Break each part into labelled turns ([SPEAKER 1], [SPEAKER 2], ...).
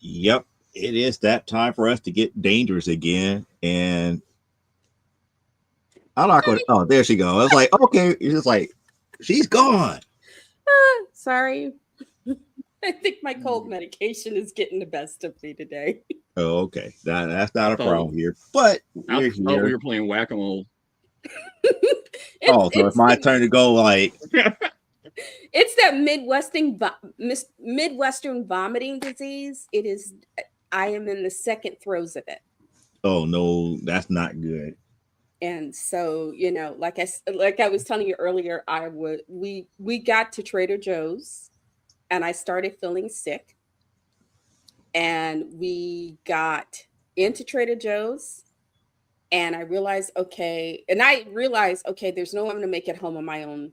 [SPEAKER 1] Yep, it is that time for us to get dangerous again. And I'm not going to. Oh, there she goes. I was like, okay. It's just like, she's gone.
[SPEAKER 2] Sorry. I think my cold medication is getting the best of me today.
[SPEAKER 1] Oh, okay. That's
[SPEAKER 3] I
[SPEAKER 1] not a
[SPEAKER 3] thought
[SPEAKER 1] problem here. But
[SPEAKER 3] I
[SPEAKER 1] we're
[SPEAKER 3] thought we
[SPEAKER 1] here.
[SPEAKER 3] were playing whack-a-mole.
[SPEAKER 1] Oh, so it's my
[SPEAKER 2] the
[SPEAKER 1] turn to go. Like,
[SPEAKER 2] it's that Midwestern vomiting disease. It is. I am in the second throes of it,
[SPEAKER 1] oh no, that's not good.
[SPEAKER 2] and so like I was telling you earlier, we got to Trader Joe's, and I started feeling sick, and we got into Trader Joe's, and I realized, okay, there's no way I'm going to make it home on my own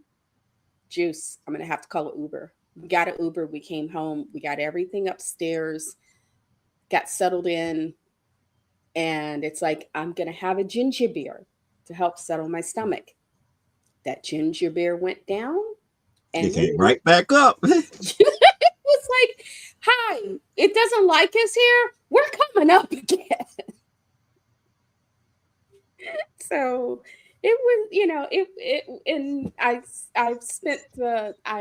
[SPEAKER 2] juice. I'm going to have to call an Uber. We got an Uber. We came home. We got everything upstairs, got settled in. And it's like, I'm going to have a ginger beer to help settle my stomach. That ginger beer went down.
[SPEAKER 1] It
[SPEAKER 2] And then
[SPEAKER 1] came right back up.
[SPEAKER 2] it was like, hi, it doesn't like us here. We're coming up again. So it was, and I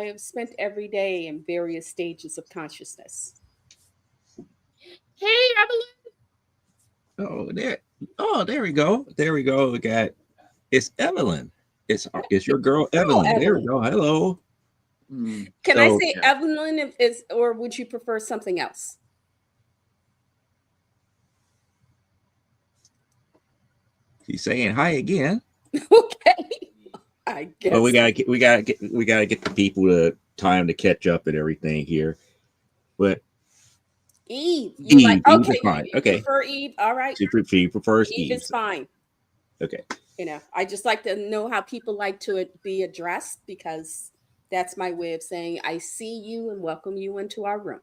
[SPEAKER 2] have spent every day in various stages of consciousness. Hey, Evelyn.
[SPEAKER 1] oh, there. Oh, there we go. There we go. We got it's Evelyn. It's your girl
[SPEAKER 2] Oh,
[SPEAKER 1] Evelyn. There we
[SPEAKER 2] Evelyn.
[SPEAKER 1] go. Hello.
[SPEAKER 2] Can I
[SPEAKER 1] So
[SPEAKER 2] say
[SPEAKER 3] Yeah.
[SPEAKER 2] Evelyn is, or would you prefer something else?
[SPEAKER 1] she's saying hi again.
[SPEAKER 2] Okay, I
[SPEAKER 1] Well,
[SPEAKER 2] guess.
[SPEAKER 1] we gotta get the people to time to catch up and everything here. But
[SPEAKER 2] Eve. You like,
[SPEAKER 1] Eve
[SPEAKER 2] okay,
[SPEAKER 1] is fine.
[SPEAKER 2] you
[SPEAKER 1] Okay,
[SPEAKER 2] prefer Eve. All right.
[SPEAKER 1] she prefers
[SPEAKER 2] Eve
[SPEAKER 1] Eve.
[SPEAKER 2] is fine.
[SPEAKER 1] Okay.
[SPEAKER 2] I just like to know how people like to be addressed, because that's my way of saying I see you and welcome you into our room.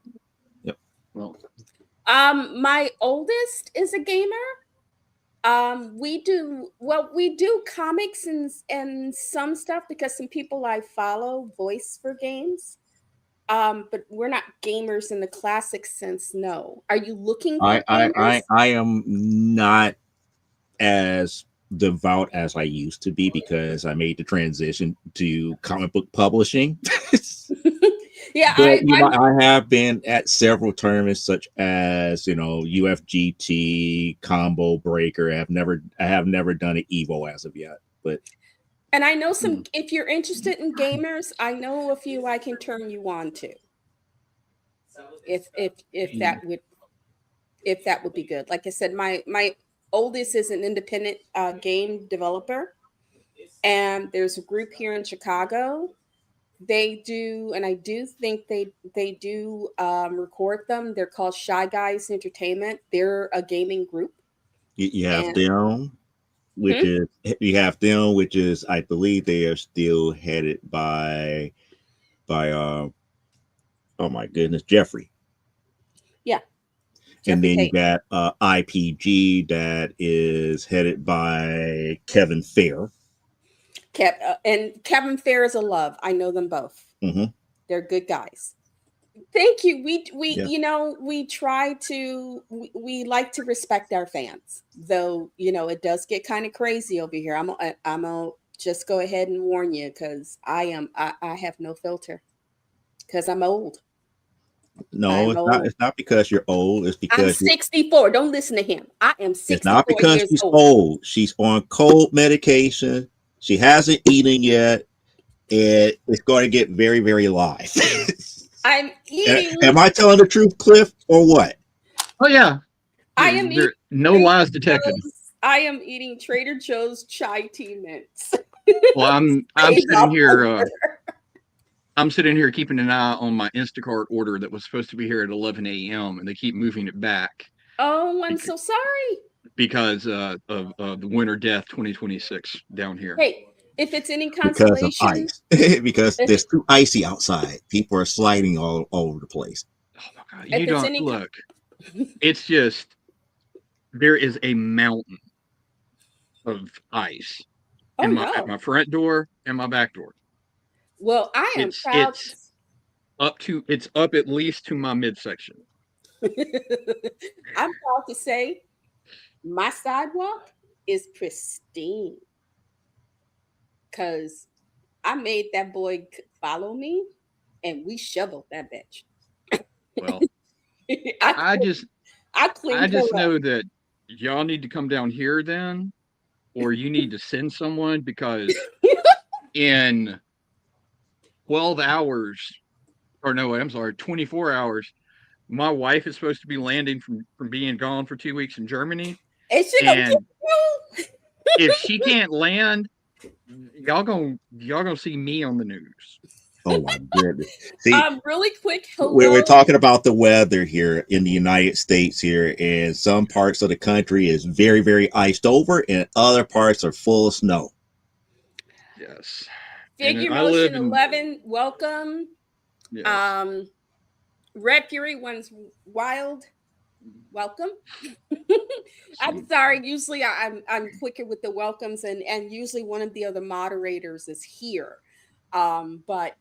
[SPEAKER 1] Yep.
[SPEAKER 3] Well,
[SPEAKER 2] My oldest is a gamer. We do comics and some stuff, because some people I follow voice for games. But we're not gamers in the classic sense. No. Are you looking for gamers?
[SPEAKER 1] I am not as devout as I used to be because I made the transition to comic book publishing.
[SPEAKER 2] Yeah,
[SPEAKER 1] But you know, I have been at several tournaments such as UFGT, Combo Breaker. I have never done an Evo as of yet. But
[SPEAKER 2] and I know some.
[SPEAKER 3] mm,
[SPEAKER 2] If you're interested in gamers, I know a few I can turn you on to. If
[SPEAKER 3] mm,
[SPEAKER 2] that would be good. Like I said, my oldest is an independent game developer, and there's a group here in Chicago. They do, and I do think they do record them. They're called Shy Guys Entertainment. They're a gaming group,
[SPEAKER 1] you have
[SPEAKER 2] and
[SPEAKER 1] them, which
[SPEAKER 2] hmm?
[SPEAKER 1] is you have them, which is I believe they are still headed by oh my goodness, Jeffrey.
[SPEAKER 2] Yeah,
[SPEAKER 1] And
[SPEAKER 2] Jeffrey
[SPEAKER 1] then you
[SPEAKER 2] Tate.
[SPEAKER 1] got IPG that is headed by Kevin Fair.
[SPEAKER 2] And Kevin Fair is a love. I know them both.
[SPEAKER 1] Hmm.
[SPEAKER 2] They're good guys. Thank you. We
[SPEAKER 1] Yeah.
[SPEAKER 2] we try to we like to respect our fans, though it does get kind of crazy over here. I'm a just go ahead and warn you, because I have no filter, because I'm old.
[SPEAKER 1] No,
[SPEAKER 2] I'm
[SPEAKER 1] it's not.
[SPEAKER 2] old.
[SPEAKER 1] It's not because you're old.
[SPEAKER 2] I'm 64. Don't listen to him. I am
[SPEAKER 1] It's not
[SPEAKER 2] 64
[SPEAKER 1] because
[SPEAKER 2] years
[SPEAKER 1] she's
[SPEAKER 2] old.
[SPEAKER 1] old. She's on cold medication. She hasn't eaten yet. And it's going to get very, very live.
[SPEAKER 2] I'm eating.
[SPEAKER 1] Am I telling the truth, Cliff, or what?
[SPEAKER 3] oh yeah,
[SPEAKER 2] I am eating
[SPEAKER 3] there no
[SPEAKER 2] Trader
[SPEAKER 3] lies detected.
[SPEAKER 2] I am eating Trader Joe's chai tea mints.
[SPEAKER 3] Well, I'm
[SPEAKER 2] Stay
[SPEAKER 3] sitting
[SPEAKER 2] up
[SPEAKER 3] here.
[SPEAKER 2] over.
[SPEAKER 3] I'm sitting here keeping an eye on my Instacart order that was supposed to be here at 11 a.m. and they keep moving it back
[SPEAKER 2] Oh, I'm
[SPEAKER 3] because
[SPEAKER 2] so sorry.
[SPEAKER 3] of the Winter Death 2026 down here.
[SPEAKER 2] Hey, if it's any
[SPEAKER 1] Because of
[SPEAKER 2] consolation,
[SPEAKER 1] ice. Because
[SPEAKER 2] if
[SPEAKER 1] there's too icy outside. People are sliding all over the place.
[SPEAKER 3] Oh my god,
[SPEAKER 2] if
[SPEAKER 3] you
[SPEAKER 2] it's
[SPEAKER 3] don't
[SPEAKER 2] any
[SPEAKER 3] look. It's just there is a mountain of ice
[SPEAKER 2] oh
[SPEAKER 3] at
[SPEAKER 2] no.
[SPEAKER 3] my front door and my back door.
[SPEAKER 2] Well, I am
[SPEAKER 3] It's
[SPEAKER 2] proud.
[SPEAKER 3] it's it's up at least to my midsection.
[SPEAKER 2] I'm proud to say my sidewalk is pristine because I made that boy follow me and we shoveled that bitch.
[SPEAKER 3] Well,
[SPEAKER 2] I,
[SPEAKER 3] I just
[SPEAKER 2] I
[SPEAKER 3] I
[SPEAKER 2] cleaned her
[SPEAKER 3] just
[SPEAKER 2] up.
[SPEAKER 3] know that y'all need to come down here then, or you need to send someone because in 12 hours, or no, I'm sorry, 24 hours, my wife is supposed to be landing from being gone for 2 weeks in Germany,
[SPEAKER 2] And she gonna
[SPEAKER 3] and
[SPEAKER 2] get
[SPEAKER 3] if she can't land, y'all gonna see me on the news.
[SPEAKER 1] Oh my goodness. See,
[SPEAKER 2] really quick
[SPEAKER 1] we're
[SPEAKER 2] hello.
[SPEAKER 1] talking about the weather here in the United States here, and some parts of the country is very, very iced over, and other parts are full of snow.
[SPEAKER 3] Yes, and
[SPEAKER 2] Figure
[SPEAKER 3] I live
[SPEAKER 2] Motion
[SPEAKER 3] in
[SPEAKER 2] 11, welcome.
[SPEAKER 3] yes.
[SPEAKER 2] Um, Red Fury one's wild, welcome. I'm
[SPEAKER 3] So,
[SPEAKER 2] sorry. Usually I'm quicker with the welcomes, and usually one of the other moderators is here, but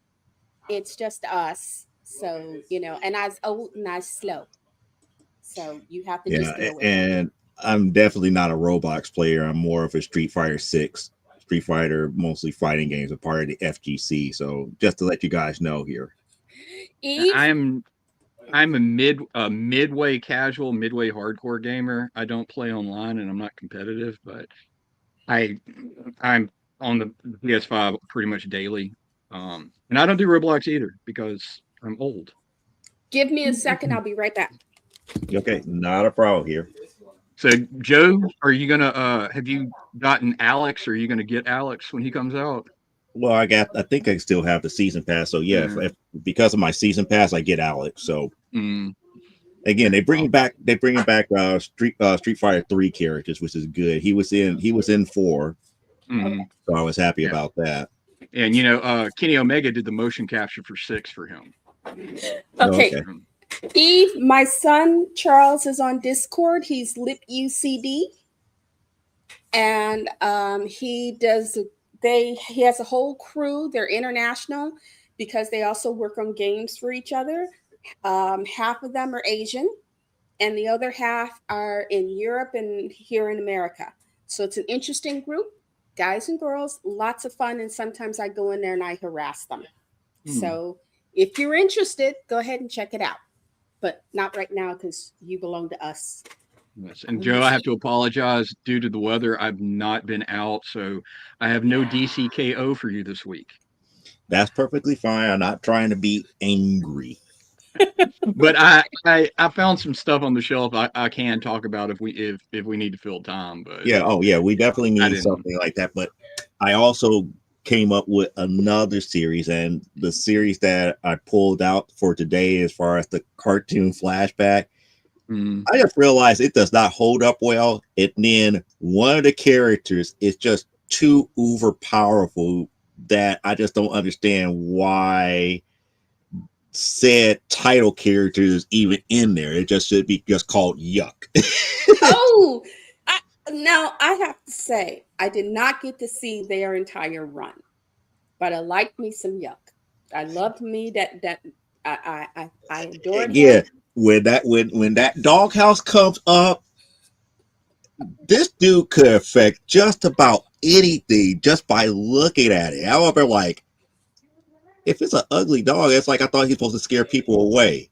[SPEAKER 2] it's just us. So and I was old and I was slow, so you have to just
[SPEAKER 1] Yeah,
[SPEAKER 2] bear with me.
[SPEAKER 1] and I'm definitely not a Roblox player. I'm more of a Street Fighter 6. Street Fighter, mostly fighting games, a part of the FGC. So just to let you guys know here.
[SPEAKER 2] Eve,
[SPEAKER 3] I'm a midway casual, midway hardcore gamer. I don't play online and I'm not competitive, but I I'm on the PS5 pretty much daily. And I don't do Roblox either because I'm old.
[SPEAKER 2] give me a second. I'll be right back.
[SPEAKER 1] Okay, not a problem here.
[SPEAKER 3] So Joe, are you gonna have you gotten Alex? Or are you gonna get Alex when he comes out?
[SPEAKER 1] Well, I think I still have the season pass. So yeah,
[SPEAKER 3] Yeah.
[SPEAKER 1] if because of my season pass, I get Alex. So
[SPEAKER 3] Mm,
[SPEAKER 1] again,
[SPEAKER 3] well,
[SPEAKER 1] they bringing back Street Fighter 3 characters, which is good. He was in 4,
[SPEAKER 2] Okay.
[SPEAKER 3] mm,
[SPEAKER 1] so I was happy
[SPEAKER 3] yeah.
[SPEAKER 1] about that.
[SPEAKER 3] And Kenny Omega did the motion capture for 6 for him.
[SPEAKER 2] Okay.
[SPEAKER 1] Okay.
[SPEAKER 3] Um,
[SPEAKER 2] Eve, my son Charles is on Discord. He's Lip UCD, and he has a whole crew. They're international because they also work on games for each other. Half of them are Asian, and the other half are in Europe and here in America. So it's an interesting group, guys and girls, lots of fun. And sometimes I go in there and I harass them.
[SPEAKER 3] hmm.
[SPEAKER 2] So if you're interested, go ahead and check it out, but not right now because you belong to us.
[SPEAKER 3] Yes. And Joe, I have to apologize due to the weather. I've not been out, so I have no DCKO for you this week.
[SPEAKER 1] That's perfectly fine. I'm not trying to be angry.
[SPEAKER 3] But I found some stuff on the shelf I can talk about if we need to fill time. But
[SPEAKER 1] Yeah, oh yeah, we definitely
[SPEAKER 3] I
[SPEAKER 1] need
[SPEAKER 3] didn't.
[SPEAKER 1] something like that. But I also came up with another series, and the series that I pulled out for today, as far as the cartoon flashback,
[SPEAKER 3] Mm,
[SPEAKER 1] I just realized it does not hold up well. And then one of the characters is just too uber powerful that I just don't understand why said title character is even in there. It just should be just called Yuck.
[SPEAKER 2] Oh, I, now I have to say, I did not get to see their entire run, but I liked me some Yuck. I loved me that I adored him.
[SPEAKER 1] Yeah, when that doghouse comes up, this dude could affect just about anything just by looking at it. However, like if it's an ugly dog, it's like I thought he's supposed to scare people away.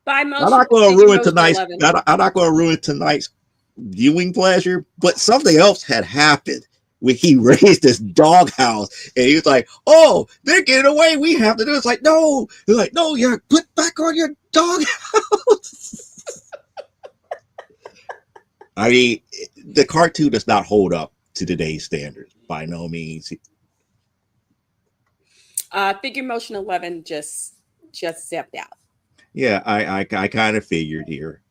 [SPEAKER 2] By
[SPEAKER 1] I'm
[SPEAKER 2] motion,
[SPEAKER 1] not going to
[SPEAKER 2] figure
[SPEAKER 1] ruin
[SPEAKER 2] motion
[SPEAKER 1] tonight's.
[SPEAKER 2] 11.
[SPEAKER 1] I'm not going to ruin tonight's viewing pleasure. But something else had happened when he raised this doghouse, and he was like, "Oh, they're getting away. We have to do." It's like, no. They're like, "No, you're put back on your doghouse." I mean, the cartoon does not hold up to today's standards by no means.
[SPEAKER 2] Figure motion 11 just stepped out.
[SPEAKER 1] Yeah, I kind of figured here.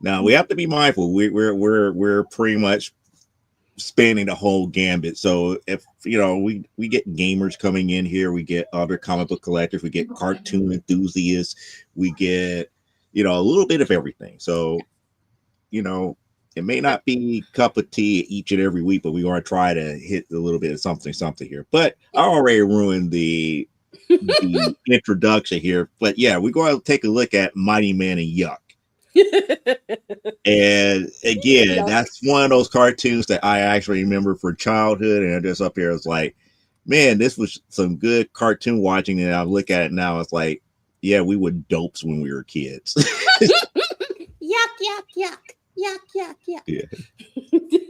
[SPEAKER 1] Now we have to be mindful. We're pretty much spanning the whole gambit. So if we get gamers coming in here, we get other comic book collectors, we get cartoon enthusiasts, we get a little bit of everything. So you know it may not be cup of tea each and every week, but we want to try to hit a little bit of something here. But I already ruined the introduction here. But yeah, we're going to take a look at Mighty Man and Yuck. And again,
[SPEAKER 2] Yuck.
[SPEAKER 1] that's one of those cartoons that I actually remember for childhood. And I just up here, it's like, man, this was some good cartoon watching. And I look at it now, it's like, yeah, we were dopes when we were kids.
[SPEAKER 2] Yuck, yuck, yuck. Yuck, yuck, yuck.
[SPEAKER 1] Yeah.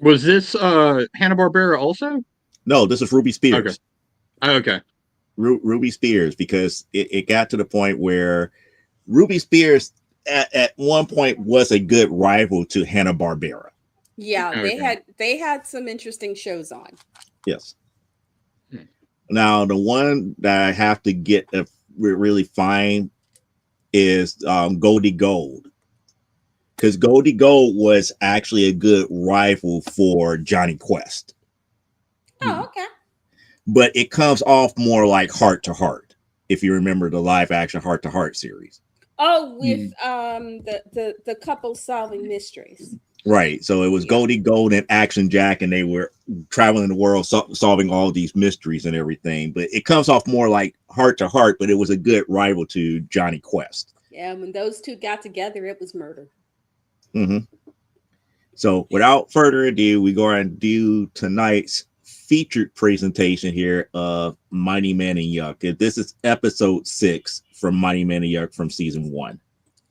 [SPEAKER 3] Was this Hanna-Barbera also?
[SPEAKER 1] No, this is Ruby Spears.
[SPEAKER 3] Okay.
[SPEAKER 1] Ruby Spears, because it got to the point where Ruby Spears at one point was a good rival to Hanna-Barbera.
[SPEAKER 2] Yeah,
[SPEAKER 3] Okay.
[SPEAKER 2] they had some interesting shows on.
[SPEAKER 1] Yes. Now, the one that I have to get really find is Goldie Gold. Because Goldie Gold was actually a good rival for Johnny Quest.
[SPEAKER 2] Oh, okay.
[SPEAKER 1] But it comes off more like Heart to Heart, if you remember the live action Heart to Heart series.
[SPEAKER 2] Oh, with the couple solving mysteries.
[SPEAKER 1] Right. So it was Goldie Gold and Action Jack, and they were traveling the world solving all these mysteries and everything. But it comes off more like Heart to Heart, but it was a good rival to Johnny Quest.
[SPEAKER 2] Yeah, when those two got together, it was murder.
[SPEAKER 1] Mm-hmm. So without further ado, we go and do tonight's featured presentation here of Mighty Man and Yukk. This is episode 6 from Mighty Man and Yukk from season 1.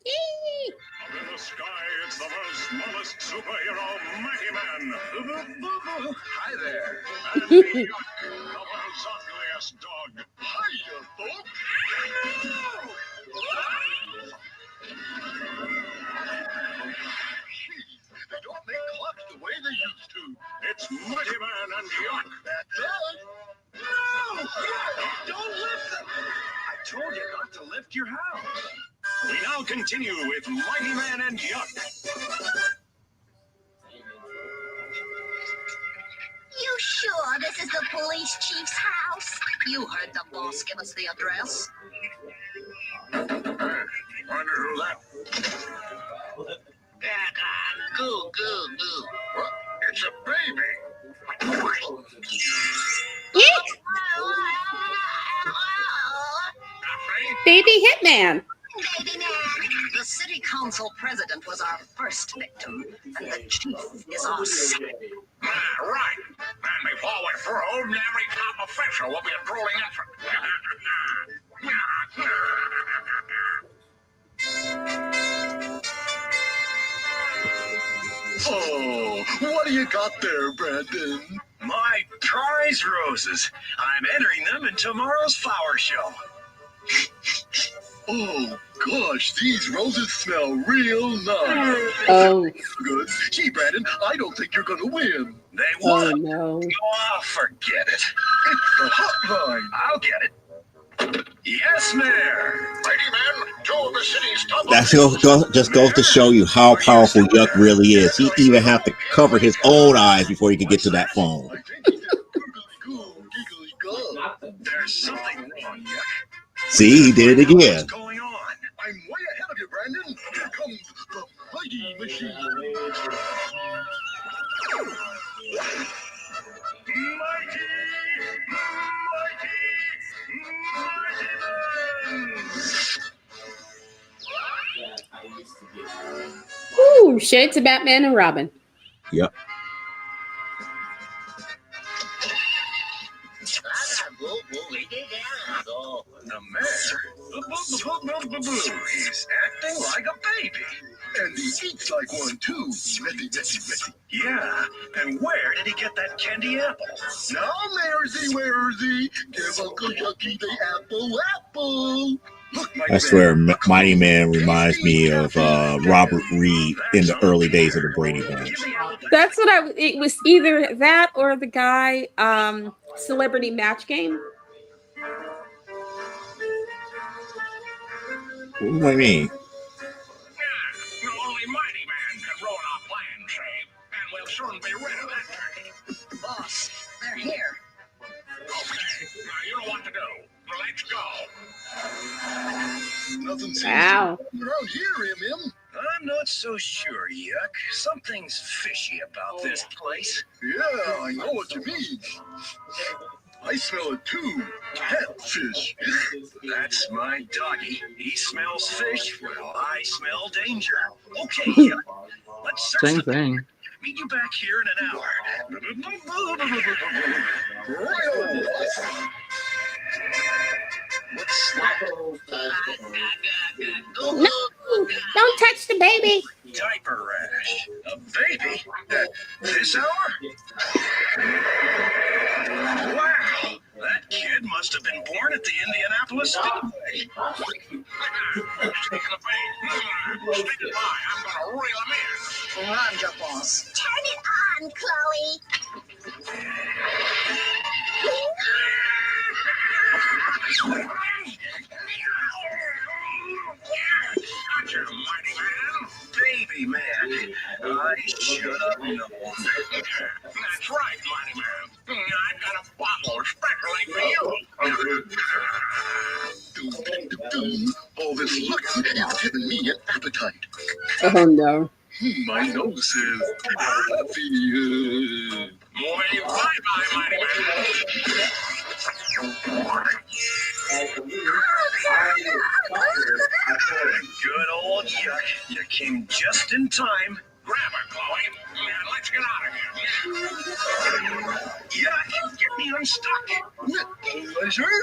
[SPEAKER 2] Yay!
[SPEAKER 4] In the sky, it's the world's smallest superhero, Mighty Man. Hi there. And the Yukk, the world's ugliest dog. Hiya, folks. They don't make clocks the way they used to. It's Mighty Man and Yukk. That's it. No! Don't lift them! I told you not to lift your house. We now continue with Mighty Man and Yukk.
[SPEAKER 5] You sure this is the police chief's house? You heard the boss give us the address.
[SPEAKER 4] Wonder who that?
[SPEAKER 5] Goo, goo, goo.
[SPEAKER 4] What? It's a baby.
[SPEAKER 2] Yeek! Baby Hitman.
[SPEAKER 5] Baby man, the city council president was our first victim, and the chief is our second.
[SPEAKER 4] Right. And before we throw, every top official will be a drooling infant.
[SPEAKER 6] Oh, what do you got there, Brandon?
[SPEAKER 4] My prize roses. I'm entering them in tomorrow's flower show.
[SPEAKER 6] Oh, gosh, these roses smell real nice.
[SPEAKER 2] Oh,
[SPEAKER 6] Good. Gee, Brandon, I don't think you're gonna win.
[SPEAKER 4] They
[SPEAKER 2] oh
[SPEAKER 4] won.
[SPEAKER 2] no.
[SPEAKER 4] Oh, forget it.
[SPEAKER 6] It's the hotline.
[SPEAKER 4] I'll get it. Yes, Mayor. Mighty Man, two of the city's top
[SPEAKER 1] That just goes to show you how powerful Yukk really is. He even have to cover his own eyes before he can get to that phone.
[SPEAKER 6] I think he said googly-goo, giggly-goo.
[SPEAKER 4] There's something wrong, Yukk.
[SPEAKER 1] See, he did it again.
[SPEAKER 4] What's going on?
[SPEAKER 6] I'm way ahead of you, Brandon. Here comes the mighty machine.
[SPEAKER 4] Mighty Man.
[SPEAKER 2] Ooh, shades of Batman and Robin.
[SPEAKER 1] Yep.
[SPEAKER 4] The mayor. He's acting like a baby.
[SPEAKER 6] And he eats like one, too. Ready.
[SPEAKER 4] Yeah, and where did he get that candy apple?
[SPEAKER 6] Now, Mayorzy, where'sy? Give Uncle Yucky the apple. Look, my
[SPEAKER 1] I swear, Mighty Man reminds me of Robert Reed in the early days of the Brady Bunch.
[SPEAKER 2] That's what it was either that or the guy, Celebrity Match Game.
[SPEAKER 1] What do I mean?
[SPEAKER 4] Only Mighty Man can ruin our plan, Shave, and we'll soon be rid of that turkey.
[SPEAKER 5] Boss, they're here.
[SPEAKER 4] Okay, now you know what to do. Let's go.
[SPEAKER 6] Nothing seems
[SPEAKER 2] Wow.
[SPEAKER 6] to be around here, M.M.
[SPEAKER 4] I'm not so sure, Yukk. Something's fishy about this place.
[SPEAKER 6] Yeah, I know what you mean. I smell it too. Catfish.
[SPEAKER 4] That's my doggy. He smells fish. Well, I smell danger. Okay, Yuck. Let's search
[SPEAKER 3] Same
[SPEAKER 4] the
[SPEAKER 3] thing.
[SPEAKER 4] Meet you back here in an hour.
[SPEAKER 6] Right.
[SPEAKER 2] No, don't touch the baby.
[SPEAKER 4] Diaper rash. A baby? At this hour? Wow. That kid must have been born at the Indianapolis Speedway. Speaking of pain, speaking of mine, I'm going to reel him in.
[SPEAKER 5] I'm your boss. Turn it on, Chloe.
[SPEAKER 4] Gotcha, mighty man. Baby man. I should have known. That's right, mighty man. I've got a bottle especially for you.
[SPEAKER 6] All this looking is giving me an appetite.
[SPEAKER 2] Oh no.
[SPEAKER 6] My nose says happy.
[SPEAKER 4] Boy, bye-bye, mighty man. Good old Yuck. You came just in time. Grab her, Chloe. And let's get out of here. Yuck, get me unstuck.
[SPEAKER 6] With pleasure.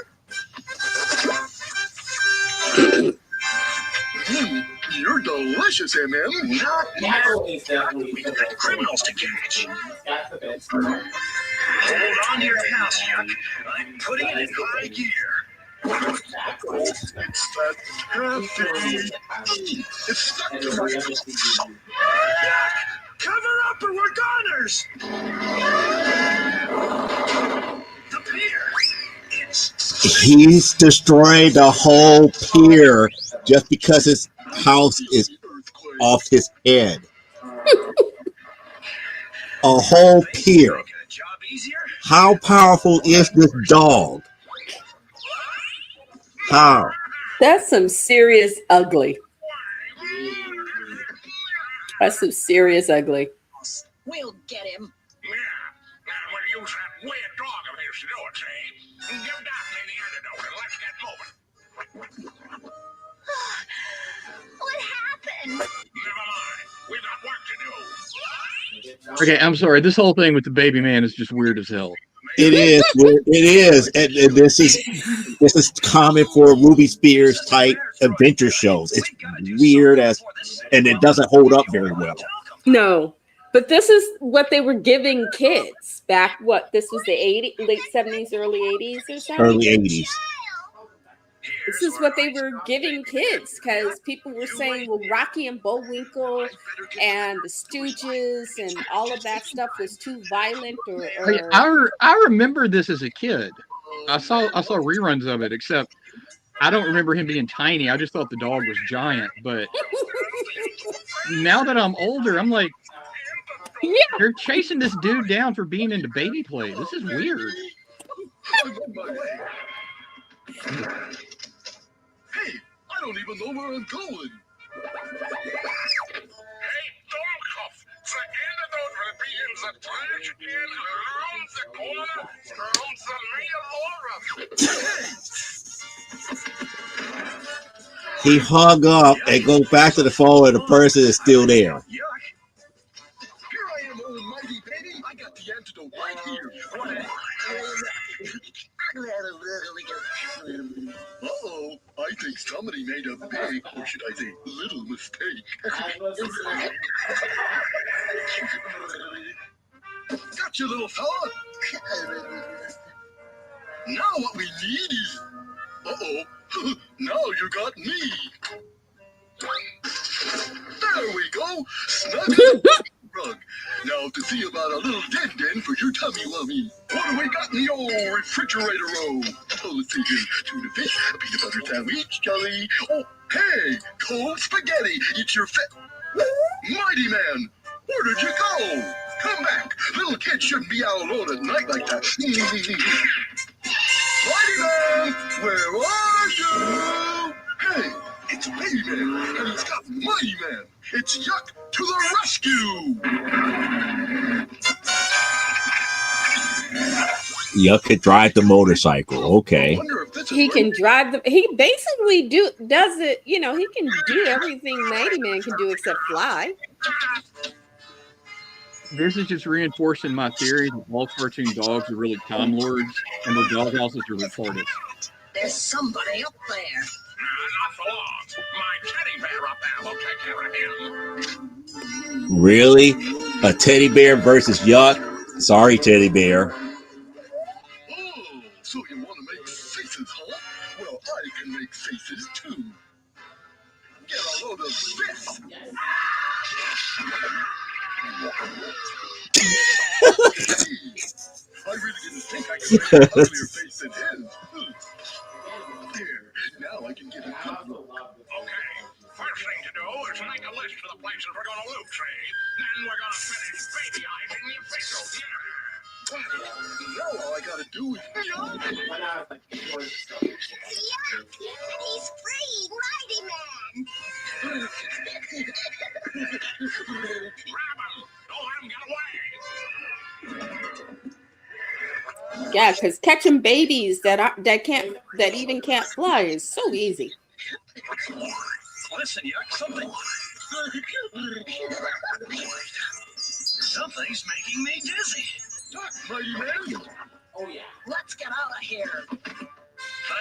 [SPEAKER 6] You're delicious, MM.
[SPEAKER 4] We got criminals to catch. Hold on to your house, Yuck. I'm putting it in high gear.
[SPEAKER 6] It's that happy. It's stuck to my
[SPEAKER 4] Cover up or we're goners! The pier.
[SPEAKER 1] He's destroyed the whole pier just because his house is off his head. A whole pier. How powerful is this dog? How?
[SPEAKER 2] That's some serious ugly. That's some serious ugly.
[SPEAKER 5] We'll get him.
[SPEAKER 4] Yeah. Now we'll use that weird dog of his to do it, see? Give Daphne the antidote and let's get moving.
[SPEAKER 5] What happened?
[SPEAKER 4] Never mind. We've got work to do.
[SPEAKER 3] Okay, I'm sorry. This whole thing with the baby man is just weird as hell.
[SPEAKER 1] It is. It is. And this is common for Ruby Spears type adventure shows. It's weird and it doesn't hold up very well.
[SPEAKER 2] No, but this is what they were giving kids back. What, this was the late 70s, early 80s or something?
[SPEAKER 1] Early 80s.
[SPEAKER 2] This is what they were giving kids because people were saying, well, Rocky and Bullwinkle and the Stooges and all of that stuff was too violent.
[SPEAKER 3] I remember this as a kid. I saw reruns of it, except I don't remember him being tiny. I just thought the dog was giant. But now that I'm older, I'm like,
[SPEAKER 2] yeah,
[SPEAKER 3] they're chasing this dude down for being into baby play. This is weird.
[SPEAKER 6] I'm on my way. Hey, I don't even know where I'm going.
[SPEAKER 4] Hey, Dormkopf, the antidote will be in the trash can around the corner from the Mia Laura.
[SPEAKER 1] He hung up and goes back to the phone and the person is still there.
[SPEAKER 6] Yuck. Here I am, almighty baby. I got the antidote right here. Uh-oh, I think somebody made a big, or should I say, little mistake. Gotcha, little fella. Now what we need is... Uh-oh, now you got me. There we go. Snug as a rug. Now to see about a little den for your tummy wummy. What do we got in the old refrigerator row? Oh, let's see here. Tuna fish, a peanut butter sandwich, jelly. Oh, hey, cold spaghetti. Eat your Mighty man, where did you go? Come back. Little kids shouldn't be out alone at night like that. Mighty man, where are you? Hey, it's Baby Man, and he's got Mighty Man. It's Yuck to the rescue!
[SPEAKER 1] Yuck could drive the motorcycle. Okay.
[SPEAKER 2] He can drive the. He basically does it. You know, he can do everything Mighty Man can do except fly.
[SPEAKER 3] This is just reinforcing my theory that all cartoon dogs are really time lords and their dog houses are retarded.
[SPEAKER 5] There's somebody up there.
[SPEAKER 4] Not for long. My teddy bear up there will take care of him.
[SPEAKER 1] Really? A teddy bear versus Yuck? Sorry, teddy bear.
[SPEAKER 6] Oh, so you want to make faces, huh? Well, I can make faces too. Get a load of this. I really didn't think I could make an uglier face than his. There, now I can get a good look.
[SPEAKER 4] Okay, first thing to do is make a list of the places we're going to loot, see? Then we're going to finish baby eyes in your facial.
[SPEAKER 6] Now all I gotta do is...
[SPEAKER 5] He's free, Mighty Man.
[SPEAKER 4] Grab him! Don't let him get away!
[SPEAKER 2] Yeah, because catching babies that even can't fly is so easy.
[SPEAKER 4] Listen, Yuck, something's making me dizzy.
[SPEAKER 6] Mighty Man?
[SPEAKER 5] Let's get out of here.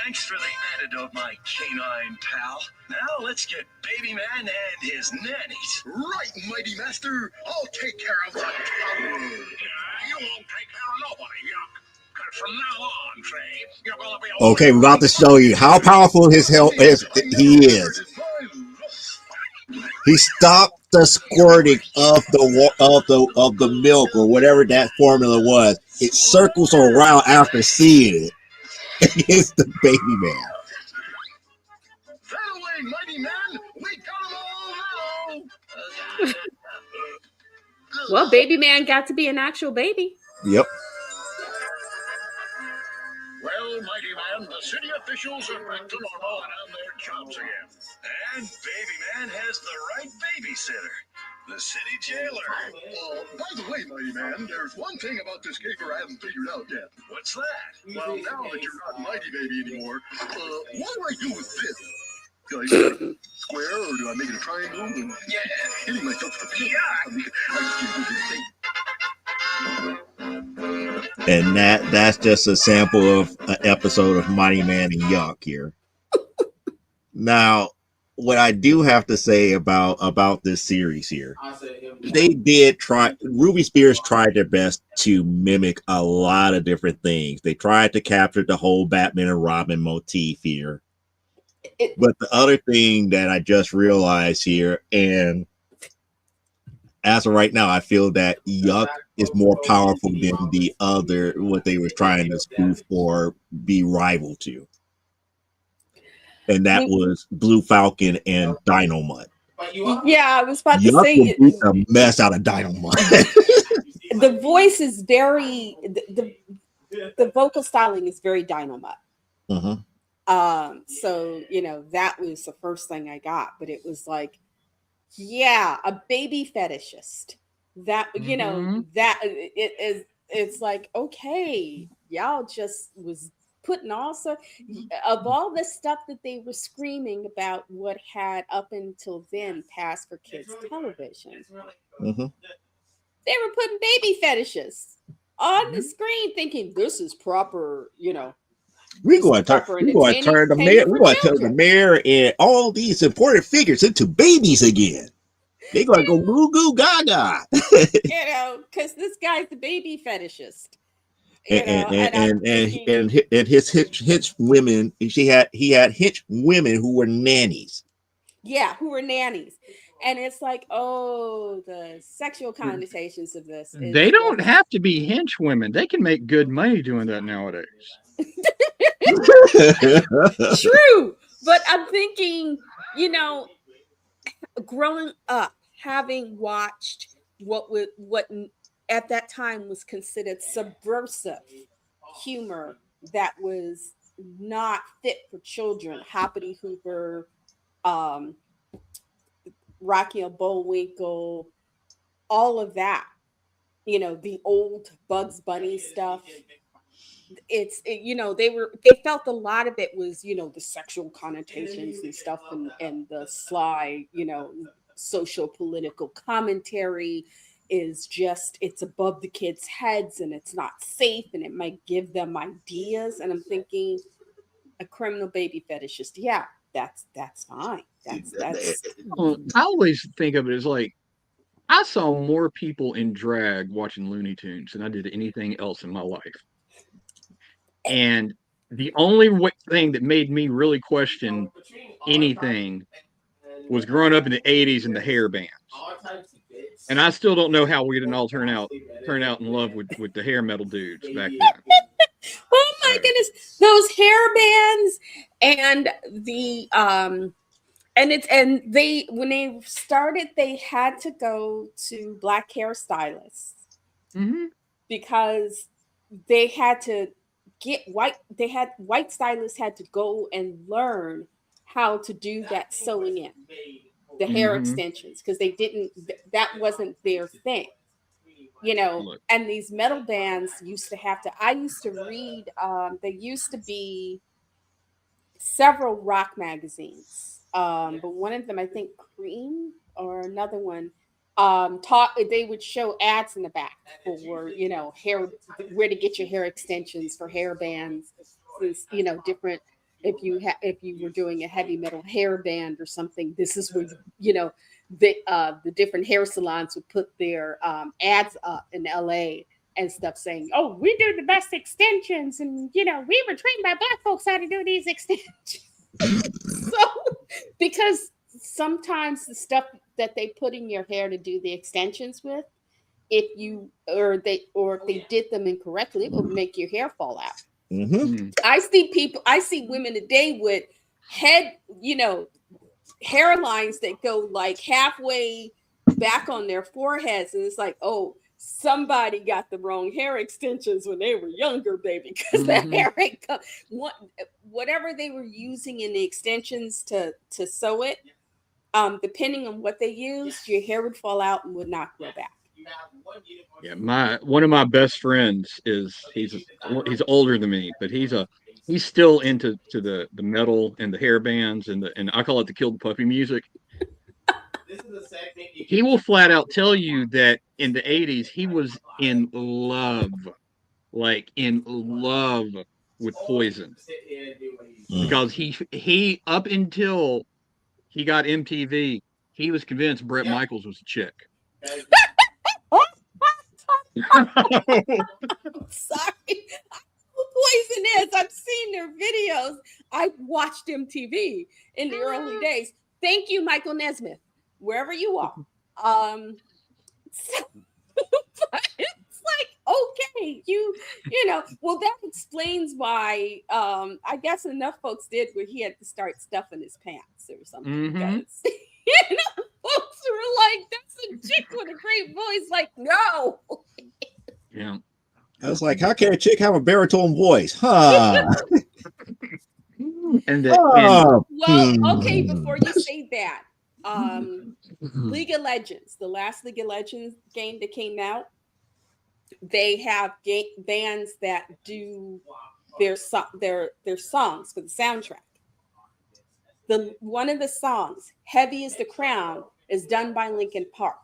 [SPEAKER 4] Thanks for the antidote, my canine pal. Now let's get Baby Man and his nannies.
[SPEAKER 6] Right, Mighty Master. I'll take care of that.
[SPEAKER 4] You won't take care of nobody, Yuck. Because from now on, see, you're going to be a...
[SPEAKER 1] Okay, we're about to show you how powerful his help is. He is. He stopped the squirting of the milk or whatever that formula was. It circles around after seeing it. It's the baby man.
[SPEAKER 6] That away, Mighty Man. We got them all now.
[SPEAKER 2] Well, baby man got to be an actual baby.
[SPEAKER 1] Yep.
[SPEAKER 4] Well, Mighty Man, the city officials are back to normal and on their jobs again. And Baby Man has the right babysitter, the city jailer.
[SPEAKER 6] By the way, Mighty Man, there's one thing about this caper I haven't figured out yet.
[SPEAKER 4] What's that?
[SPEAKER 6] Well, now that you're not Mighty Baby anymore, what do I do with this? Do I make it a square or do I make it a triangle?
[SPEAKER 4] Yeah.
[SPEAKER 6] Hitting myself with the pin. I
[SPEAKER 1] And that's just a sample of an episode of Mighty Man and Yuck here. Now, what I do have to say about this series here, they did try. Ruby Spears tried their best to mimic a lot of different things. They tried to capture the whole Batman and Robin motif here. But the other thing that I just realized here, and as of right now, I feel that Yuck is more powerful than the other, what they were trying to spoof or be rival to. And that was Blue Falcon and Dynamite.
[SPEAKER 2] Yeah, I was about to
[SPEAKER 1] Yuck
[SPEAKER 2] say
[SPEAKER 1] will beat the mess out of Dynamite.
[SPEAKER 2] the voice is very the vocal styling is very Dynamite.
[SPEAKER 1] Mm-hmm.
[SPEAKER 2] So you know that was the first thing I got, but it was like, yeah, a baby fetishist. That you know that it is. It's like, okay, y'all just was putting also of all the stuff that they were screaming about what had up until then passed for kids television.
[SPEAKER 1] Mm-hmm.
[SPEAKER 2] They were putting baby fetishes on the screen, thinking this is proper, you know.
[SPEAKER 1] We're going to turn the mayor. We're going to turn the mayor and all these important figures into babies again. They're going to go goo goo gaga.
[SPEAKER 2] You know, because this guy's the baby fetishist.
[SPEAKER 1] And his hitch women, he had hitch women who were nannies.
[SPEAKER 2] Yeah, who were nannies. And it's like, oh, the sexual connotations of this.
[SPEAKER 3] They don't have to be hench women. They can make good money doing that nowadays.
[SPEAKER 2] True. But I'm thinking, you know, growing up, having watched what at that time was considered subversive humor that was not fit for children, Hoppity Hooper, Rocky and Bullwinkle, all of that, you know, the old Bugs Bunny stuff. they felt a lot of it was, the sexual connotations and stuff, and the sly, social political commentary is just, it's above the kids' heads and it's not safe and it might give them ideas. And I'm thinking, a criminal baby fetishist, yeah, that's fine. That's
[SPEAKER 3] I always think of it as like I saw more people in drag watching Looney Tunes than I did anything else in my life. And the only thing that made me really question anything was growing up in the 80s and the hair bands. And I still don't know how we didn't all turn out in love with the hair metal dudes back then.
[SPEAKER 2] Oh my goodness, those hair bands and the and they, when they started, they had to go to black hairstylists
[SPEAKER 3] Mm-hmm.
[SPEAKER 2] because they had to white stylists had to go and learn how to do that sewing in the hair
[SPEAKER 3] Mm-hmm.
[SPEAKER 2] extensions, because they didn't, that wasn't their thing.
[SPEAKER 3] Look.
[SPEAKER 2] And these metal bands used to have to, I used to read, there used to be several rock magazines, but one of them, I think Cream or another one, they would show ads in the back for, hair, where to get your hair extensions for hair bands, different, if you were doing a heavy metal hair band or something, this is where, the different hair salons would put their ads up in LA and stuff, saying, "Oh, we do the best extensions, and we were trained by black folks how to do these extensions." So, because sometimes the stuff that they put in your hair to do the extensions with, if if they did them incorrectly, it would make your hair fall out.
[SPEAKER 1] Mm-hmm.
[SPEAKER 2] I see women today with head, hairlines that go like halfway back on their foreheads, and it's like, oh, somebody got the wrong hair extensions when they were younger, baby, because the hair ain't whatever they were using in the extensions to sew it, depending on what they used, your hair would fall out and would not grow back.
[SPEAKER 3] Yeah, one of my best friends he's older than me, but he's still into the metal and the hair bands and I call it the Kill the Puppy music. He will flat out tell you that in the 80s he was in love, like in love with Poison, because he up until he got MTV, he was convinced Bret Michaels was a chick.
[SPEAKER 2] I'm sorry. Poison is. I've seen their videos. I watched MTV in the early days. Thank you, Michael Nesmith, wherever you are. So, it's like, okay, well, that explains why I guess enough folks did where he had to start stuffing his pants or something.
[SPEAKER 3] Mm-hmm.
[SPEAKER 2] Because folks were like, that's a chick with a great voice. Like, no.
[SPEAKER 3] Yeah.
[SPEAKER 1] I was like, how can a chick have a baritone voice? Huh?
[SPEAKER 2] Well, okay, before you say that, League of Legends, the last League of Legends game that came out, they have bands that do their songs for the soundtrack. One of the songs, "Heavy Is the Crown," is done by Linkin Park.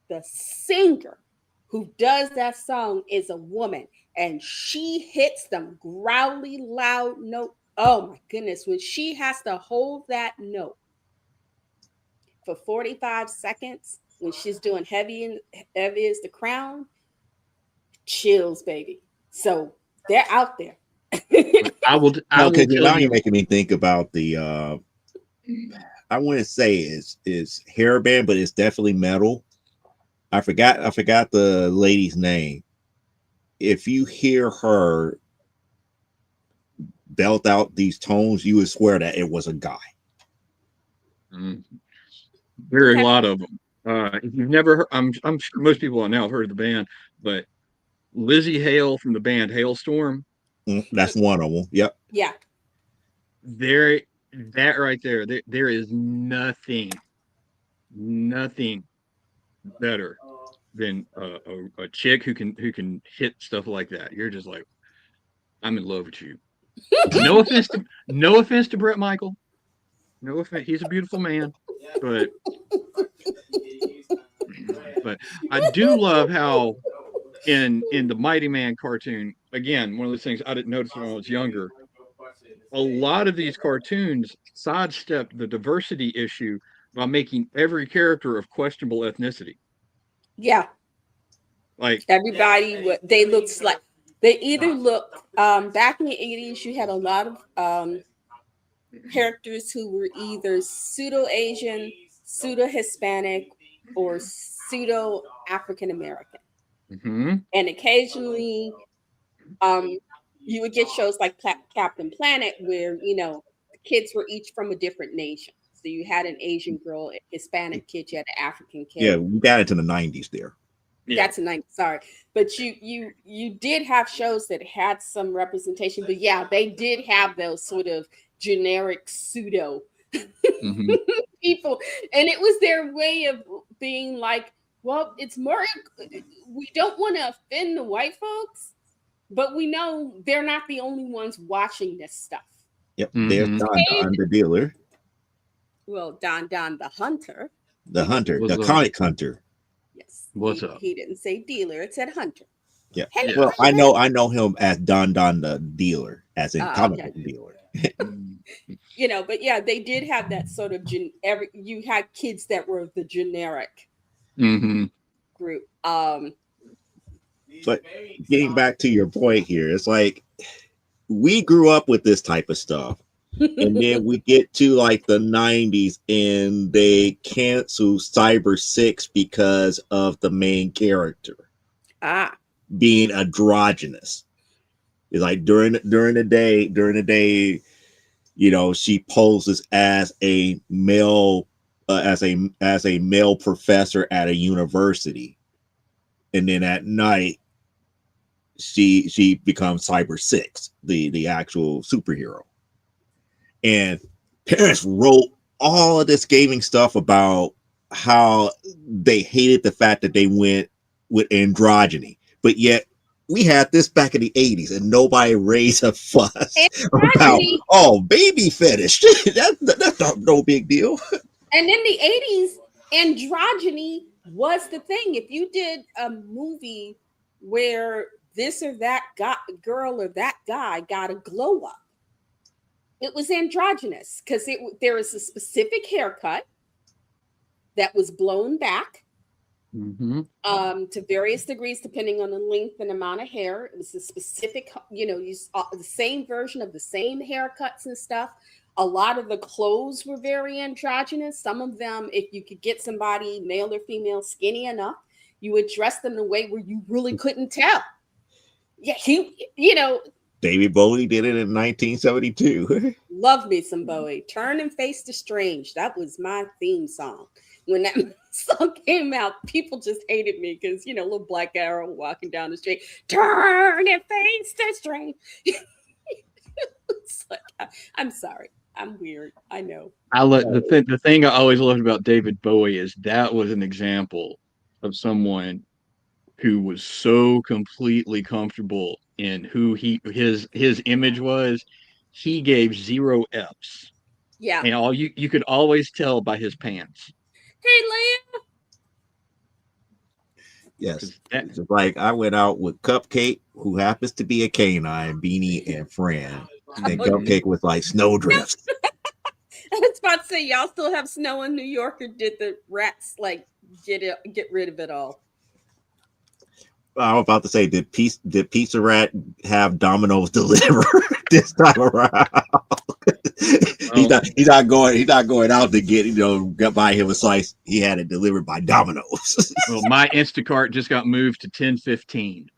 [SPEAKER 2] The singer who does that song is a woman, and she hits them growly loud note. Oh my goodness, when she has to hold that note for 45 seconds when she's doing heavy is the crown, chills, baby. So they're out there.
[SPEAKER 3] I will
[SPEAKER 1] Now
[SPEAKER 3] tell
[SPEAKER 1] you're
[SPEAKER 3] you.
[SPEAKER 1] making me think about the I wouldn't say is hair band, but it's definitely metal. I forgot the lady's name. If you hear her belt out these tones, you would swear that it was a guy.
[SPEAKER 3] There are a lot of them. If you've never heard, I'm sure most people now have heard of the band, but Lizzie Hale from the band Hailstorm.
[SPEAKER 1] That's one of them. Yep.
[SPEAKER 2] Yeah.
[SPEAKER 3] That right there. There is nothing better than a chick who can hit stuff like that. You're just like, I'm in love with you. No offense to Brett Michael. No offense. He's a beautiful man, but I do love how in the Mighty Man cartoon, again, one of those things I didn't notice when I was younger. A lot of these cartoons sidestep the diversity issue by making every character of questionable ethnicity.
[SPEAKER 2] Yeah,
[SPEAKER 3] Like,
[SPEAKER 2] everybody would. They looked like they either look. Back in the 80s, you had a lot of characters who were either pseudo Asian, pseudo Hispanic, or pseudo African American,
[SPEAKER 3] mhm,
[SPEAKER 2] and occasionally, um, you would get shows like Captain Planet, where the kids were each from a different nation. So you had an Asian girl, a Hispanic kid, you had an African
[SPEAKER 1] Yeah,
[SPEAKER 2] kid.
[SPEAKER 1] we got into the 90s there.
[SPEAKER 3] yeah,
[SPEAKER 2] That's a nice. Sorry, but you did have shows that had some representation, but yeah, they did have those sort of generic pseudo
[SPEAKER 3] mhm,
[SPEAKER 2] people, and it was their way of being like, well, it's more. We don't want to offend the white folks, but we know they're not the only ones watching this stuff.
[SPEAKER 1] Yep, there's
[SPEAKER 3] mhm.
[SPEAKER 1] Don
[SPEAKER 2] Hey,
[SPEAKER 1] Don, the dealer,
[SPEAKER 2] well, Don the hunter.
[SPEAKER 1] the hunter,
[SPEAKER 3] What's
[SPEAKER 1] the
[SPEAKER 3] up?
[SPEAKER 1] comic hunter.
[SPEAKER 2] Yes,
[SPEAKER 3] What's up?
[SPEAKER 2] he didn't say dealer; it said hunter.
[SPEAKER 1] Yeah.
[SPEAKER 2] Hello,
[SPEAKER 3] Yeah.
[SPEAKER 1] Well,
[SPEAKER 2] hunter.
[SPEAKER 1] I know him as Don Don the dealer, as in comic
[SPEAKER 2] Okay.
[SPEAKER 1] book dealer.
[SPEAKER 3] Mm,
[SPEAKER 2] But yeah, they did have that sort of you had kids that were the generic
[SPEAKER 3] mhm.
[SPEAKER 2] group.
[SPEAKER 1] But getting back to your point here, it's like we grew up with this type of stuff. And then we get to like the 90s and they cancel Cyber 6 because of the main character
[SPEAKER 2] ah,
[SPEAKER 1] being androgynous. It's like during the day, she poses as a male as a male professor at a university. And then at night she becomes Cyber 6, the actual superhero. And parents wrote all of this gaming stuff about how they hated the fact that they went with androgyny, but yet we had this back in the 80s and nobody raised a fuss about baby fetish. That's no big deal.
[SPEAKER 2] and in the 80s, androgyny was the thing. If you did a movie where this or that girl or that guy got a glow up, it was androgynous because there was a specific haircut that was blown back
[SPEAKER 3] Mhm.
[SPEAKER 2] to various degrees depending on the length and amount of hair. It was a specific, you saw the same version of the same haircuts and stuff. A lot of the clothes were very androgynous. Some of them, if you could get somebody, male or female, skinny enough, you would dress them in a way where you really couldn't tell. Yeah,
[SPEAKER 1] David Bowie did it in 1972.
[SPEAKER 2] love me some Bowie. Turn and Face the Strange. That was my theme song. When that song came out, people just hated me because, little black arrow walking down the street. Turn and face the strange. It's like, I'm sorry. I'm weird. I know.
[SPEAKER 3] The thing I always loved about David Bowie is that was an example of someone who was so completely comfortable in who his image was. He gave 0 F's,
[SPEAKER 2] Yeah.
[SPEAKER 3] and all you could always tell by his pants.
[SPEAKER 2] Hey, Leah.
[SPEAKER 1] Yes. It's like I went out with Cupcake, who happens to be a canine, Beanie, and Fran. And Cupcake was like snowdrifts.
[SPEAKER 2] I was about to say, y'all still have snow in New York, or did the rats get rid of it all?
[SPEAKER 1] I was about to say, did Pizza Rat have Domino's deliver this time around? He's not going out to get buy him a slice. He had it delivered by Domino's.
[SPEAKER 3] Well, my Instacart just got moved to 10:15.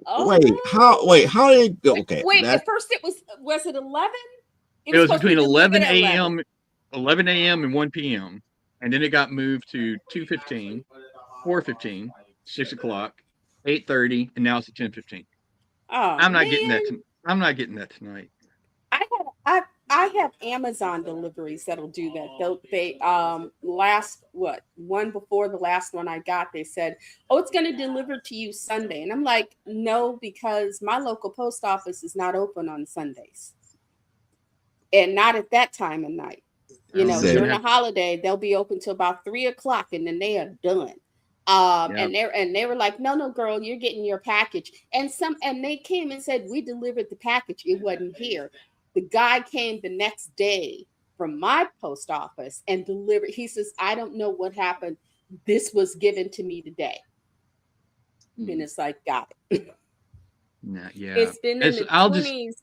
[SPEAKER 2] Oh.
[SPEAKER 1] How did it go? Okay.
[SPEAKER 2] Wait, at first it was it 11?
[SPEAKER 3] It was between
[SPEAKER 2] supposed to be
[SPEAKER 3] 11
[SPEAKER 2] delivered at
[SPEAKER 3] a.m. 11 a.m. and 1 p.m. and then it got moved to 2:15, 4:15, 6 o'clock, 8:30, and now it's at 10:15.
[SPEAKER 2] Oh,
[SPEAKER 3] I'm not getting that. I'm not getting that tonight.
[SPEAKER 2] I I have Amazon deliveries that'll do that. They one before the last one I got, they said, "Oh, it's going to deliver to you Sunday," and I'm like, "No, because my local post office is not open on Sundays, and not at that time of night. You know,
[SPEAKER 1] Said
[SPEAKER 2] during the holiday, they'll be open till about 3 o'clock, and then they are done."
[SPEAKER 3] Yeah.
[SPEAKER 2] And they were like, "No, no, girl, you're getting your package." And they came and said, "We delivered the package. It wasn't here." The guy came the next day from my post office and delivered. He says, "I don't know what happened. This was given to me today." And it's like, got it.
[SPEAKER 3] Nah, yeah.
[SPEAKER 2] It's been in the 20s.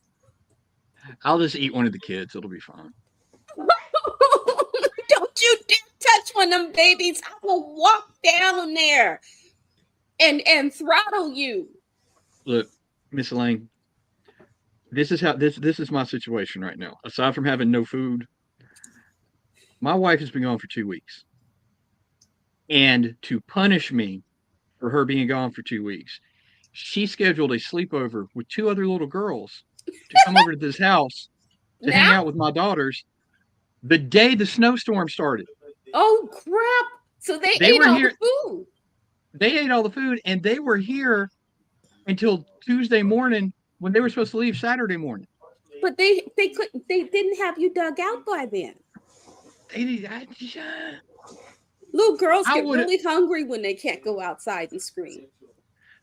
[SPEAKER 3] I'll just eat one of the kids. It'll be fine.
[SPEAKER 2] Don't you dare touch one of them babies. I will walk down there and throttle you.
[SPEAKER 3] Look, Miss Elaine, this is my situation right now. Aside from having no food, my wife has been gone for 2 weeks. And to punish me for her being gone for 2 weeks, she scheduled a sleepover with two other little girls to come over to this house to hang
[SPEAKER 2] Now?
[SPEAKER 3] out with my daughters the day the snowstorm started.
[SPEAKER 2] Oh crap! So they
[SPEAKER 3] They
[SPEAKER 2] ate
[SPEAKER 3] were
[SPEAKER 2] all
[SPEAKER 3] here.
[SPEAKER 2] the food.
[SPEAKER 3] They ate all the food, and they were here until Tuesday morning when they were supposed to leave Saturday morning.
[SPEAKER 2] But they didn't have you dug out by then. Little girls
[SPEAKER 3] I
[SPEAKER 2] get
[SPEAKER 3] would.
[SPEAKER 2] really hungry when they can't go outside and scream.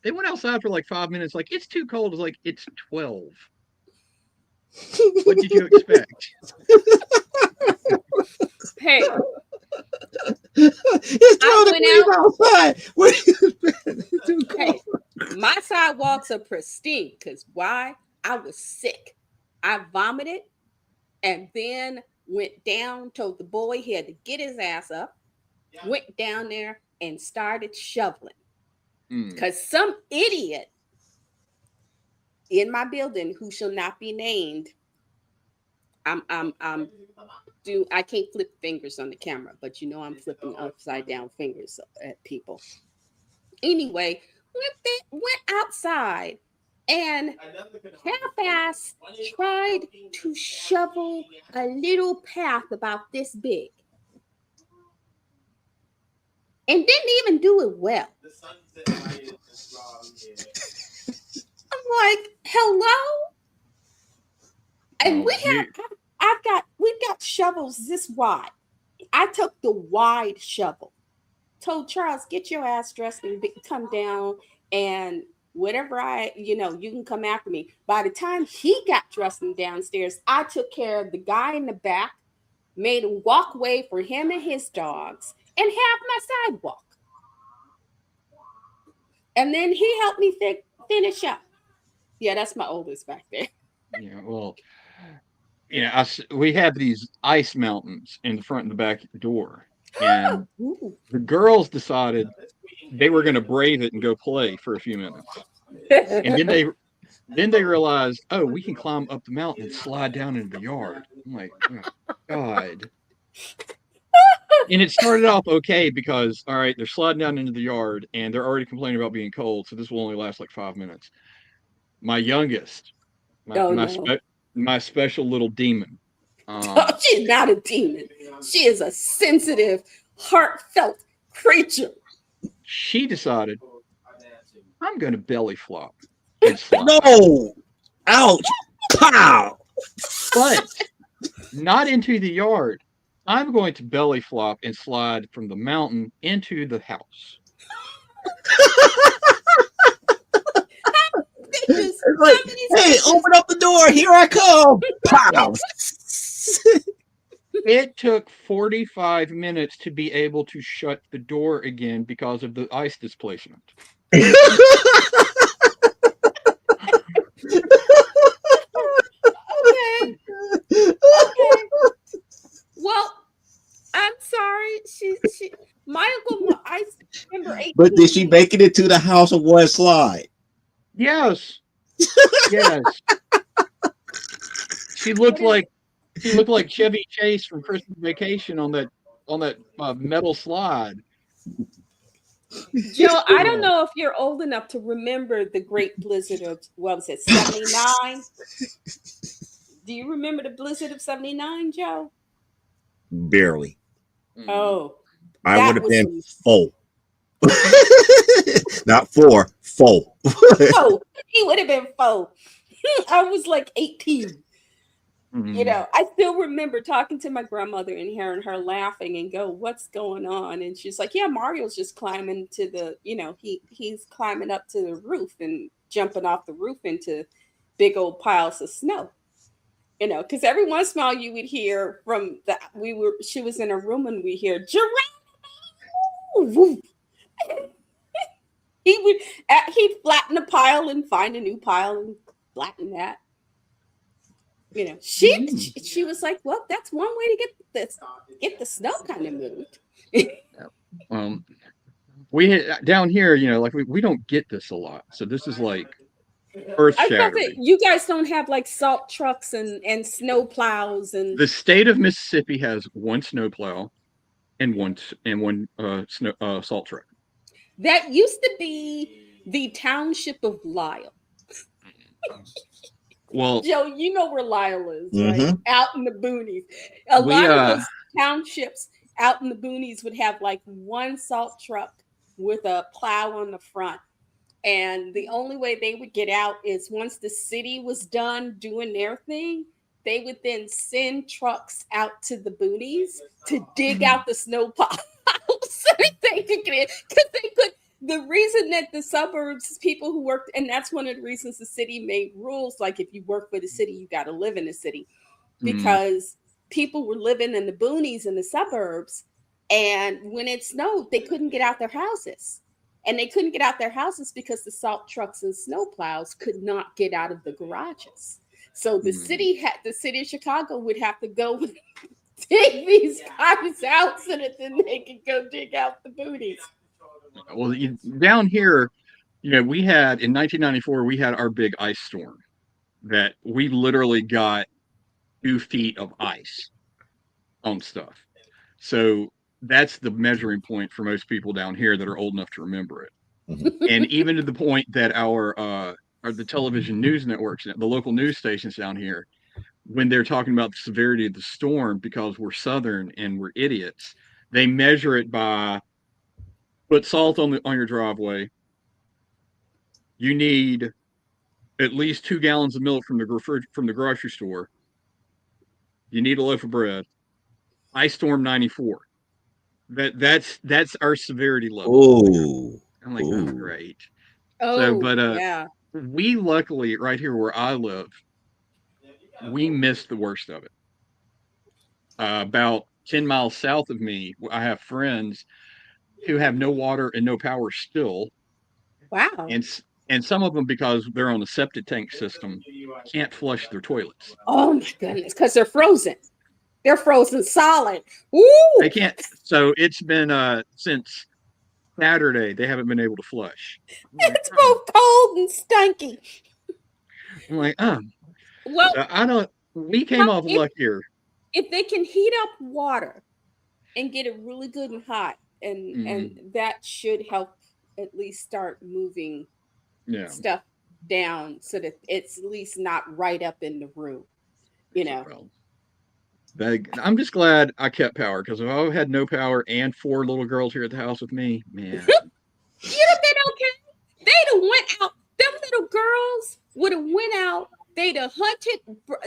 [SPEAKER 3] They went outside for like 5 minutes. Like, it's too cold. It's like, it's 12. What did you expect?
[SPEAKER 2] Hey,
[SPEAKER 1] It's
[SPEAKER 2] I
[SPEAKER 1] 12 degrees outside. It's too cold.
[SPEAKER 2] hey, my sidewalks are pristine because why? I was sick. I vomited and then went down, told the boy he had to get his ass up, went down there and started shoveling. Because some idiot in my building who shall not be named, I can't flip fingers on the camera, but you know I'm flipping upside down fingers at people. Anyway, went outside and half-ass tried to shovel a little path about this big. And didn't even do it well. I'm like, hello? And we've got shovels this wide. I took the wide shovel. Told Charles, get your ass dressed and come down and whatever you can come after me. By the time he got dressed and downstairs, I took care of the guy in the back, made a walkway for him and his dogs, and half my sidewalk. And then he helped me finish up. Yeah, that's my oldest back there.
[SPEAKER 3] Yeah, well, we have these ice mountains in the front and the back door. And the girls decided they were going to brave it and go play for a few minutes. And then they realized, oh, we can climb up the mountain and slide down into the yard. I'm like, oh, God. And it started off okay because, all right, they're sliding down into the yard and they're already complaining about being cold. So this will only last like 5 minutes. My youngest, my special little demon.
[SPEAKER 2] She's not a demon. She is a sensitive, heartfelt creature.
[SPEAKER 3] She decided, I'm going to belly flop and slide.
[SPEAKER 1] No! Ouch! Pow!
[SPEAKER 3] But not into the yard. I'm going to belly flop and slide from the mountain into the house.
[SPEAKER 1] It's like, hey, open up the door. Here I come. Pow!
[SPEAKER 3] It took 45 minutes to be able to shut the door again because of the ice displacement.
[SPEAKER 2] Okay. Well, I'm sorry. She my uncle, I remember 18.
[SPEAKER 1] But did she make it into the house of one slide?
[SPEAKER 3] Yes. Yes. She looked like Chevy Chase from Christmas Vacation on that metal slide.
[SPEAKER 2] Joe, I don't know if you're old enough to remember the Great Blizzard of, what was it, 79? Do you remember the blizzard of '79, Joe?
[SPEAKER 1] Barely.
[SPEAKER 2] Oh,
[SPEAKER 1] I would
[SPEAKER 2] that
[SPEAKER 1] have
[SPEAKER 2] was
[SPEAKER 1] been
[SPEAKER 2] some.
[SPEAKER 1] full. Not four, full.
[SPEAKER 2] Oh, he would have been 4. I was like 18. You know, I still remember talking to my grandmother and hearing her laughing and go, "What's going on?" And she's like, "Yeah, Mario's just climbing to the, he's climbing up to the roof and jumping off the roof into big old piles of snow." You know, because every once in a while you would hear from she was in a room and we hear Geronimo. He'd flatten a pile and find a new pile and flatten that. You know, she was like, "Well, that's one way to get the snow kind of moved."
[SPEAKER 3] We down here, like we don't get this a lot, so this is like earth
[SPEAKER 2] I thought that
[SPEAKER 3] shattering.
[SPEAKER 2] you guys don't have like salt trucks and snow plows and
[SPEAKER 3] The state of Mississippi has one snowplow and one salt truck.
[SPEAKER 2] that used to be the township of Lyle.
[SPEAKER 3] Well,
[SPEAKER 2] Joe, you know where Lyle is, right?
[SPEAKER 1] Mhm.
[SPEAKER 2] Out in the boonies. A
[SPEAKER 3] We,
[SPEAKER 2] lot of those townships out in the boonies would have like one salt truck with a plow on the front. And the only way they would get out is once the city was done doing their thing, they would then send trucks out to the boonies to dig out the snow piles so that they could get in. Because they could. The reason that the suburbs, people who worked, and that's one of the reasons the city made rules, like if you work for the city, you got to live in the city, because people were living in the boonies in the suburbs, and when it snowed, they couldn't get out their houses. And they couldn't get out their houses because the salt trucks and snow plows could not get out of the garages. So the city of Chicago would have to go dig these guys out so that then they could go dig out the boonies.
[SPEAKER 3] well, down here, we had in 1994 we had our big ice storm that we literally got 2 feet of ice on stuff. So that's the measuring point for most people down here that are old enough to remember it. And even to the point that the television news networks, the local news stations down here, when they're talking about the severity of the storm, because we're Southern and we're idiots, they measure it by put salt on your driveway. You need at least 2 gallons of milk from the grocery store. You need a loaf of bread. Ice storm 94. That's our severity level.
[SPEAKER 1] Oh,
[SPEAKER 3] I'm like, oh, great.
[SPEAKER 2] Oh,
[SPEAKER 3] But
[SPEAKER 2] yeah.
[SPEAKER 3] we luckily right here where I live, we missed the worst of it. About 10 miles south of me, I have friends who have no water and no power still,
[SPEAKER 2] Wow.
[SPEAKER 3] and some of them, because they're on a septic tank system, can't flush their toilets.
[SPEAKER 2] Oh my goodness, because they're frozen. They're frozen solid. Woo!
[SPEAKER 3] They can't. So it's been since Saturday they haven't been able to flush.
[SPEAKER 2] It's both cold and stinky.
[SPEAKER 3] I'm like,
[SPEAKER 2] Well,
[SPEAKER 3] so I don't. We came off luckier.
[SPEAKER 2] If they can heat up water and get it really good and hot, and that should help at least start moving stuff down so that it's at least not right up in the room.
[SPEAKER 3] I'm just glad I kept power, because if I had no power and 4 little girls here at the house with me, man,
[SPEAKER 2] you'd have been okay. They'd have went out. Them little girls would have went out. They'd have hunted.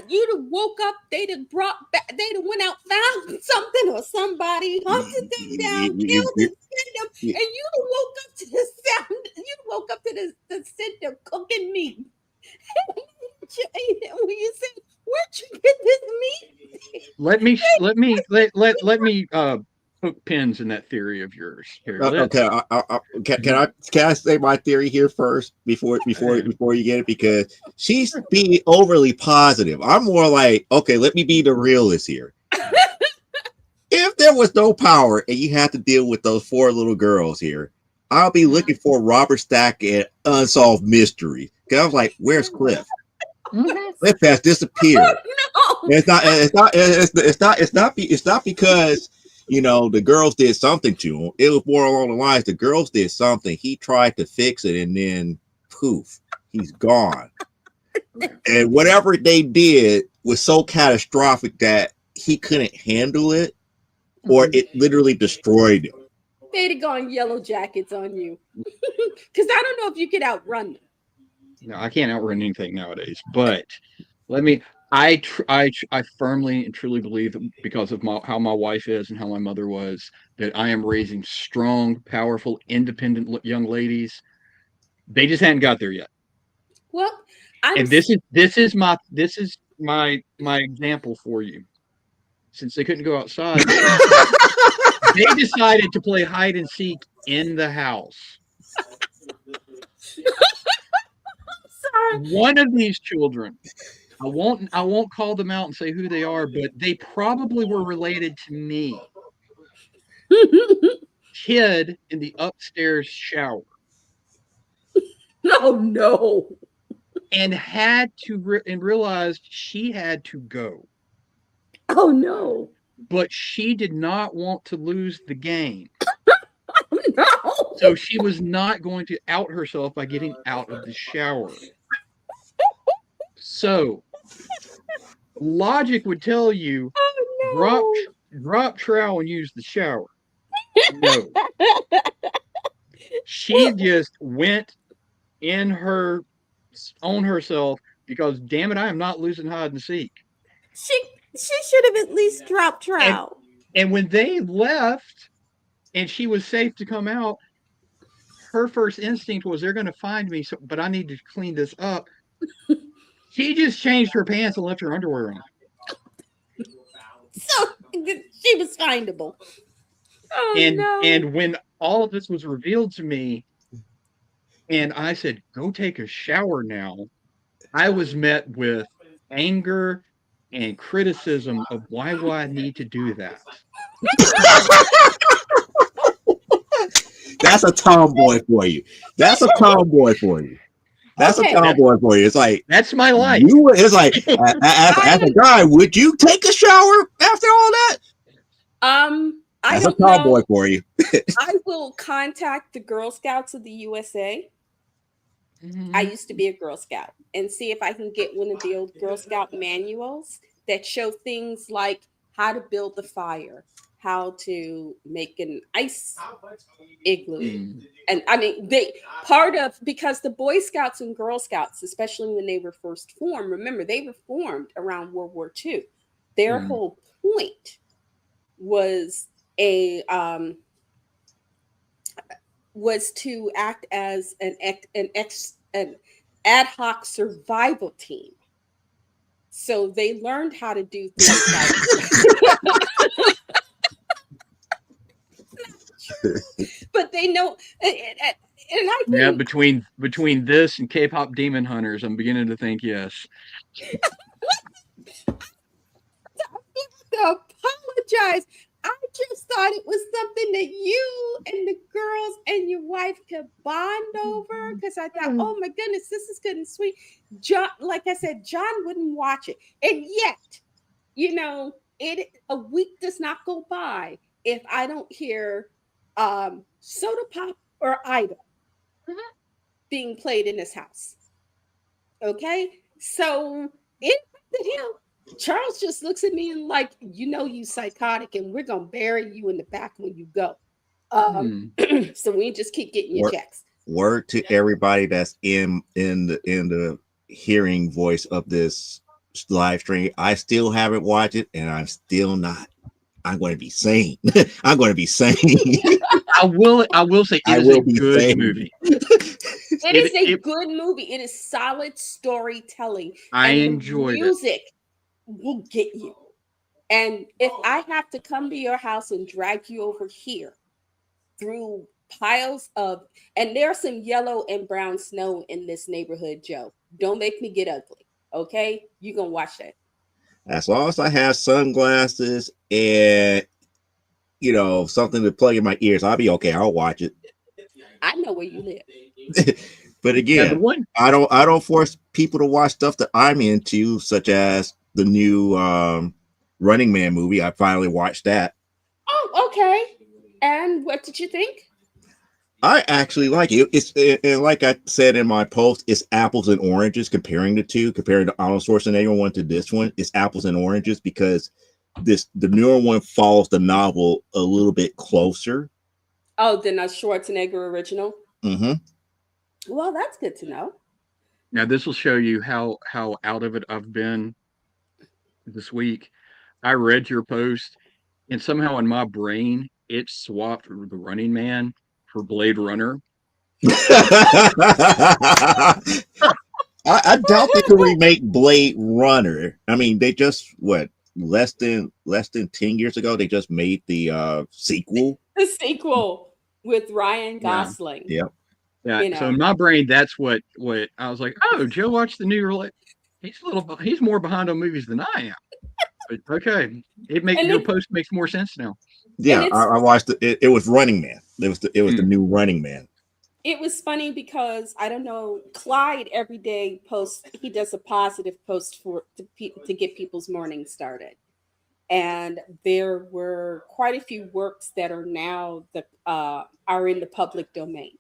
[SPEAKER 2] You'd have woke up. They'd have brought back. They'd have went out, found something or somebody, hunted them down, killed them, skinned them, and you'd have woke up to the sound. You'd woke up to the scent of cooking meat. When you said, "Where'd you get this meat?"
[SPEAKER 3] let me poke pins in that theory of yours. Here,
[SPEAKER 1] okay. Can I say my theory here first before you get it? Because she's being overly positive. I'm more like, okay, let me be the realist here. If there was no power and you had to deal with those 4 little girls here, I'll be looking for Robert Stack and Unsolved Mystery. Because I was like, where's Cliff? Cliff has disappeared.
[SPEAKER 2] Oh, no.
[SPEAKER 1] It's not because the girls did something to him. It was more along the lines the girls did something. He tried to fix it, and then poof, he's gone. And whatever they did, was so catastrophic that he couldn't handle it, or it literally destroyed him.
[SPEAKER 2] They'd have gone Yellow Jackets on you. Because I don't know if you could outrun them.
[SPEAKER 3] No, I can't outrun anything nowadays. But I firmly and truly believe that because of how my wife is and how my mother was, that I am raising strong, powerful, independent young ladies. They just hadn't got there yet.
[SPEAKER 2] Well,
[SPEAKER 3] And this is my example for you. Since they couldn't go outside, they decided to play hide and seek in the house.
[SPEAKER 2] sorry.
[SPEAKER 3] One of these children, I won't call them out and say who they are, but they probably were related to me. Hid in the upstairs shower.
[SPEAKER 2] Oh no.
[SPEAKER 3] And had to and realized she had to go.
[SPEAKER 2] Oh no.
[SPEAKER 3] But she did not want to lose the game.
[SPEAKER 2] Oh no.
[SPEAKER 3] So she was not going to out herself by getting out of the shower. So logic would tell you,
[SPEAKER 2] Oh no.
[SPEAKER 3] drop trowel and use the shower. No. She just went in on herself because, damn it, I am not losing hide and seek.
[SPEAKER 2] She should have at least dropped trowel.
[SPEAKER 3] And when they left and she was safe to come out, her first instinct was they're going to find me, but I need to clean this up. She just changed her pants and left her underwear on.
[SPEAKER 2] So she was findable. Oh, no.
[SPEAKER 3] And when all of this was revealed to me, and I said, go take a shower now, I was met with anger and criticism of why would I need to do that?
[SPEAKER 1] That's a tomboy for you. That's a tomboy for you. That's a tomboy for you. It's like,
[SPEAKER 3] that's my life.
[SPEAKER 1] It's like, as a guy, would you take a shower after all that? That's a tomboy for you.
[SPEAKER 2] I will contact the Girl Scouts of the USA. I used to be a Girl Scout, and see if I can get one of the old Girl Scout manuals that show things like how to build the fire, how to make an ice igloo. And I mean, because the Boy Scouts and Girl Scouts, especially when they were first formed, remember, they were formed around World War II. Their whole point was was to act as an ad hoc survival team. So they learned how to do things like but they know, and I think,
[SPEAKER 3] between this and K-pop Demon Hunters, I'm beginning to think yes.
[SPEAKER 2] to apologize. I just thought it was something that you and the girls and your wife could bond over, because I thought, oh my goodness, this is good and sweet. John, like I said, John wouldn't watch it. And yet, a week does not go by if I don't hear Soda Pop or Ida being played in this house. Okay? So it affected him. Charles just looks at me and like, you psychotic, and we're gonna bury you in the back when you go. So we just keep getting your checks.
[SPEAKER 1] Word to everybody that's in the hearing voice of this live stream. I still haven't watched it, and I'm still not. I'm going to be sane. I'm going to be sane.
[SPEAKER 3] I will say it is a good movie.
[SPEAKER 2] It is a good movie. It is solid storytelling.
[SPEAKER 3] I enjoyed it.
[SPEAKER 2] Music will get you. And if I have to come to your house and drag you over here through piles of, and there's some yellow and brown snow in this neighborhood, Joe. Don't make me get ugly. Okay? You're going to watch that.
[SPEAKER 1] As long as I have sunglasses and, something to plug in my ears, I'll be okay. I'll watch it.
[SPEAKER 2] I know where you live.
[SPEAKER 1] But again, I don't force people to watch stuff that I'm into, such as the new Running Man movie. I finally watched that.
[SPEAKER 2] Oh, okay. And what did you think?
[SPEAKER 1] I actually like it. And like I said in my post, it's apples and oranges comparing the two, comparing the Arnold Schwarzenegger one to this one. It's apples and oranges because the newer one follows the novel a little bit closer.
[SPEAKER 2] Oh, then a Schwarzenegger original.
[SPEAKER 1] Mm-hmm.
[SPEAKER 2] Well, that's good to know.
[SPEAKER 3] Now this will show you how out of it I've been this week. I read your post, and somehow in my brain it swapped the Running Man for Blade Runner.
[SPEAKER 1] I doubt they could remake Blade Runner. I mean, they just less than 10 years ago they just made the sequel.
[SPEAKER 2] The sequel with Ryan Gosling.
[SPEAKER 1] Yeah.
[SPEAKER 3] Yeah.
[SPEAKER 2] You
[SPEAKER 3] So
[SPEAKER 2] know.
[SPEAKER 3] in my brain, that's what I was like. Oh, Joe watched the new. He's more behind on movies than I am. But okay, your post makes more sense now.
[SPEAKER 1] Yeah, I watched it. It was Running Man. It was the new Running Man.
[SPEAKER 2] It was funny because I don't know. Clyde every day posts. He does a positive post to get people's morning started, and there were quite a few works that are now are in the public domain.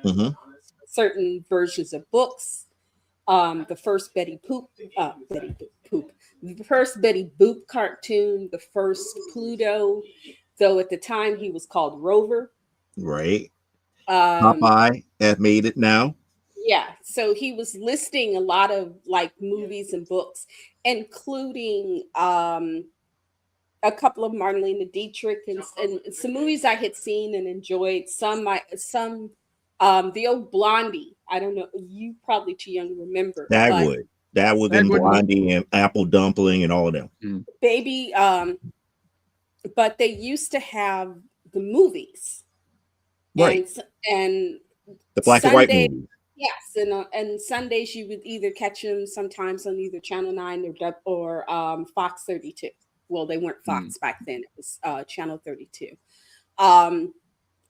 [SPEAKER 1] Mm-hmm.
[SPEAKER 2] Certain versions of books. The first Betty Boop, the first Betty Boop cartoon, the first Pluto, though at the time he was called Rover.
[SPEAKER 1] Right. Popeye have made it now.
[SPEAKER 2] Yeah, so he was listing a lot of like movies and books, including a couple of Marlene Dietrich and some movies I had seen and enjoyed. Some the old Blondie. I don't know. You probably too young to remember.
[SPEAKER 1] Dagwood and Blondie and Apple Dumpling and all of them.
[SPEAKER 2] Baby, but they used to have the movies.
[SPEAKER 1] Right.
[SPEAKER 2] And
[SPEAKER 1] the black and white movies.
[SPEAKER 2] Yes, and Sundays you would either catch them sometimes on either Channel 9 or Fox 32. Well, they weren't Fox back then. It was Channel 32.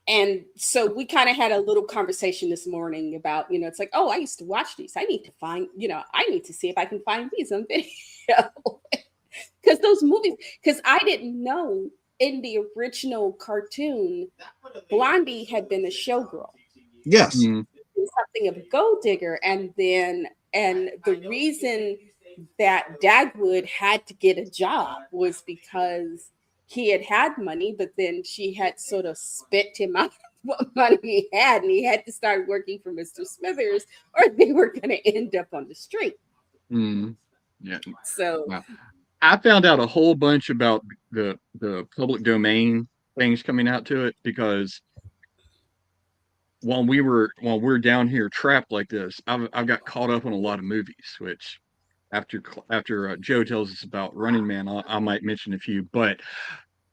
[SPEAKER 2] And so we kind of had a little conversation this morning about, it's like, oh, I used to watch these. I need to see if I can find these on video. Because those movies, because I didn't know in the original cartoon, Blondie had been a showgirl.
[SPEAKER 1] Yes.
[SPEAKER 2] Something of a gold digger. And the reason that Dagwood had to get a job was because he had money, but then she had sort of spit him out what money he had, and he had to start working for Mr. Smithers, or they were going to end up on the street.
[SPEAKER 3] Yeah.
[SPEAKER 2] So
[SPEAKER 3] wow. I found out a whole bunch about the public domain things coming out to it because while we're down here trapped like this, I've got caught up on a lot of movies, which after Joe tells us about Running Man, I might mention a few, but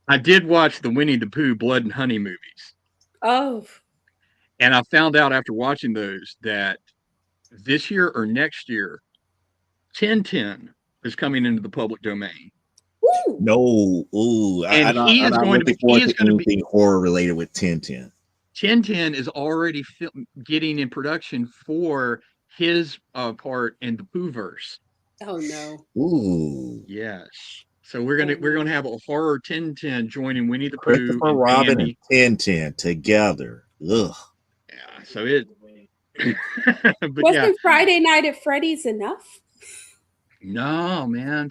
[SPEAKER 3] I did watch the Winnie the Pooh Blood and Honey movies.
[SPEAKER 2] Oh.
[SPEAKER 3] And I found out after watching those that this year or next year, 1010 is coming into the public domain.
[SPEAKER 2] Ooh.
[SPEAKER 1] No. Ooh.
[SPEAKER 3] And
[SPEAKER 1] I'm looking forward to anything horror related with 1010.
[SPEAKER 3] 1010 is already getting in production for his part in the Poohverse.
[SPEAKER 2] Oh no!
[SPEAKER 1] Ooh,
[SPEAKER 3] yes. So we're gonna have a horror 1010 joining Winnie the Pooh,
[SPEAKER 1] Christopher Robin, and 1010 together. Ugh.
[SPEAKER 3] Yeah. So it.
[SPEAKER 2] Wasn't Friday Night at Freddy's enough?
[SPEAKER 3] No, man.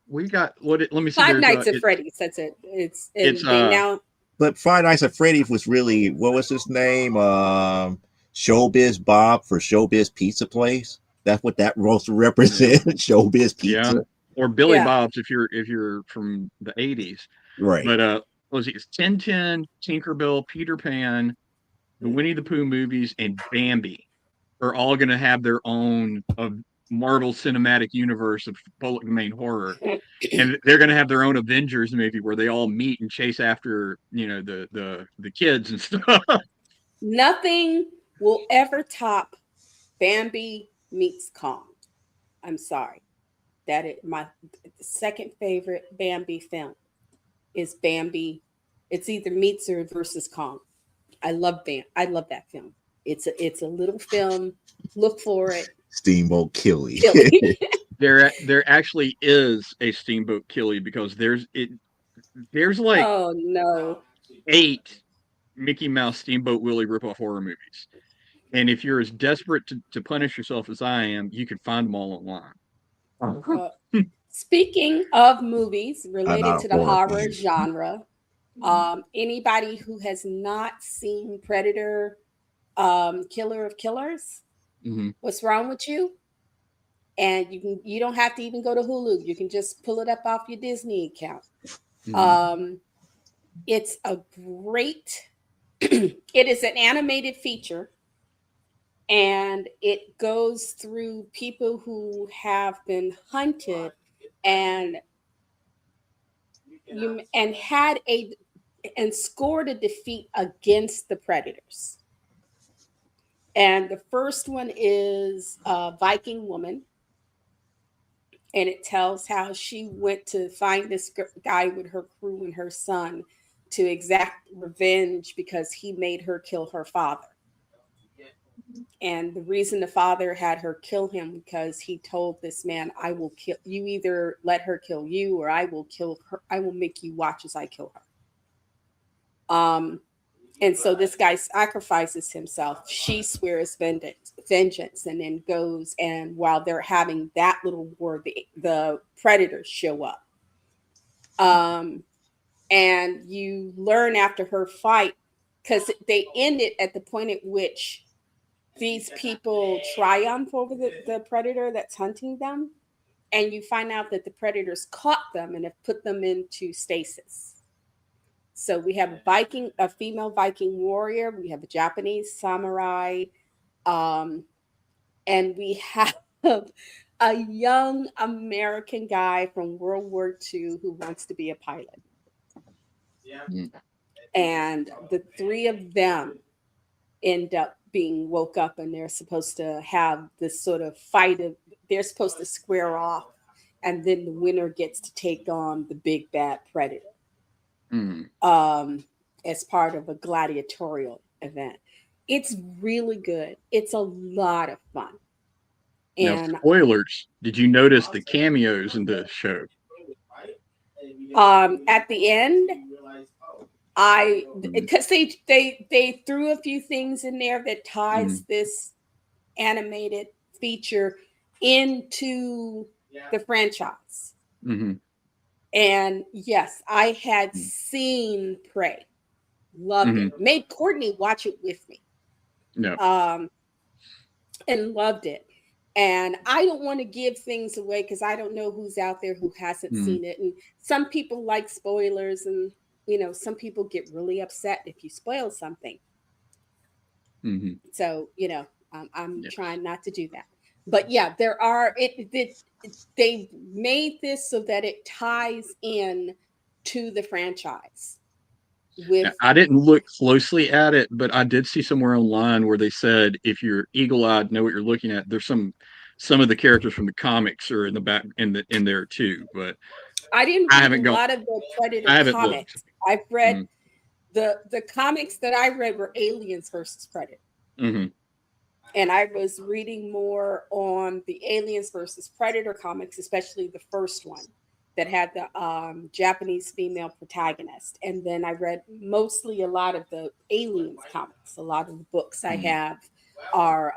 [SPEAKER 3] We got what? Let me see.
[SPEAKER 2] Five Nights at Freddy's. That's it. It's now.
[SPEAKER 1] But Five Nights at Freddy's was really, what was his name? Showbiz Bob for Showbiz Pizza Place. That's what that roster represents. Showbiz Pizza.
[SPEAKER 3] Yeah. Or Billy Bob's if you're from the 80s.
[SPEAKER 1] Right.
[SPEAKER 3] But it's 1010, Tinkerbell, Peter Pan, the Winnie the Pooh movies, and Bambi are all going to have their own Marvel Cinematic Universe of public domain horror, and they're going to have their own Avengers movie where they all meet and chase after the kids and stuff.
[SPEAKER 2] Nothing will ever top Bambi meets Kong. I'm sorry, that is my second favorite Bambi film is Bambi. It's either meets or versus Kong. I love that film. It's a little film. Look for it.
[SPEAKER 1] Steamboat Killy.
[SPEAKER 3] There actually is a Steamboat Killy because there's like
[SPEAKER 2] oh no
[SPEAKER 3] 8 Mickey Mouse, Steamboat Willie ripoff horror movies. And if you're as desperate to punish yourself as I am, you can find them all online.
[SPEAKER 2] Uh, speaking of movies
[SPEAKER 1] I'm
[SPEAKER 2] related
[SPEAKER 1] not
[SPEAKER 2] to
[SPEAKER 1] a
[SPEAKER 2] the
[SPEAKER 1] horror
[SPEAKER 2] horror
[SPEAKER 1] fan.
[SPEAKER 2] genre, anybody who has not seen Predator, Killer of Killers,
[SPEAKER 3] Mhm.
[SPEAKER 2] what's wrong with you? And you don't have to even go to Hulu. You can just pull it up off your Disney account.
[SPEAKER 3] Mhm.
[SPEAKER 2] It's a great. It is an animated feature, and it goes through people who have been hunted and had a and scored a defeat against the predators. And the first one is a Viking woman, and it tells how she went to find this guy with her crew and her son to exact revenge because he made her kill her father. And the reason the father had her kill him because he told this man, I will kill you, either let her kill you or I will kill her. I will make you watch as I kill her. And so this guy sacrifices himself. She swears vengeance, and then goes. And while they're having that little war, the predators show up. And you learn after her fight, because they ended at the point at which these people triumph over the predator that's hunting them. And you find out that the predators caught them and have put them into stasis. So we have a female Viking warrior. We have a Japanese samurai, and we have a young American guy from World War II who wants to be a pilot.
[SPEAKER 3] Mm.
[SPEAKER 2] And the three of them end up being woke up, and they're supposed to have this sort of fight of. They're supposed to square off, and then the winner gets to take on the big bad predator.
[SPEAKER 3] Mm.
[SPEAKER 2] As part of a gladiatorial event. It's really good. It's a lot of fun.
[SPEAKER 3] Now,
[SPEAKER 2] And
[SPEAKER 3] spoilers. Did you notice the cameos in the show?
[SPEAKER 2] at the end, because they threw a few things in there that ties this animated feature into the franchise.
[SPEAKER 3] Mm-hmm.
[SPEAKER 2] And yes, I had seen Prey, loved it, made Courtney watch it with me.
[SPEAKER 3] No.
[SPEAKER 2] And loved it. And I don't want to give things away because I don't know who's out there who hasn't seen it. And some people like spoilers, and some people get really upset if you spoil something.
[SPEAKER 3] Mm-hmm.
[SPEAKER 2] So I'm trying not to do that. But yeah, there are they made this so that it ties in to the franchise.
[SPEAKER 3] I didn't look closely at it, but I did see somewhere online where they said if you're eagle-eyed, know what you're looking at. There's some of the characters from the comics are in the back in there too. But
[SPEAKER 2] I didn't read a lot of the Predator comics.
[SPEAKER 3] Looked.
[SPEAKER 2] I've read the comics that I read were Aliens versus Predator.
[SPEAKER 3] Mm-hmm.
[SPEAKER 2] And I was reading more on the Aliens versus Predator comics, especially the first one that had the Japanese female protagonist. And then I read mostly a lot of the Aliens comics. A lot of the books I have are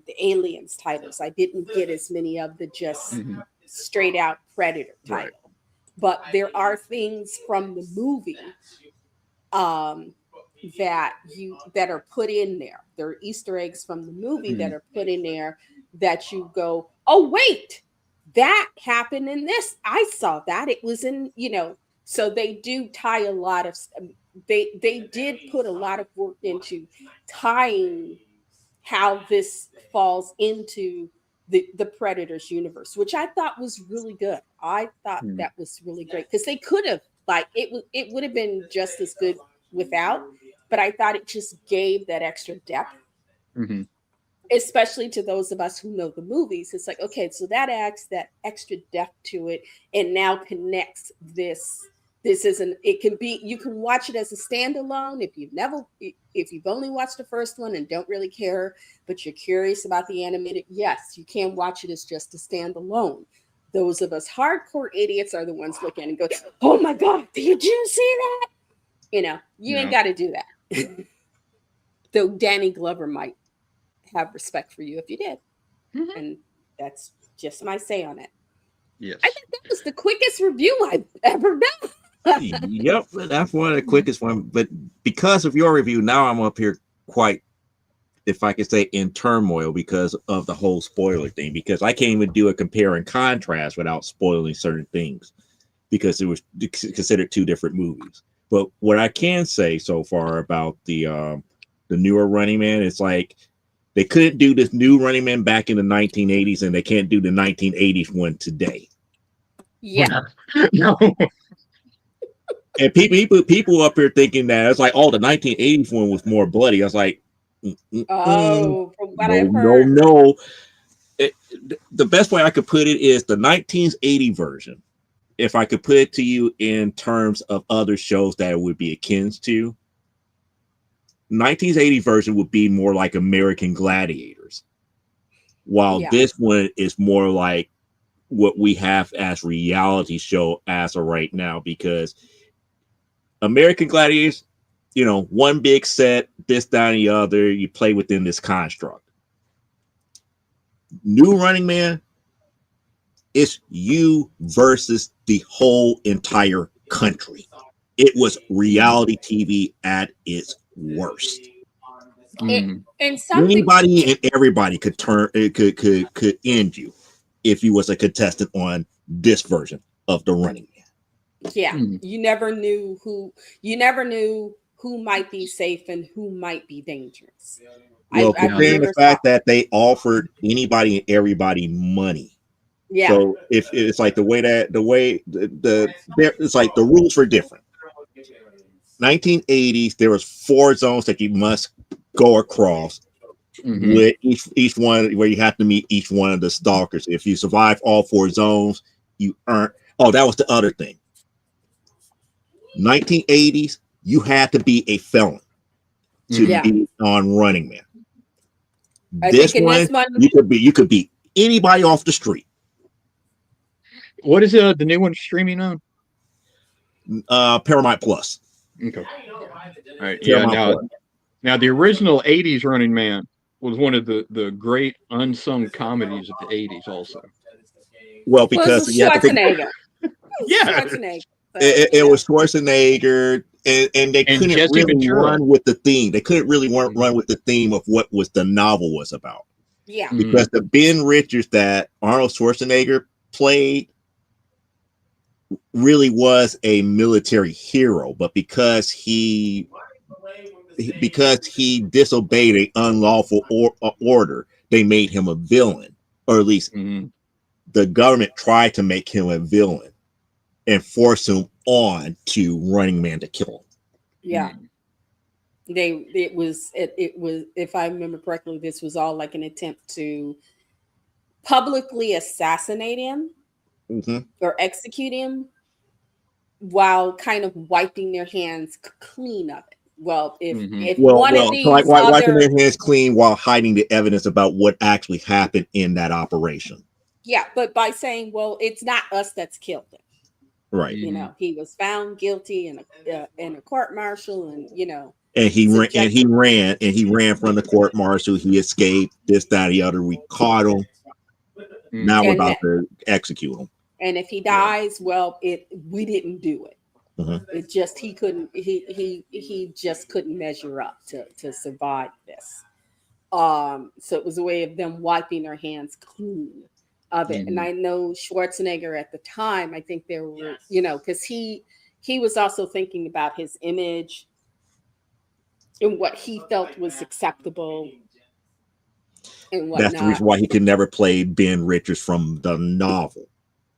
[SPEAKER 2] the Aliens titles. I didn't get as many of the just straight out Predator title. Right. But there are things from the movie that are put in there. There are Easter eggs from the movie that are put in there that you go, oh wait, that happened in this. I saw that. It was in, so they do tie a lot of, they did put a lot of work into tying how this falls into the Predators universe, which I thought was really good. I thought that was really great because they could have, it would have been just as good without, but I thought it just gave that extra depth. Mm-hmm. Especially to those of us who know the movies. It's like, okay, so that adds that extra depth to it and now connects this. This isn't, it can be, you can watch it as a standalone if you've only watched the first one and don't really care, but you're curious about the animated. Yes, you can watch it as just a standalone. Those of us hardcore idiots are the ones looking and go, oh my God, did you see that? You ain't got to do that. Though Danny Glover might have respect for you if you did.
[SPEAKER 3] Mhm.
[SPEAKER 2] And that's just my say on it.
[SPEAKER 3] Yes.
[SPEAKER 2] I think that was the quickest review I've ever done.
[SPEAKER 1] Yep, that's one of the quickest one. But because of your review, now I'm up here quite, if I could say, in turmoil because of the whole spoiler thing. Because I can't even do a compare and contrast without spoiling certain things because it was considered two different movies. But what I can say so far about the newer Running Man, it's like they couldn't do this new Running Man back in the 1980s, and they can't do the 1980s one today.
[SPEAKER 2] Yeah.
[SPEAKER 3] No.
[SPEAKER 1] And people up here thinking that it's like, oh, the 1980s one was more bloody. I was like,
[SPEAKER 2] Oh, from what
[SPEAKER 1] no,
[SPEAKER 2] I've
[SPEAKER 1] no,
[SPEAKER 2] heard.
[SPEAKER 1] no. The best way I could put it is the 1980 version. If I could put it to you in terms of other shows that it would be akin to, 1980 version would be more like American Gladiators, while
[SPEAKER 2] Yeah.
[SPEAKER 1] this one is more like what we have as reality show as of right now. Because American Gladiators, you know, one big set, this, that, and the other, you play within this construct. New Running Man, it's you versus the whole entire country. It was reality TV at its worst.
[SPEAKER 3] Mm.
[SPEAKER 2] And something,
[SPEAKER 1] Anybody and everybody could turn it could end you if you was a contestant on this version of the Running Man.
[SPEAKER 2] yeah,
[SPEAKER 3] Mm.
[SPEAKER 2] you never knew who might be safe and who might be dangerous.
[SPEAKER 1] Well,
[SPEAKER 2] I
[SPEAKER 1] considering the
[SPEAKER 2] remember
[SPEAKER 1] fact that they offered anybody and everybody money.
[SPEAKER 2] yeah.
[SPEAKER 1] So if it's like the way it's like the rules were different. 1980s, there was 4 zones that you must go across.
[SPEAKER 3] Mhm.
[SPEAKER 1] With each one where you have to meet each one of the stalkers. If you survive all 4 zones, you earn. Oh, that was the other thing. 1980s, you had to be a felon to
[SPEAKER 3] Mhm.
[SPEAKER 2] Yeah.
[SPEAKER 1] be on Running Man.
[SPEAKER 2] I
[SPEAKER 1] This
[SPEAKER 2] think in
[SPEAKER 1] one,
[SPEAKER 2] this one,
[SPEAKER 1] you could be anybody off the street.
[SPEAKER 3] What is the new one streaming on?
[SPEAKER 1] Paramount Plus.
[SPEAKER 3] Okay. All right. Yeah.
[SPEAKER 1] Paramount
[SPEAKER 3] Now,
[SPEAKER 1] Plus.
[SPEAKER 3] now the original '80s Running Man was one of the great unsung comedies of the '80s. Also.
[SPEAKER 1] Well,
[SPEAKER 2] well,
[SPEAKER 1] because
[SPEAKER 2] it's
[SPEAKER 1] you have to think
[SPEAKER 2] Schwarzenegger.
[SPEAKER 3] Yeah.
[SPEAKER 2] Schwarzenegger. So,
[SPEAKER 1] it was Schwarzenegger, and they
[SPEAKER 3] And
[SPEAKER 1] couldn't
[SPEAKER 3] Jesse
[SPEAKER 1] really
[SPEAKER 3] Ventura.
[SPEAKER 1] run with the theme. They couldn't really run with the theme of what was the novel was about.
[SPEAKER 2] yeah.
[SPEAKER 3] Mhm.
[SPEAKER 1] Because the Ben Richards that Arnold Schwarzenegger played really was a military hero, but because he disobeyed an unlawful order, they made him a villain, or at least
[SPEAKER 3] Mhm.
[SPEAKER 1] the government tried to make him a villain and force him on to Running Man to kill him.
[SPEAKER 2] Yeah.
[SPEAKER 3] Mhm.
[SPEAKER 2] It was if I remember correctly, this was all like an attempt to publicly assassinate him
[SPEAKER 1] Mm-hmm.
[SPEAKER 2] or execute him while kind of wiping their hands clean of it. Well,
[SPEAKER 3] Mhm.
[SPEAKER 2] if one of
[SPEAKER 1] So like
[SPEAKER 2] these
[SPEAKER 1] wiping
[SPEAKER 2] other
[SPEAKER 1] their hands clean while hiding the evidence about what actually happened in that operation.
[SPEAKER 2] yeah, but by saying, well, it's not us that's killed him.
[SPEAKER 1] Right.
[SPEAKER 2] You know, he was found guilty in a court martial, and
[SPEAKER 1] And he
[SPEAKER 2] subjected.
[SPEAKER 1] ran from the court martial. He escaped. This, that, the other. We caught him.
[SPEAKER 3] Mhm.
[SPEAKER 1] Now we're
[SPEAKER 2] And
[SPEAKER 1] about to execute him.
[SPEAKER 2] and if he dies, well, we didn't do it.
[SPEAKER 1] Mhm.
[SPEAKER 2] It just he couldn't he just couldn't measure up to survive this. So it was a way of them wiping their hands clean of it. And
[SPEAKER 3] Mhm.
[SPEAKER 2] I know Schwarzenegger at the time, I think there were, because he was also thinking about his image and what he felt was acceptable and
[SPEAKER 1] That's the
[SPEAKER 2] whatnot.
[SPEAKER 1] reason why he could never play Ben Richards from the novel,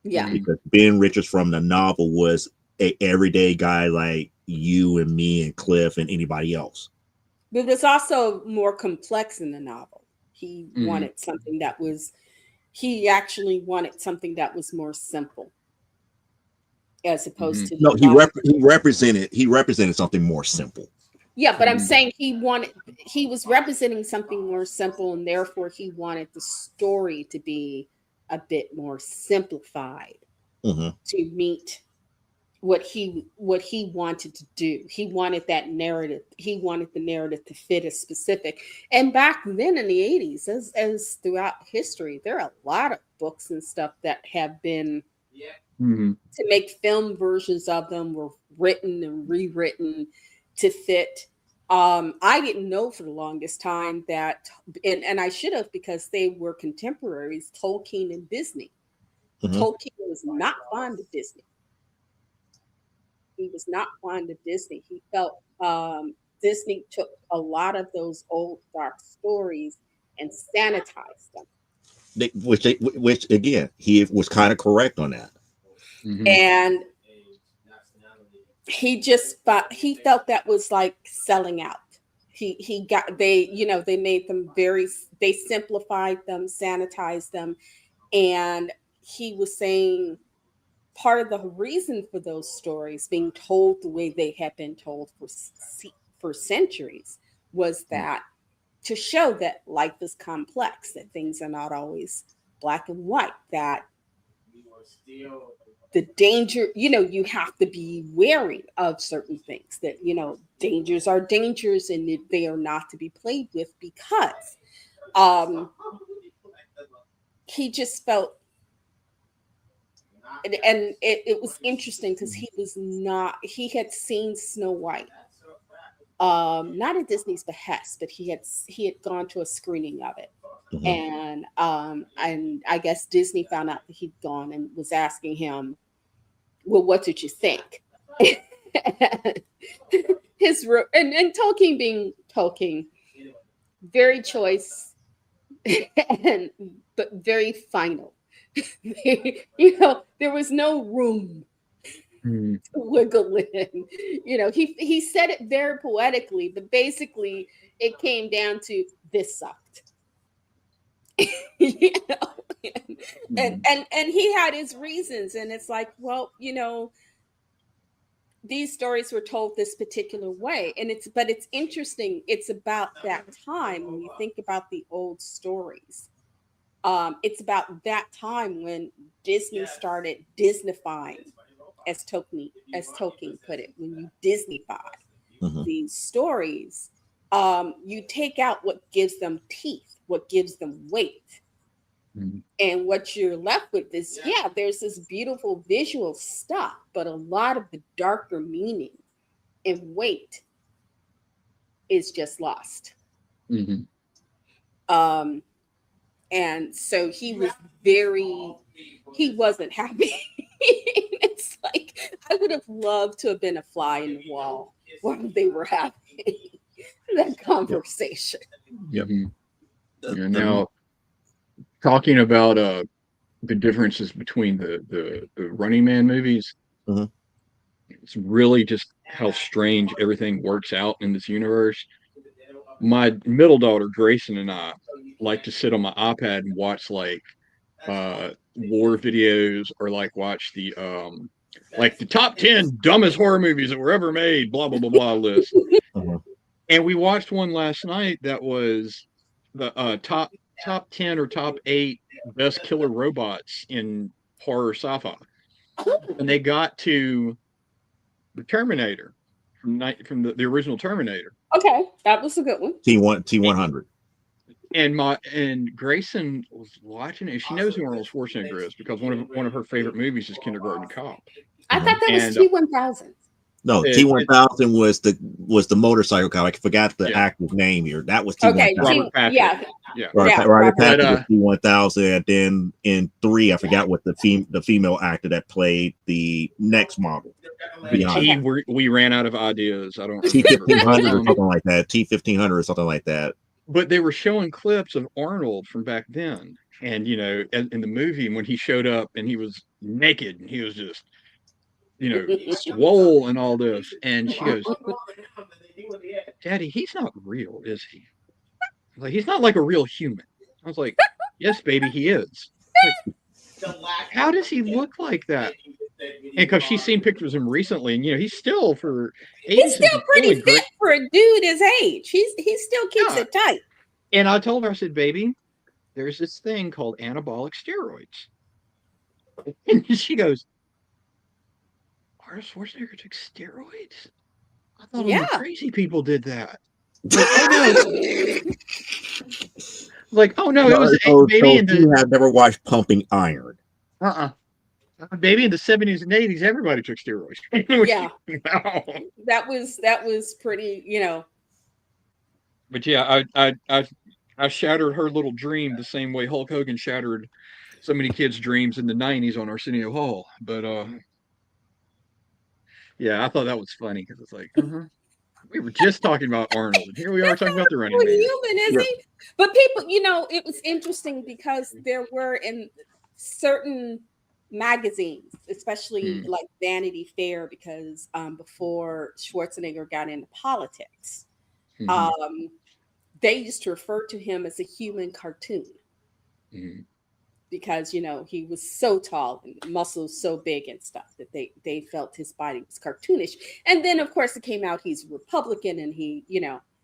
[SPEAKER 2] Yeah.
[SPEAKER 3] Mhm.
[SPEAKER 1] because Ben Richards from the novel was a everyday guy like you and me and Cliff and anybody else.
[SPEAKER 2] But it was also more complex in the novel.
[SPEAKER 3] Mhm.
[SPEAKER 2] He actually wanted something that was more simple as opposed
[SPEAKER 3] Mhm.
[SPEAKER 2] to
[SPEAKER 1] No,
[SPEAKER 2] the novel.
[SPEAKER 1] he represented something more simple.
[SPEAKER 2] Yeah, but I'm
[SPEAKER 3] Mhm.
[SPEAKER 2] saying he was representing something more simple, and therefore he wanted the story to be a bit more simplified
[SPEAKER 1] Mhm.
[SPEAKER 2] to meet what he wanted to do. He wanted that narrative. He wanted the narrative to fit a specific. And back then in the 80s, as throughout history, there are a lot of books and stuff that have been
[SPEAKER 3] Mhm.
[SPEAKER 2] to make film versions of them were written and rewritten to fit. I didn't know for the longest time that, and I should have because they were contemporaries, Tolkien and Disney.
[SPEAKER 1] Mhm.
[SPEAKER 2] Tolkien was not fond of Disney. He was not fond of Disney. He felt Disney took a lot of those old dark stories and sanitized them.
[SPEAKER 1] Which again, he was kind of correct on that.
[SPEAKER 3] Mhm.
[SPEAKER 2] And he felt that was like selling out. He got they made them they simplified them, sanitized them, and he was saying part of the reason for those stories being told the way they had been told for centuries was that to show that life is complex, that things are not always black and white, that the danger, you have to be wary of certain things, that, dangers are dangers and they are not to be played with because he just felt, and it was interesting because he had seen Snow White, not at Disney's behest, but he had gone to a screening of it.
[SPEAKER 1] Mhm.
[SPEAKER 2] And I guess Disney found out that he'd gone and was asking him, well, what did you think? And Tolkien being Tolkien, very choice and but very final. There was no room
[SPEAKER 3] Mhm.
[SPEAKER 2] to wiggle in. He said it very poetically, but basically it came down to this sucked. you know and,
[SPEAKER 3] Mhm.
[SPEAKER 2] and he had his reasons, and it's like, well, these stories were told this particular way, and it's interesting. It's about that time when you think about the old stories. It's about that time when Disney started Disneyfying, as Tolkien put it. When you Disneyfy
[SPEAKER 1] Mhm.
[SPEAKER 2] these stories, you take out what gives them teeth, what gives them weight.
[SPEAKER 3] Mhm.
[SPEAKER 2] And what you're left with is, yeah, there's this beautiful visual stuff, but a lot of the darker meaning and weight is just lost.
[SPEAKER 3] Mhm.
[SPEAKER 2] Um, and so he wasn't happy. It's like, I would have loved to have been a fly in the wall while they were having that
[SPEAKER 1] Yep.
[SPEAKER 2] conversation.
[SPEAKER 1] Yep.
[SPEAKER 3] Mhm. Yeah,
[SPEAKER 1] The-
[SPEAKER 3] now talking about the differences between the Running Man movies,
[SPEAKER 1] Mhm.
[SPEAKER 3] it's really just how strange everything works out in this universe. My middle daughter Grayson and I like to sit on my iPad and watch like war videos, or like watch like the top 10 dumbest horror movies that were ever made, blah blah blah blah list.
[SPEAKER 1] Mhm.
[SPEAKER 3] And we watched one last night that was the top 10 or top 8 best killer robots in horror sci-fi. And they got to the Terminator from the original Terminator.
[SPEAKER 2] Okay, that was a good one.
[SPEAKER 1] T100.
[SPEAKER 3] And Grayson was watching it. She knows who Arnold Schwarzenegger is because one of her favorite movies is Kindergarten Cop.
[SPEAKER 2] I thought that was
[SPEAKER 3] And
[SPEAKER 2] T1000.
[SPEAKER 1] No,
[SPEAKER 3] it
[SPEAKER 1] T1000 was the motorcycle guy. I forgot the
[SPEAKER 3] yeah,
[SPEAKER 1] actor's name here. That was
[SPEAKER 2] Okay,
[SPEAKER 1] T1000.
[SPEAKER 3] Robert Patrick.
[SPEAKER 2] yeah,
[SPEAKER 3] Yeah.
[SPEAKER 2] yeah,
[SPEAKER 1] Robert
[SPEAKER 2] Robert.
[SPEAKER 1] Patrick was
[SPEAKER 3] But
[SPEAKER 1] T1000, and then in 3, I forgot what the female actor that played the next model behind
[SPEAKER 3] T
[SPEAKER 2] Okay.
[SPEAKER 3] we ran out of ideas. I don't
[SPEAKER 1] T
[SPEAKER 3] remember.
[SPEAKER 1] 1500 or something like that. T 1500 or something like that.
[SPEAKER 3] But they were showing clips of Arnold from back then. And in the movie, when he showed up and he was naked and he was just, swole and all this. And she goes, Daddy, he's not real, is he? Like, he's not like a real human. I was like, yes, baby, he is. Like, how does he look like that? And because she's seen pictures of him recently, and he's still for
[SPEAKER 2] He's
[SPEAKER 3] 80s,
[SPEAKER 2] still
[SPEAKER 3] he's still
[SPEAKER 2] pretty
[SPEAKER 3] a great.
[SPEAKER 2] fit for a dude his age. He still keeps
[SPEAKER 3] Yeah.
[SPEAKER 2] it tight.
[SPEAKER 3] And I told her, I said, baby, there's this thing called anabolic steroids. And she goes, Arnold Schwarzenegger took steroids? I thought
[SPEAKER 2] Yeah.
[SPEAKER 3] only crazy people did that. Like, oh no. Like, oh no, it was maybe in
[SPEAKER 1] you
[SPEAKER 3] the
[SPEAKER 1] have never watched Pumping Iron.
[SPEAKER 3] maybe in the 70s and 80s, everybody took steroids.
[SPEAKER 2] Yeah.
[SPEAKER 3] No.
[SPEAKER 2] That was pretty,
[SPEAKER 3] But yeah, I shattered her little dream the same way Hulk Hogan shattered so many kids' dreams in the 90s on Arsenio Hall. But yeah, I thought that was funny because it's like, we were just talking about Arnold, and here we are talking about the Running
[SPEAKER 2] well,
[SPEAKER 3] Man.
[SPEAKER 2] human, is
[SPEAKER 1] Yeah.
[SPEAKER 2] he? But people, it was interesting because there were in certain magazines, especially like Vanity Fair, because before Schwarzenegger got into politics, they used to refer to him as a human cartoon because he was so tall and muscles so big and stuff that they felt his body was cartoonish. And then of course it came out he's a Republican, and he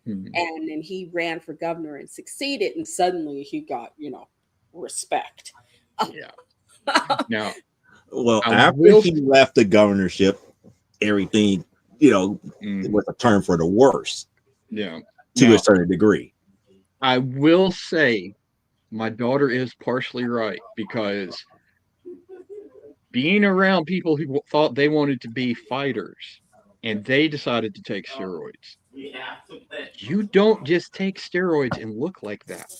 [SPEAKER 2] and then he ran for governor and succeeded, and suddenly he got respect.
[SPEAKER 3] Yeah. Now,
[SPEAKER 1] Well,
[SPEAKER 3] I
[SPEAKER 1] after
[SPEAKER 3] will-
[SPEAKER 1] he left the governorship, everything was a turn for the worse.
[SPEAKER 3] Yeah.
[SPEAKER 1] To
[SPEAKER 3] Now,
[SPEAKER 1] a certain degree.
[SPEAKER 3] I will say my daughter is partially right, because being around people who thought they wanted to be fighters and they decided to take steroids, you don't just take steroids and look like that.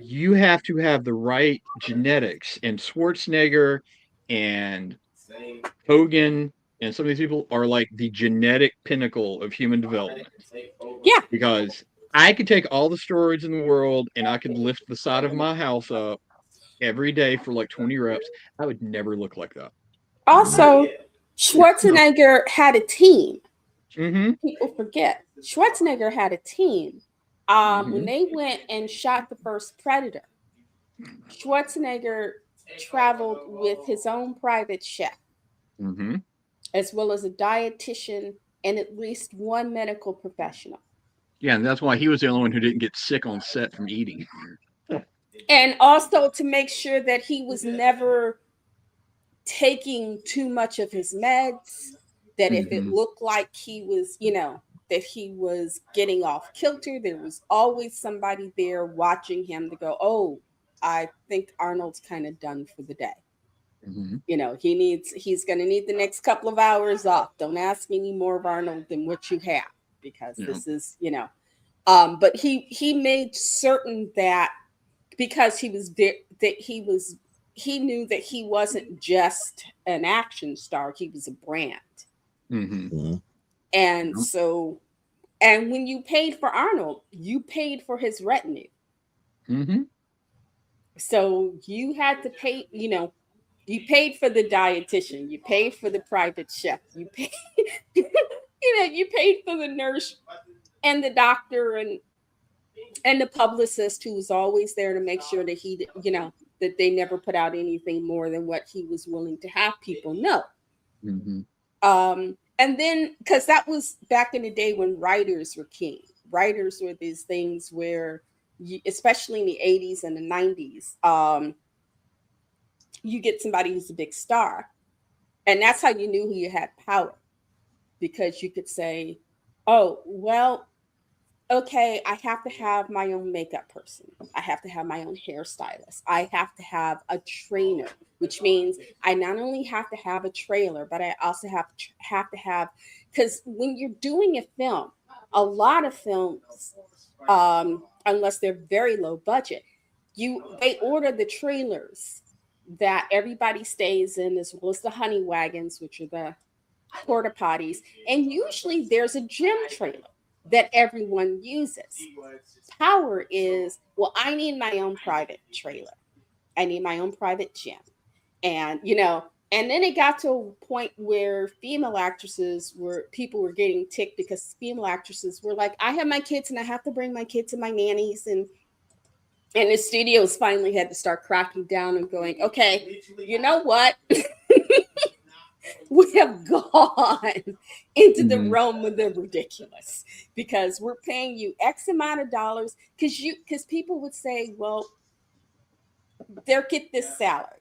[SPEAKER 3] You have to have the right genetics, and Schwarzenegger and Hogan and some of these people are like the genetic pinnacle of human development.
[SPEAKER 2] Yeah.
[SPEAKER 3] Because I could take all the steroids in the world and I could lift the side of my house up every day for like 20 reps. I would never look like that.
[SPEAKER 2] Also, Schwarzenegger had a team. People forget Schwarzenegger had a team. When they went and shot the first Predator, Schwarzenegger traveled with his own private chef, as well as a dietitian and at least one medical professional.
[SPEAKER 3] Yeah, and that's why he was the only one who didn't get sick on set from eating.
[SPEAKER 2] And also to make sure that he was never taking too much of his meds, that if it looked like he was, that he was getting off kilter, there was always somebody there watching him to go, oh, I think Arnold's kind of done for the day. He's going to need the next couple of hours off. Don't ask any more of Arnold than what you have, because this is, but he made certain that because he was there, that he knew that he wasn't just an action star, he was a brand. And so, and when you paid for Arnold, you paid for his retinue. So you had to pay, you paid for the dietitian, you paid for the private chef, you paid, you paid for the nurse and the doctor and the publicist who was always there to make sure that he, that they never put out anything more than what he was willing to have people know. And then, because that was back in the day when writers were king. Writers were these things where, especially in the 80s and the 90s, you get somebody who's a big star. And that's how you knew who you had power. Because you could say, oh, well, okay, I have to have my own makeup person. I have to have my own hairstylist. I have to have a trainer, which means I not only have to have a trailer, but I also have to have, because when you're doing a film, a lot of films, unless they're very low budget, they order the trailers that everybody stays in, as well as the honey wagons, which are the porta potties, and usually there's a gym trailer that everyone uses. Power is, well, I need my own private trailer. I need my own private gym. And, and then it got to a point where people were getting ticked because female actresses were like, I have my kids and I have to bring my kids and my nannies. And the studios finally had to start cracking down and going, okay, you know what? We have gone into the realm of the ridiculous, because we're paying you X amount of dollars, because people would say, well, they'll get this salary.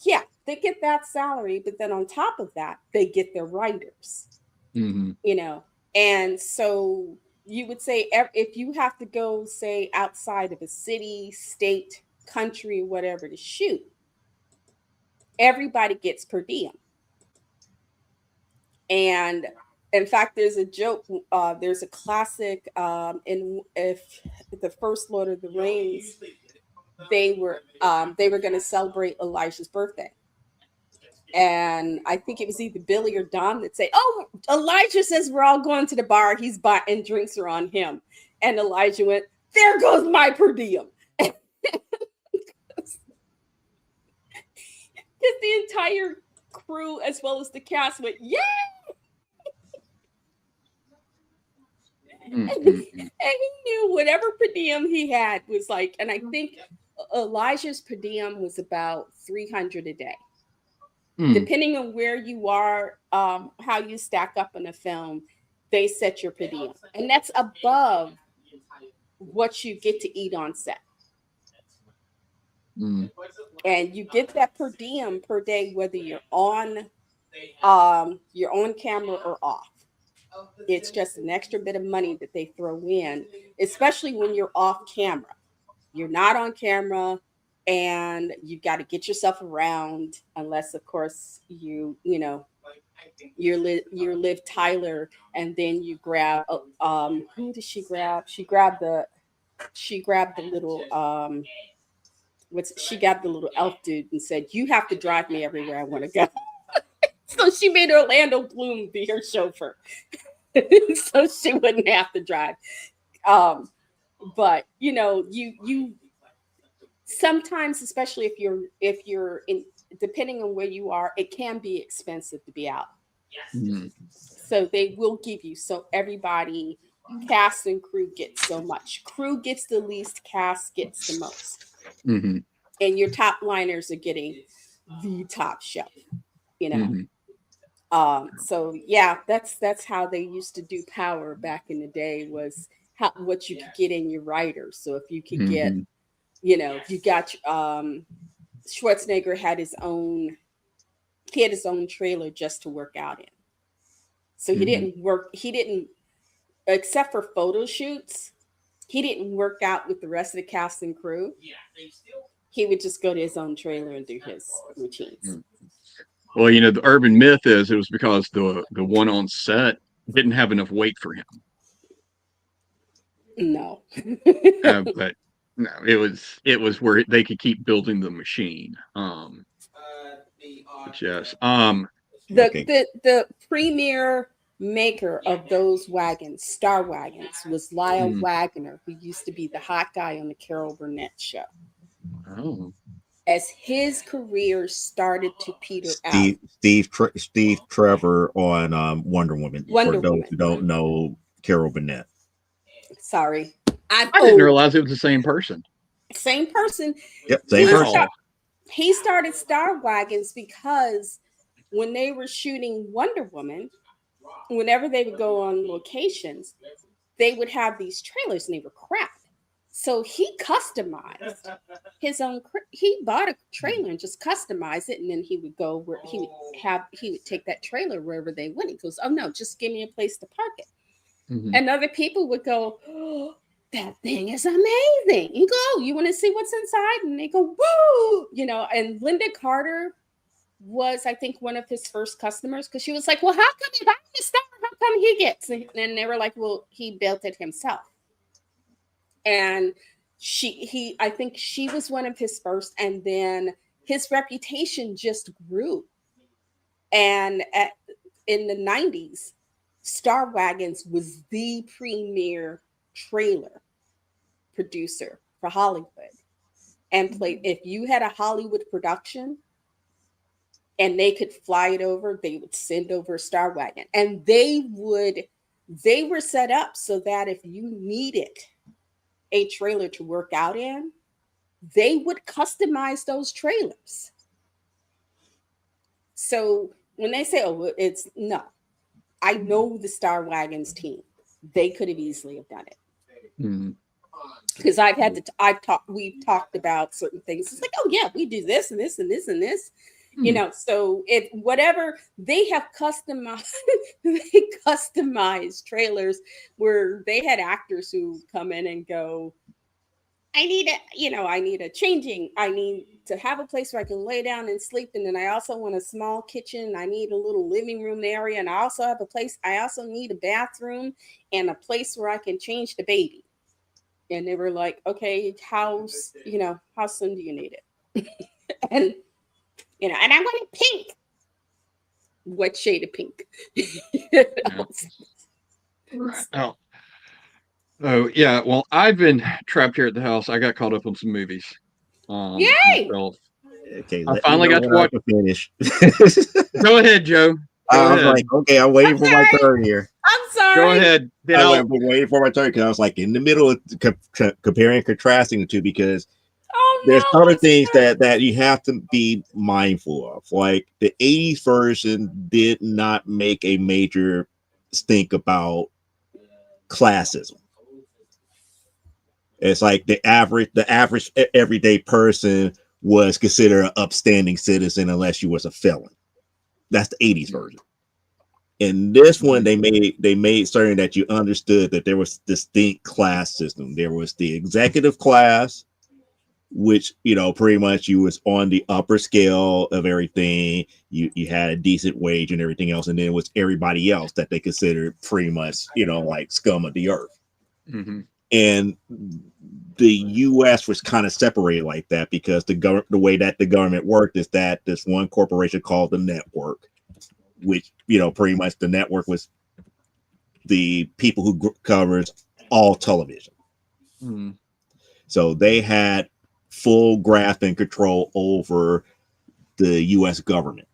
[SPEAKER 2] Yeah, they get that salary, but then on top of that, they get their writers,
[SPEAKER 3] Mm-hmm.
[SPEAKER 2] you know. And so you would say if you have to go, say, outside of a city, state, country, whatever to shoot, everybody gets per diem. And in fact, there's a joke. There's a classic in if the first Lord of the Rings, they were going to celebrate Elijah's birthday, and I think it was either Billy or Don that say, "Oh, Elijah says we're all going to the bar. He's buying drinks are on him," and Elijah went, "There goes my per diem." Because the entire crew as well as the cast went, "Yeah."
[SPEAKER 3] Mm-hmm.
[SPEAKER 2] And he knew whatever per diem he had was like, and I think Elijah's per diem was about 300 a day.
[SPEAKER 3] Mm.
[SPEAKER 2] Depending on where you are, how you stack up in a film, they set your per diem. And that's above what you get to eat on set.
[SPEAKER 3] Mm.
[SPEAKER 2] And you get that per diem per day, whether you're on camera or off. It's just an extra bit of money that they throw in, especially when you're off camera. You're not on camera, and you've got to get yourself around, unless, of course, you're Liv Tyler, and then you grab. Who did she grab? She grabbed the little she got the little elf dude and said, "You have to drive me everywhere I want to go." So she made Orlando Bloom be her chauffeur. So she wouldn't have to drive. But you sometimes, especially if you're in, depending on where you are, it can be expensive to be out.
[SPEAKER 3] Mm.
[SPEAKER 2] So they will give you, so everybody, cast and crew gets so much. Crew gets the least, cast gets the most.
[SPEAKER 3] Mm-hmm.
[SPEAKER 2] And your top liners are getting the top shelf,
[SPEAKER 3] Mm-hmm.
[SPEAKER 2] So yeah, that's how they used to do Power back in the day, was what you could get in your writers. So if you could get, you got Schwarzenegger had his own trailer just to work out in. So he didn't, except for photo shoots, he didn't work out with the rest of the cast and crew. He would just go to his own trailer and do his routines.
[SPEAKER 3] Mm. Well, the urban myth is it was because the one on set didn't have enough weight for him.
[SPEAKER 2] No.
[SPEAKER 3] But no, it was where they could keep building the machine. Yes.
[SPEAKER 2] The premier maker of those wagons, Star Wagons, was Lyle Wagner, who used to be the hot guy on the Carol Burnett show.
[SPEAKER 3] Oh.
[SPEAKER 2] As his career started to peter out.
[SPEAKER 1] Steve Trevor on Wonder Woman. For those who don't know Carol Burnett.
[SPEAKER 2] Sorry.
[SPEAKER 3] I didn't realize it was the same person.
[SPEAKER 2] Same person.
[SPEAKER 1] Yep, same person.
[SPEAKER 2] He started Star Wagons because when they were shooting Wonder Woman, whenever they would go on locations, they would have these trailers and they were crap. So he customized his own. He bought a trailer and just customized it, and then he would go where he would take that trailer wherever they went. He goes, "Oh no, just give me a place to park it." Mm-hmm. And other people would go, "Oh, that thing is amazing." You go, "Oh, you want to see what's inside?" And they go, "Woo!" And Linda Carter was, I think, one of his first customers, because she was like, "Well, how come he buys the stuff? How come he gets?" And they were like, "Well, he built it himself." And I think she was one of his first, and then his reputation just grew. And in the 90s, Star Wagons was the premier trailer producer for Hollywood. And if you had a Hollywood production and they could fly it over, they would send over a Star Wagon. And they were set up so that if you needed a trailer to work out in, they would customize those trailers. So when they say, "Oh, I know the Star Wagons team. They could have easily have done it." Because we've talked about certain things. It's like, "Oh yeah, we do this and this and this and this." You know, so if whatever they have customized, they customized trailers where they had actors who come in and go, I need a, you know, I need a changing. I need to have a place where I can lay down and sleep. And then I also want a small kitchen. I need a little living room area. And I also have a place, I also need a bathroom and a place where I can change the baby. And they were like, okay, how soon do you need it? And, and I want it pink. What shade of pink?
[SPEAKER 3] Yeah. Oh, oh, yeah. Well, I've been trapped here at the house. I got caught up on some movies.
[SPEAKER 2] Yay!
[SPEAKER 3] Myself.
[SPEAKER 1] Okay,
[SPEAKER 3] I
[SPEAKER 1] let me
[SPEAKER 3] finally
[SPEAKER 1] know
[SPEAKER 3] got to
[SPEAKER 1] when I
[SPEAKER 3] watch.
[SPEAKER 1] can finish.
[SPEAKER 3] Go ahead, Joe. Go
[SPEAKER 1] I was
[SPEAKER 3] ahead.
[SPEAKER 1] like, okay, I'm waiting for my
[SPEAKER 2] sorry.
[SPEAKER 1] turn here.
[SPEAKER 2] I'm sorry.
[SPEAKER 3] Go ahead. Then
[SPEAKER 1] I've
[SPEAKER 3] I'll.
[SPEAKER 1] been waiting for my turn because I was like in the middle of comparing and contrasting the two because there's
[SPEAKER 2] Oh
[SPEAKER 1] other
[SPEAKER 2] no!
[SPEAKER 1] things that you have to be mindful of. Like the 80s version did not make a major stink about classism. It's like the average everyday person was considered an upstanding citizen unless you was a felon. That's the 80s version. In this one, they made certain that you understood that there was distinct class system. There was the executive class, which pretty much you was on the upper scale of everything. You had a decent wage and everything else, and then it was everybody else that they considered pretty much like scum of the earth.
[SPEAKER 3] Mm-hmm.
[SPEAKER 1] And the U.S. was kind of separated like that because the way that the government worked is that this one corporation called the network, which pretty much the network was the people who covers all television.
[SPEAKER 3] Mm-hmm.
[SPEAKER 1] So they had full grasp and control over the U.S. government.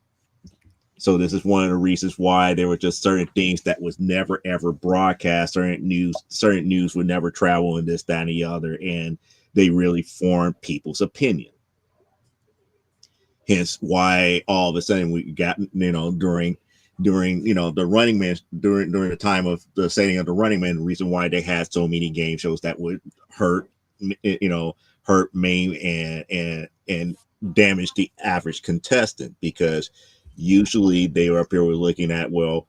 [SPEAKER 1] So this is one of the reasons why there were just certain things that was never ever broadcast. Certain news would never travel in this, that, and the other, and they really formed people's opinion. Hence why all of a sudden we got during the Running Man during the time of the setting of the Running Man, the reason why they had so many game shows that would hurt maim and damage the average contestant, because usually they were up here looking at, well,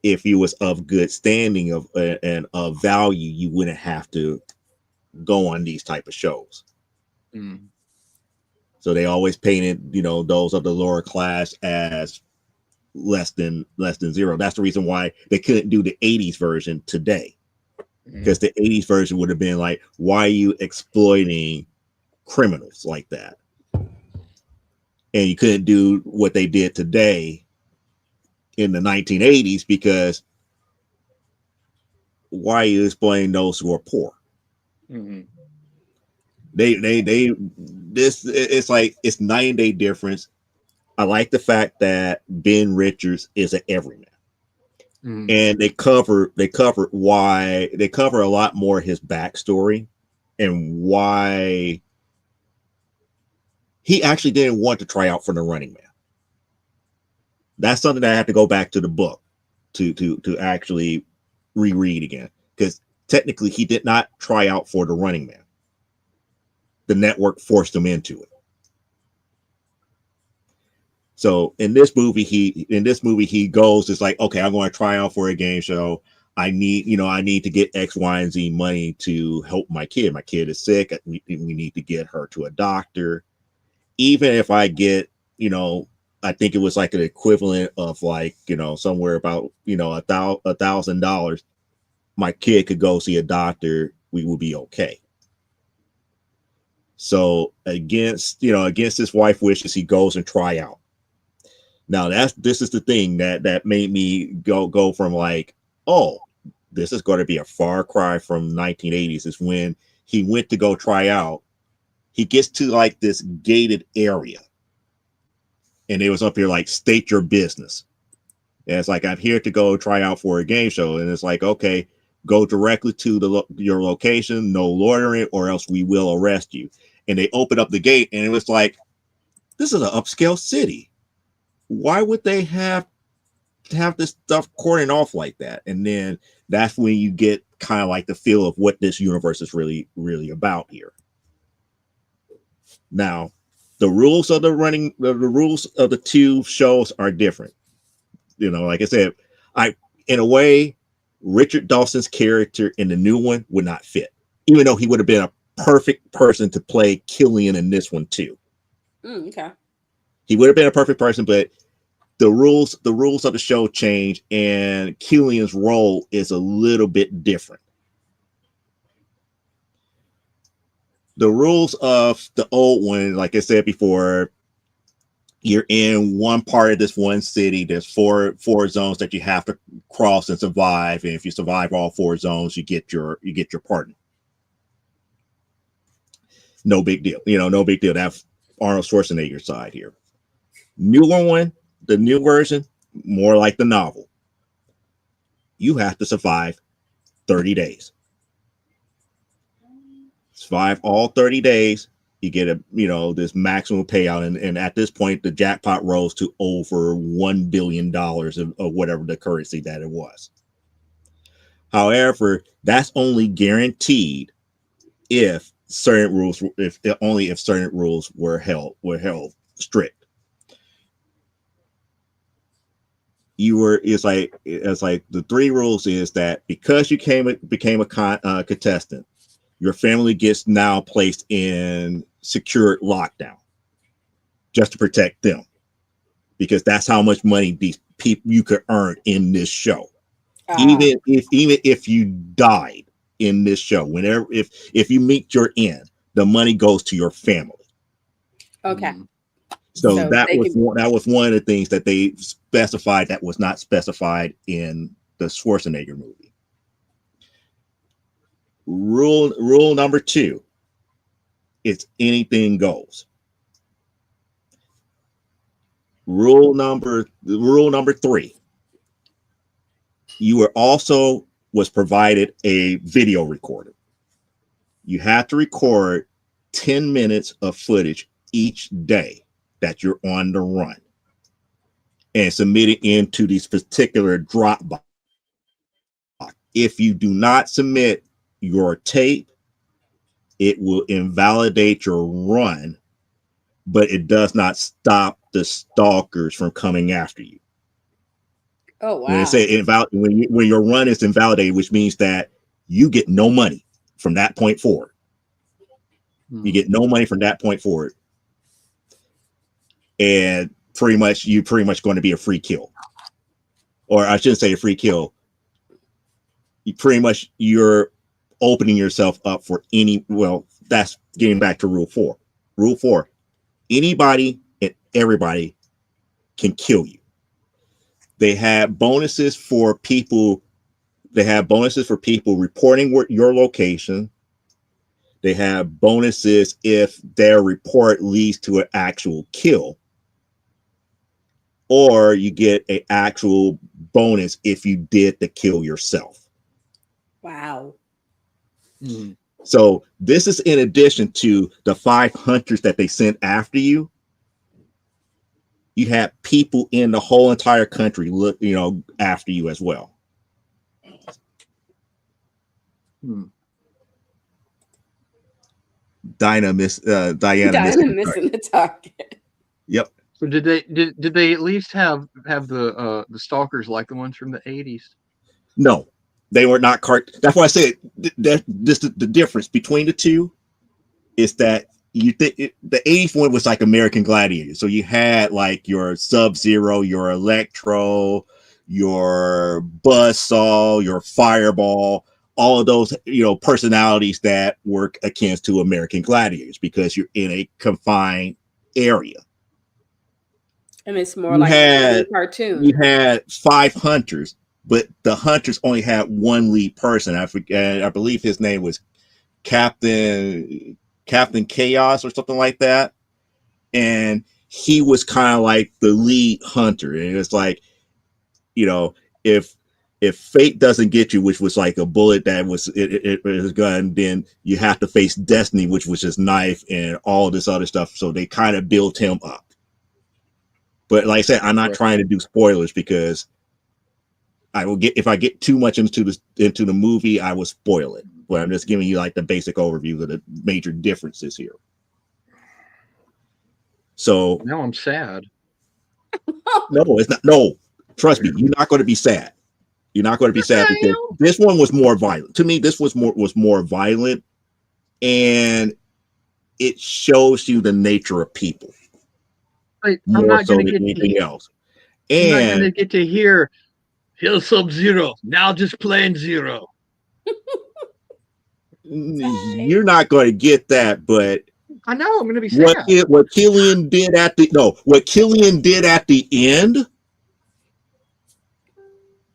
[SPEAKER 1] if he was of good standing and of value, you wouldn't have to go on these type of shows.
[SPEAKER 3] Mm.
[SPEAKER 1] So they always painted those of the lower class as less than zero. That's the reason why they couldn't do the 80s version today, because the 80s version would have been like, why are you exploiting criminals like that? And you couldn't do what they did today in the 1980s, because why are you exploiting those who are poor?
[SPEAKER 3] Mm-hmm.
[SPEAKER 1] It's like it's night and day difference. I like the fact that Ben Richards is an everyman.
[SPEAKER 3] Mm-hmm.
[SPEAKER 1] And they cover a lot more of his backstory and why he actually didn't want to try out for the Running Man. That's something that I have to go back to the book to actually reread again, because technically he did not try out for the Running Man. The network forced him into it. So in this movie he goes, it's like, okay, I'm going to try out for a game show. I need to get X, Y, and Z money to help my kid. My kid is sick. We need to get her to a doctor. Even if I get, I think it was like an equivalent of like, somewhere about, $1,000. My kid could go see a doctor. We will be okay. So against his wife's wishes, he goes and try out. Now this is the thing that made me go from like, oh, this is going to be a far cry from 1980s, is when he went to go try out. He gets to like this gated area, and it was up here like, state your business. And it's like, I'm here to go try out for a game show, and it's like, okay, go directly to your location, no loitering, or else we will arrest you. And they open up the gate, and it was like, this is an upscale city. Why would they have this stuff cordoned off like that? And then that's when you get kind of like the feel of what this universe is really, really about here. Now, The rules of the rules of the two shows are different. Like I said, in a way, Richard Dawson's character in the new one would not fit, even though he would have been a perfect person to play Killian in this one too.
[SPEAKER 2] Okay.
[SPEAKER 1] He would have been a perfect person, but the rules of the show change, and Killian's role is a little bit different. The rules of the old one, like I said before, you're in one part of this one city. There's four zones that you have to cross and survive, and if you survive all 4 zones, you get your pardon. No big deal. No big deal. That's Arnold Schwarzenegger side here. Newer one, the new version, more like the novel. You have to survive 30 days. Survive all 30 days. You get this maximum payout, and at this point, the jackpot rose to over $1 billion of whatever the currency that it was. However, that's only guaranteed if certain rules, if certain rules were held strict. It's like the 3 rules is that because you became a contestant, your family gets now placed in secured lockdown just to protect them, because that's how much money these people you could earn in this show. Even if you died in this show, if you meet your end, the money goes to your family.
[SPEAKER 2] Okay.
[SPEAKER 1] So that was one of the things that they specified that was not specified in the Schwarzenegger movie. Rule number 2, it's anything goes. Rule number 3, you was provided a video recorder. You have to record 10 minutes of footage each day that you're on the run and submit it into these particular Dropbox. If you do not submit your tape, it will invalidate your run, but it does not stop the stalkers from coming after you.
[SPEAKER 2] Oh, wow.
[SPEAKER 1] When they say when your run is invalidated, which means that you get no money from that point forward. You get no money from that point forward. And you're pretty much going to be a free kill. Or I shouldn't say a free kill. You're opening yourself up for that's getting back to rule 4. Rule 4, anybody and everybody can kill you. They have bonuses for people. They have bonuses for people reporting your location. They have bonuses if their report leads to an actual kill. Or you get an actual bonus if you did the kill yourself.
[SPEAKER 2] Wow.
[SPEAKER 1] So this is in addition to the 5 hunters that they sent after you. You have people in the whole entire country look, after you as well. Diana missing
[SPEAKER 2] the target.
[SPEAKER 1] Yep.
[SPEAKER 3] So did they at least have the stalkers like the ones from the 80s?
[SPEAKER 1] No, they were not That's why I said the difference between the two is that the 80th one was like American Gladiator. So you had like your Sub-Zero, your Electro, your Buzzsaw, your Fireball, all of those, personalities that work akin to American Gladiators because you're in a confined area.
[SPEAKER 2] And it's more like a cartoon.
[SPEAKER 1] You had 5 hunters, but the hunters only had one lead person. I believe his name was Captain Chaos or something like that. And he was kind of like the lead hunter. And it's like, if fate doesn't get you, which was like a bullet that was it was a gun, then you have to face destiny, which was his knife and all this other stuff. So they kind of built him up. But like I said, I'm not trying to do spoilers because if I get too much into the movie, I will spoil it. But I'm just giving you like the basic overview of the major differences here. So
[SPEAKER 3] Now I'm sad.
[SPEAKER 1] no, it's not. No, trust me, you're not going to be sad. You're not going to be sad because this one was more violent. To me, this was more violent, and it shows you the nature of people
[SPEAKER 3] I'm
[SPEAKER 1] more
[SPEAKER 3] not
[SPEAKER 1] so
[SPEAKER 3] going
[SPEAKER 1] than
[SPEAKER 3] to get
[SPEAKER 1] anything else.
[SPEAKER 3] I'm not going to
[SPEAKER 1] And
[SPEAKER 3] get to hear here's Sub-Zero. Now just plain Zero.
[SPEAKER 1] you're not going to get that, but
[SPEAKER 3] I know I'm going to be sad.
[SPEAKER 1] what Killian did at the end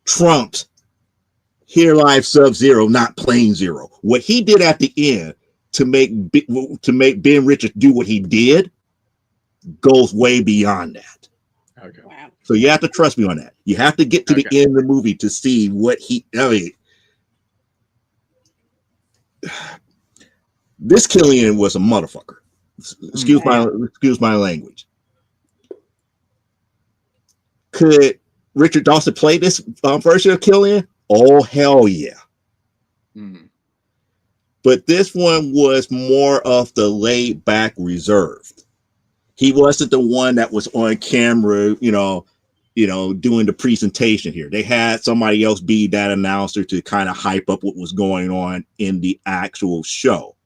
[SPEAKER 1] trumps Here Live Sub-Zero, not plain Zero. What he did at the end to make Ben Richards do what he did goes way beyond that.
[SPEAKER 3] Okay.
[SPEAKER 2] Wow.
[SPEAKER 1] So you have to trust me on that. You have to get to the end of the movie to see what this Killian was a motherfucker. Excuse my language. Could Richard Dawson play this version of Killian? Oh hell yeah!
[SPEAKER 3] Mm.
[SPEAKER 1] But this one was more of the laid back, reserved. He wasn't the one that was on camera, doing the presentation here. They had somebody else be that announcer to kind of hype up what was going on in the actual show.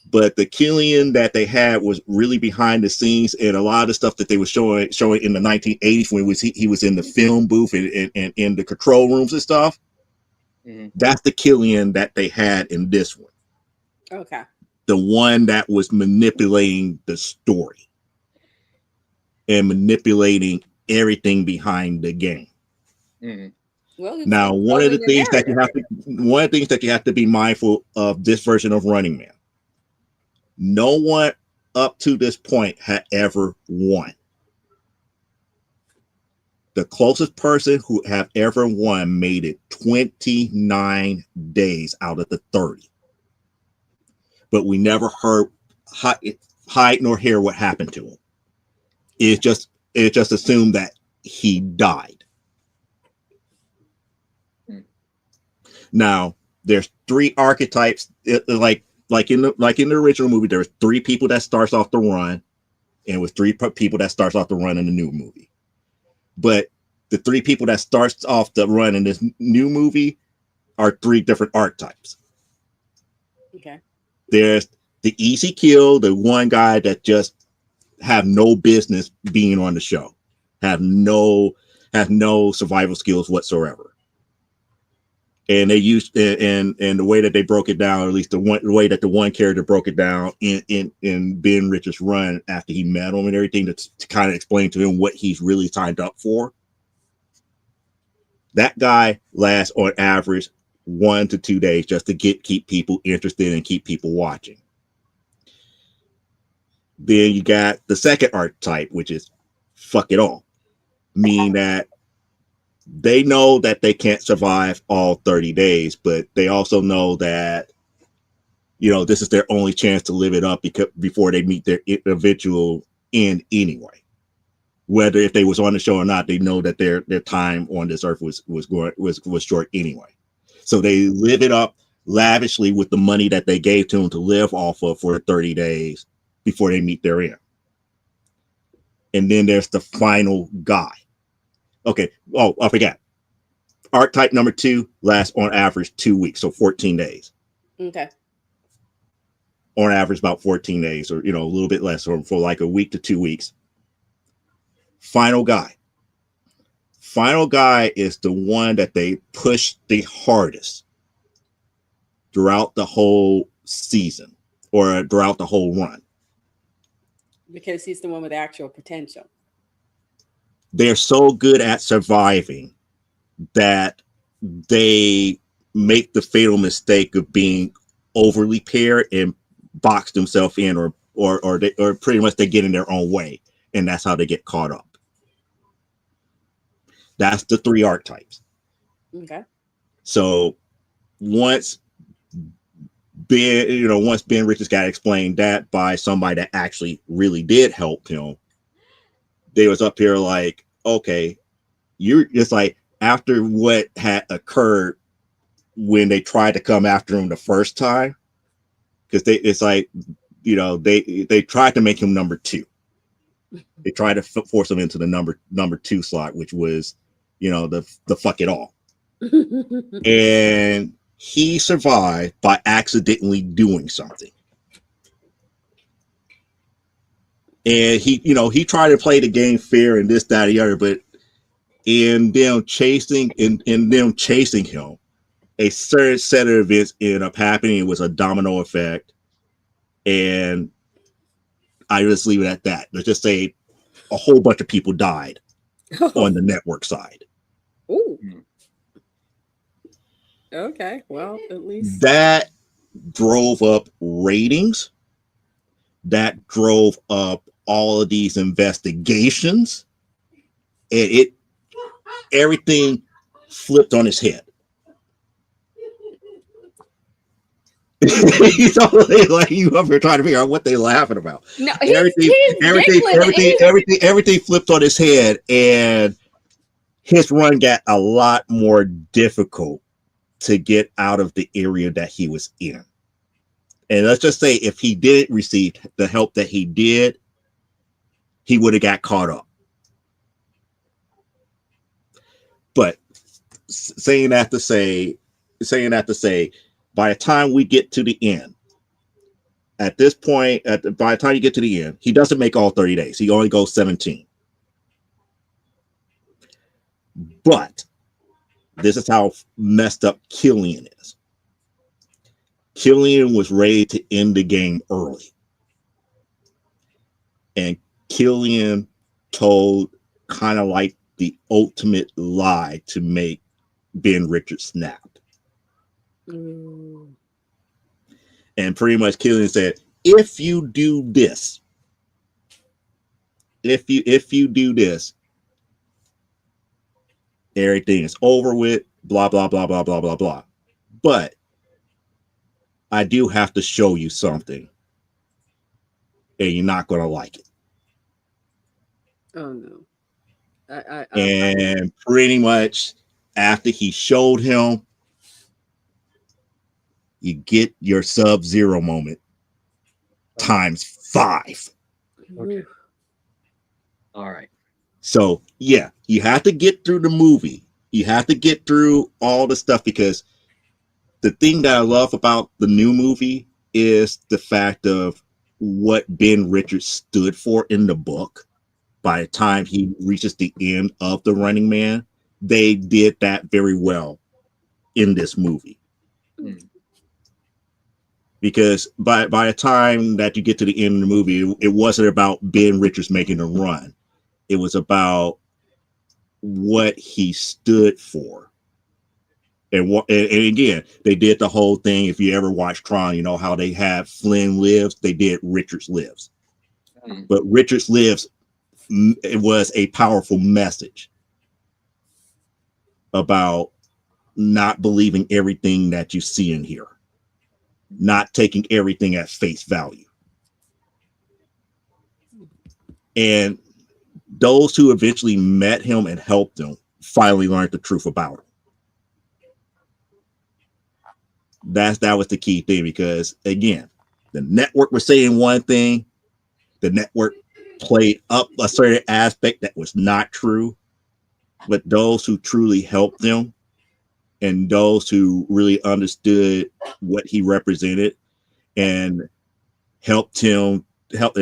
[SPEAKER 1] But the Killian that they had was really behind the scenes, and a lot of the stuff that they were showing in the 1980s when he was in the film booth and in the control rooms and stuff.
[SPEAKER 3] Mm-hmm.
[SPEAKER 1] That's the Killian that they had in this one.
[SPEAKER 2] Okay.
[SPEAKER 1] The one that was manipulating the story and manipulating everything behind the game.
[SPEAKER 3] Mm-hmm.
[SPEAKER 2] Well,
[SPEAKER 1] Now, one of the things that you have to be mindful of this version of Running Man. No one up to this point had ever won. The closest person who have ever won made it 29 days out of the 30. But we never heard hide nor hear what happened to him. It just assumed that he died. Now, there's 3 archetypes, like in the original movie, there was 3 people that starts off the run, and with 3 people that starts off the run in the new movie. But the 3 people that starts off the run in this new movie are 3 different archetypes.
[SPEAKER 2] Okay.
[SPEAKER 1] There's the easy kill, the one guy that just have no business being on the show, have no survival skills whatsoever. And they used and the way that they broke it down, or at least the way that the one character broke it down in Ben Richards' run after he met him and everything, to kind of explain to him what he's really signed up for. That guy lasts on average 1 to 2 days just to keep people interested and keep people watching. Then you got the second archetype, which is fuck it all, meaning that they know that they can't survive all 30 days, but they also know that, this is their only chance to live it up before they meet their eventual end anyway. Whether if they was on the show or not, they know that their time on this earth was short anyway. So they live it up lavishly with the money that they gave to them to live off of for 30 days before they meet their end. And then there's the final guy. Okay. Oh, I forgot. Archetype number 2 lasts on average 2 weeks, so 14 days.
[SPEAKER 2] Okay.
[SPEAKER 1] On average, about 14 days, or a little bit less, or for like a week to 2 weeks. Final guy. Final guy is the one that they push the hardest throughout the whole season or throughout the whole run.
[SPEAKER 2] Because he's the one with actual potential.
[SPEAKER 1] They're so good at surviving that they make the fatal mistake of being overly paired and box themselves in, or pretty much they get in their own way, and that's how they get caught up. That's the 3 archetypes.
[SPEAKER 2] Okay.
[SPEAKER 1] So once Ben Richards got explained that by somebody that actually really did help him, they was up here like, okay, you're just like, after what had occurred when they tried to come after him the first time, because they tried to make him number 2. They tried to force him into the number 2 slot, which was, the fuck it all. And he survived by accidentally doing something. And he tried to play the game fair and this, that, and the other, but in them chasing him, a certain set of events ended up happening. It was a domino effect. And I just leave it at that. Let's just say a whole bunch of people died on the network side.
[SPEAKER 2] Ooh. Okay, well, at least
[SPEAKER 1] that drove up ratings. That drove up all of these investigations, and everything flipped on its head. Like you up here trying to figure out what they're laughing about.
[SPEAKER 2] no,
[SPEAKER 1] Everything flipped on its head, and his run got a lot more difficult to get out of the area that he was in. And let's just say if he didn't receive the help that he did, he would have got caught up. But saying that to say, by the time we get to the end, at this point, by the time you get to the end, he doesn't make all 30 days. He only goes 17. But this is how messed up Killian is. Killian was ready to end the game early. And Killian told kind of like the ultimate lie to make Ben Richards snap.
[SPEAKER 2] Mm.
[SPEAKER 1] And pretty much Killian said, if you do this, if you do this, everything is over with, blah, blah, blah, blah, blah, blah, blah. But I do have to show you something, and you're not going to like it.
[SPEAKER 2] Oh, no.
[SPEAKER 1] And pretty much after he showed him, you get your Sub-Zero moment times 5.
[SPEAKER 3] Okay. All right.
[SPEAKER 1] So, yeah, you have to get through the movie. You have to get through all the stuff, because the thing that I love about the new movie is the fact of what Ben Richards stood for in the book. By the time he reaches the end of The Running Man, they did that very well in this movie. Because by the time that you get to the end of the movie, it wasn't about Ben Richards making a run. It was about what he stood for. And again, they did the whole thing. If you ever watch Tron, you know how they have Flynn lives. They did Richards lives. But Richards lives, it was a powerful message about not believing everything that you see in here, not taking everything at face value. And those who eventually met him and helped him finally learned the truth about him. That was the key thing, because again, the network was saying one thing, the network played up a certain aspect that was not true, but those who truly helped them and those who really understood what he represented and helped him have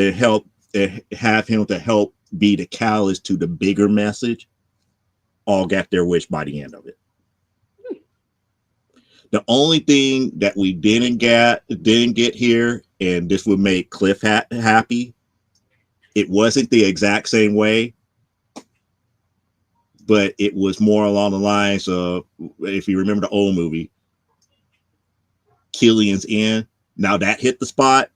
[SPEAKER 1] him to help be the catalyst to the bigger message, all got their wish by the end of it. The only thing that we didn't get here, and this would make Cliff happy, it wasn't the exact same way, but it was more along the lines of, if you remember the old movie, Killian's End. Now that hit the spot.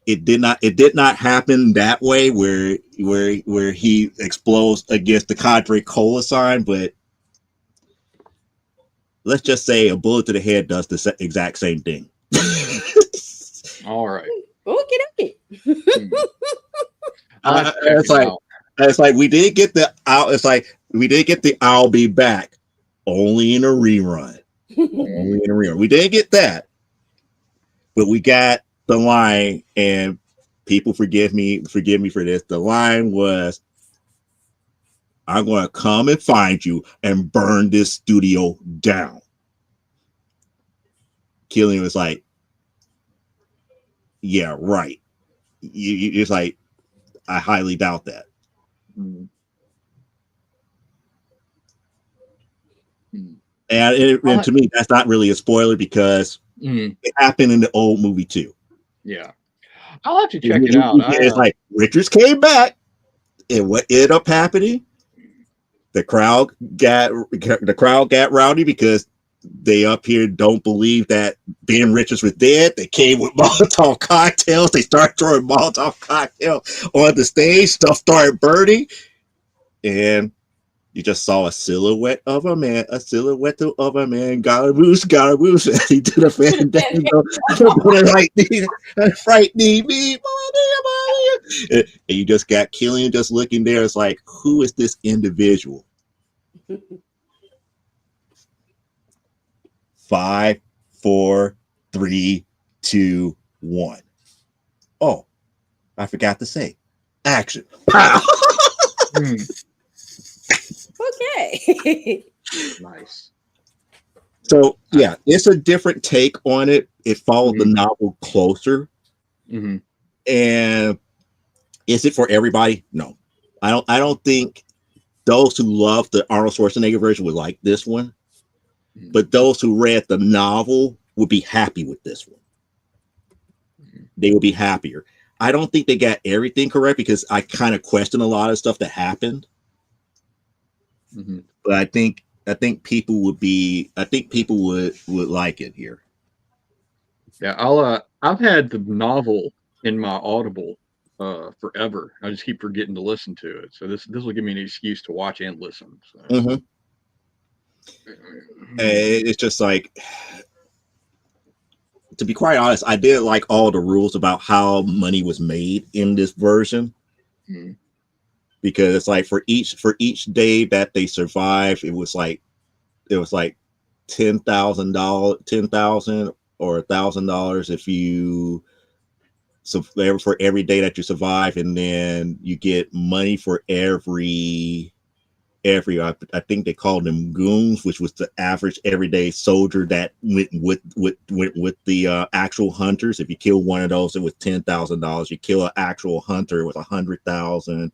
[SPEAKER 1] It did not happen that way where he explodes against the Cadre Cola sign, but let's just say a bullet to the head does the exact same thing.
[SPEAKER 3] All right.
[SPEAKER 2] Okay.
[SPEAKER 1] It's like we did get the I'll be back only in a rerun. Only in a rerun. We didn't get that, but we got the line, and people forgive me for this. The line was, "I'm going to come and find you and burn this studio down." Killian was like, "Yeah, right." It's like, I highly doubt that.
[SPEAKER 3] Mm. Mm.
[SPEAKER 1] And to me, that's not really a spoiler because
[SPEAKER 3] Mm.
[SPEAKER 1] it happened in the old movie too.
[SPEAKER 3] Yeah, I'll have to check it out.
[SPEAKER 1] It's like Richards came back, and what ended up happening? The crowd got rowdy because they up here don't believe that Ben Richards was dead. They came with Molotov cocktails. They started throwing Molotov cocktails on the stage. Stuff started burning, and you just saw a silhouette of a man. Scaramouche. And he did a fandango. Frightening me. And you just got Killian just looking there. It's like, who is this individual? 5, 4, 3, 2, 1. Oh, I forgot to say, action. Pow.
[SPEAKER 2] Okay.
[SPEAKER 3] Nice.
[SPEAKER 1] So yeah, it's a different take on it. It followed the novel closer.
[SPEAKER 3] Mm-hmm.
[SPEAKER 1] And is it for everybody? No, I don't think those who love the Arnold Schwarzenegger version would like this one, but those who read the novel would be happy with this one. They would be happier. I don't think they got everything correct because I kind of question a lot of stuff that happened.
[SPEAKER 3] Mm-hmm.
[SPEAKER 1] But I think people would like it here.
[SPEAKER 3] Yeah, I've had the novel in my Audible forever. I just keep forgetting to listen to it. So this will give me an excuse to watch and listen. So.
[SPEAKER 1] Mm-hmm. It's just like, to be quite honest, I did like all the rules about how money was made in this version.
[SPEAKER 3] Mm-hmm.
[SPEAKER 1] Because it's like for each day that they survived, it was like $10,000 or $1,000 if you for every day that you survive, and then you get money for every I think they called them goons, which was the average everyday soldier that went with the actual hunters. If you kill one of those, it was $10,000. You kill an actual hunter, it was $100,000.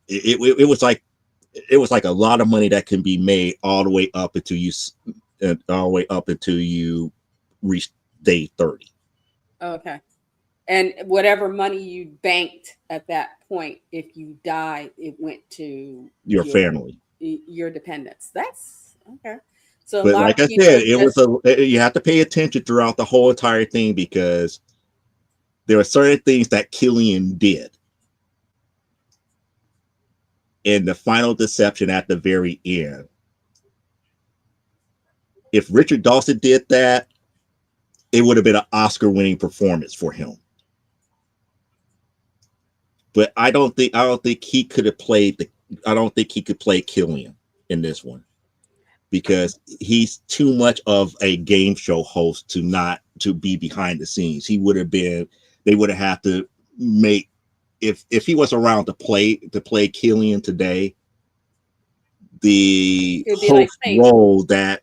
[SPEAKER 1] It was like a lot of money that can be made all the way up until you reach day 30.
[SPEAKER 2] Okay. And whatever money you banked at that point, if you died, it went to
[SPEAKER 1] your family,
[SPEAKER 2] your dependents. That's okay. So
[SPEAKER 1] but like I said, you have to pay attention throughout the whole entire thing because there are certain things that Killian did. In the final deception at the very end, if Richard Dawson did that, it would have been an Oscar-winning performance for him. But I don't think he could have played I don't think he could play Killian in this one because he's too much of a game show host to be behind the scenes. They would have had to make, if he was around to play Killian today, the host role that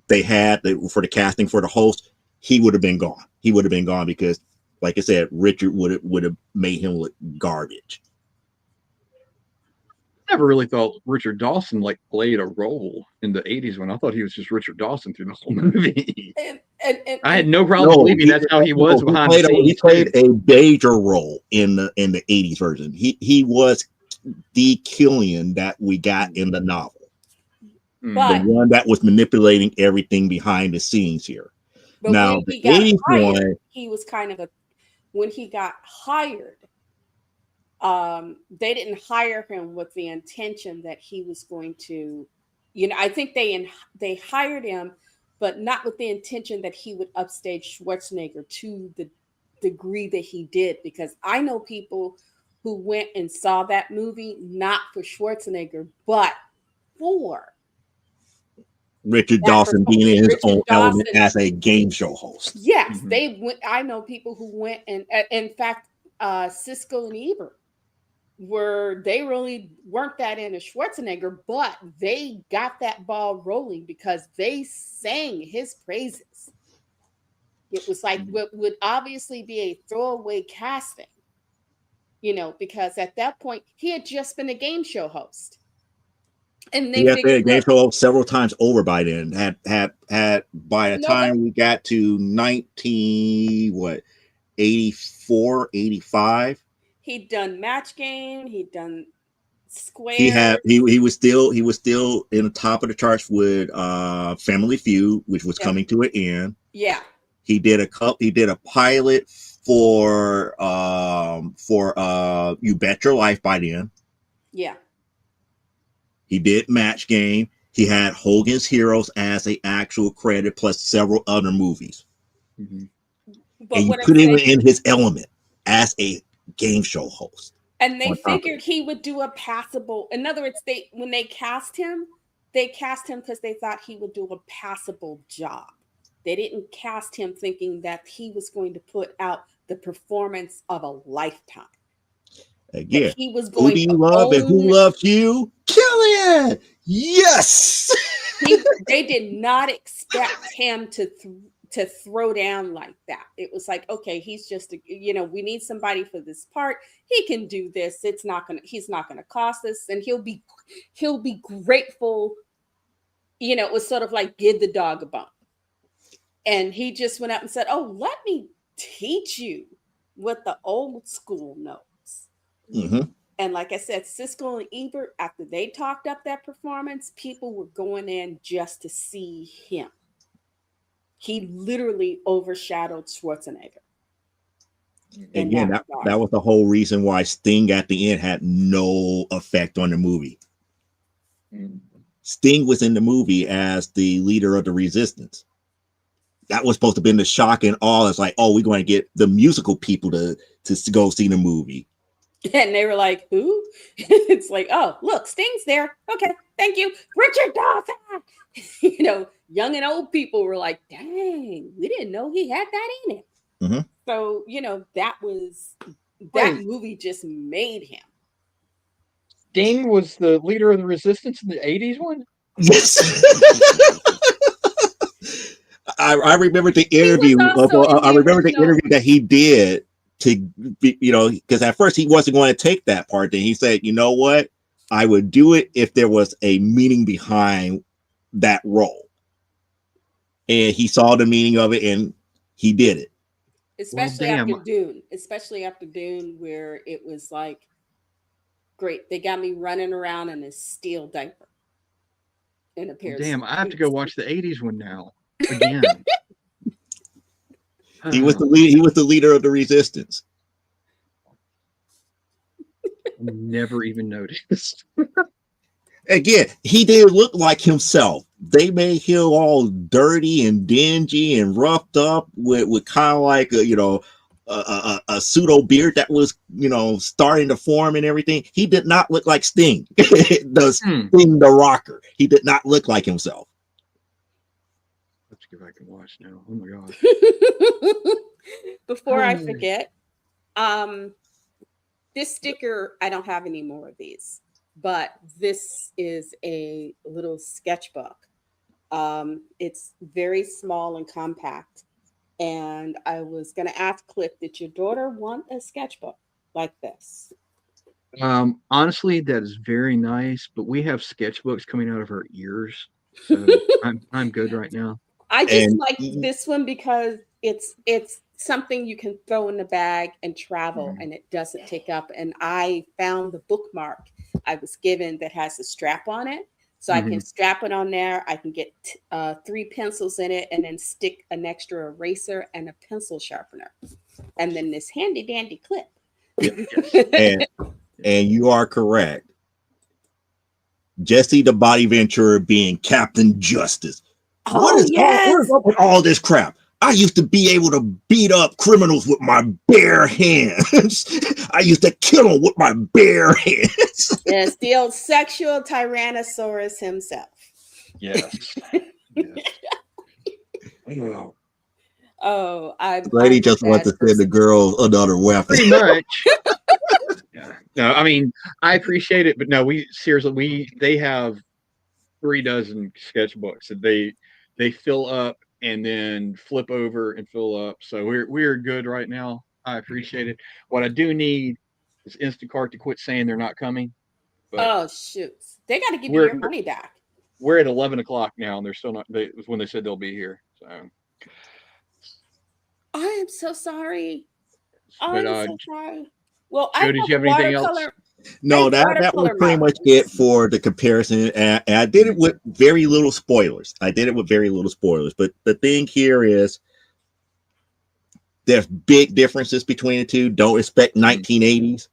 [SPEAKER 1] they had for the casting for the host, he would have been gone. He would have been gone because, like I said, Richard would have made him look garbage.
[SPEAKER 3] I never really thought Richard Dawson played a role in the 80s when I thought he was just Richard Dawson through the whole movie. And I had no problem believing that's how he was behind the scenes.
[SPEAKER 1] He played a major role in the 80s version. He was the Killian that we got in the novel.
[SPEAKER 2] But,
[SPEAKER 1] the one that was manipulating everything behind the scenes here.
[SPEAKER 2] But
[SPEAKER 1] now,
[SPEAKER 2] when he got hired, he was kind of when he got hired, they didn't hire him with the intention that he was going to, I think they hired him, but not with the intention that he would upstage Schwarzenegger to the degree that he did, because I know people who went and saw that movie not for Schwarzenegger, but for
[SPEAKER 1] Richard
[SPEAKER 2] that
[SPEAKER 1] Dawson being in his
[SPEAKER 2] Richard
[SPEAKER 1] own element
[SPEAKER 2] Dawson.
[SPEAKER 1] as a game show host.
[SPEAKER 2] Yes,
[SPEAKER 3] Mhm.
[SPEAKER 2] they went. I know people who went, and in fact, Siskel and Ebert they really weren't that into Schwarzenegger, but they got that ball rolling because they sang his praises. It was like what would obviously be a throwaway casting, because at that point he had just been a game show host, and
[SPEAKER 1] He
[SPEAKER 2] they
[SPEAKER 1] had been a
[SPEAKER 2] figured,
[SPEAKER 1] game
[SPEAKER 2] look,
[SPEAKER 1] show host several times over by then. Had by the
[SPEAKER 2] nobody,
[SPEAKER 1] time we got to 84, 85.
[SPEAKER 2] he'd done Match Game, he'd done
[SPEAKER 1] He
[SPEAKER 2] Square.
[SPEAKER 1] had he was still in the top of the charts with Family Feud, which was
[SPEAKER 2] Yeah.
[SPEAKER 1] coming to an end.
[SPEAKER 2] Yeah,
[SPEAKER 1] He did a pilot for You Bet Your Life by then.
[SPEAKER 2] yeah.
[SPEAKER 1] He did Match Game. He had Hogan's Heroes as a actual credit plus several other movies.
[SPEAKER 3] Mhm.
[SPEAKER 2] But
[SPEAKER 1] And you
[SPEAKER 2] what I'm
[SPEAKER 1] put him
[SPEAKER 2] saying,
[SPEAKER 1] in his element as a game show host.
[SPEAKER 2] and they
[SPEAKER 1] on top of
[SPEAKER 2] figured he would do a passable. In other words, when they cast him because they thought he would do a passable job. They didn't cast him thinking that he was going to put out the performance of a lifetime.
[SPEAKER 1] Again,
[SPEAKER 2] That he was
[SPEAKER 1] who
[SPEAKER 2] going
[SPEAKER 1] do you
[SPEAKER 2] to
[SPEAKER 1] love and who
[SPEAKER 2] own.
[SPEAKER 1] loves you? Killian! Yes!
[SPEAKER 2] They did not expect him to throw down like that. It was like, okay, he's just we need somebody for this part. He can do this. He's not gonna cost us, and he'll be grateful. It was sort of like give the dog a bone. And he just went up and said, "Oh, let me teach you what the old school knows."
[SPEAKER 1] Mm-hmm.
[SPEAKER 2] And like I said, Siskel and Ebert, after they talked up that performance, people were going in just to see him. He literally overshadowed Schwarzenegger.
[SPEAKER 1] Again, that was the whole reason why Sting at the end had no effect on the movie.
[SPEAKER 3] Mhm.
[SPEAKER 1] Sting was in the movie as the leader of the resistance. That was supposed to have been the shock and awe. It's like, oh, we're going to get the musical people to go see the movie.
[SPEAKER 2] And they were like, who? It's like, oh, look, Sting's there. Okay, thank you. Richard Dawson. Young and old people were like, dang, we didn't know he had that in it.
[SPEAKER 1] Mm-hmm.
[SPEAKER 2] So, that
[SPEAKER 3] Wait.
[SPEAKER 2] movie just made him.
[SPEAKER 3] Sting was the leader of the resistance in the 80s one?
[SPEAKER 1] Yes. I remember the interview. I remember the interview that he did to be, because at first he wasn't going to take that part. Then he said, "You know what? I would do it if there was a meaning behind that role." And he saw the meaning of it, and he did it.
[SPEAKER 2] Especially after Dune, where it was like, great, they got me running around in a steel diaper. And appears.
[SPEAKER 3] Damn, I have to go watch the 80s one now again.
[SPEAKER 1] He was the lead. He was the leader of the resistance.
[SPEAKER 3] Never even noticed.
[SPEAKER 1] Again, he didn't look like himself. They made him all dirty and dingy and roughed up with kind of like a pseudo beard that was starting to form and everything. He did not look like Sting. Sting the Rocker. He did not look like himself.
[SPEAKER 3] Let's go back and watch now. Oh my god.
[SPEAKER 2] Before I forget, this sticker, I don't have any more of these, but this is a little sketchbook. It's very small and compact. And I was going to ask Cliff, did your daughter want a sketchbook like this?
[SPEAKER 3] Honestly, that is very nice, but we have sketchbooks coming out of her ears. So I'm good right now.
[SPEAKER 2] I just like this one because it's something you can throw in the bag and travel, and it doesn't take up. And I found the bookmark I was given that has a strap on it. So I can strap it on there. I can get 3 pencils in it and then stick an extra eraser and a pencil sharpener. And then this handy dandy clip.
[SPEAKER 1] And you are correct. Jesse the Body Venturer being Captain Justice. What is up with all this crap? I used to be able to beat up criminals with my bare hands. I used to kill them with my bare hands.
[SPEAKER 2] Yes, the old sexual Tyrannosaurus himself.
[SPEAKER 3] Yes.
[SPEAKER 2] Oh, I'm
[SPEAKER 1] Lady
[SPEAKER 2] a
[SPEAKER 1] just wants
[SPEAKER 2] bad
[SPEAKER 1] to send the
[SPEAKER 2] person.
[SPEAKER 1] girls another weapon.
[SPEAKER 3] Pretty much. Yeah. No, I mean, I appreciate it, but no, we seriously, they have 3 dozen sketchbooks that they fill up and then flip over and fill up. So we're good right now. I appreciate it. What I do need is Instacart to quit saying they're not coming. But
[SPEAKER 2] Oh shoot, they got to give you
[SPEAKER 3] we're
[SPEAKER 2] your money back.
[SPEAKER 3] we're at 11 o'clock now, and they're still not. They was when they said they'll be here. So,
[SPEAKER 2] I am so sorry.
[SPEAKER 3] but
[SPEAKER 2] I'm so sorry. Well, I
[SPEAKER 3] Joe, did
[SPEAKER 2] have
[SPEAKER 3] you have anything else?
[SPEAKER 2] watercolor. I
[SPEAKER 1] No,
[SPEAKER 2] have
[SPEAKER 1] that was
[SPEAKER 2] watercolor
[SPEAKER 1] pretty much it
[SPEAKER 2] mountains.
[SPEAKER 1] for the comparison, and I did it with very little spoilers. But the thing here is, there's big differences between the two. Don't expect 1980s.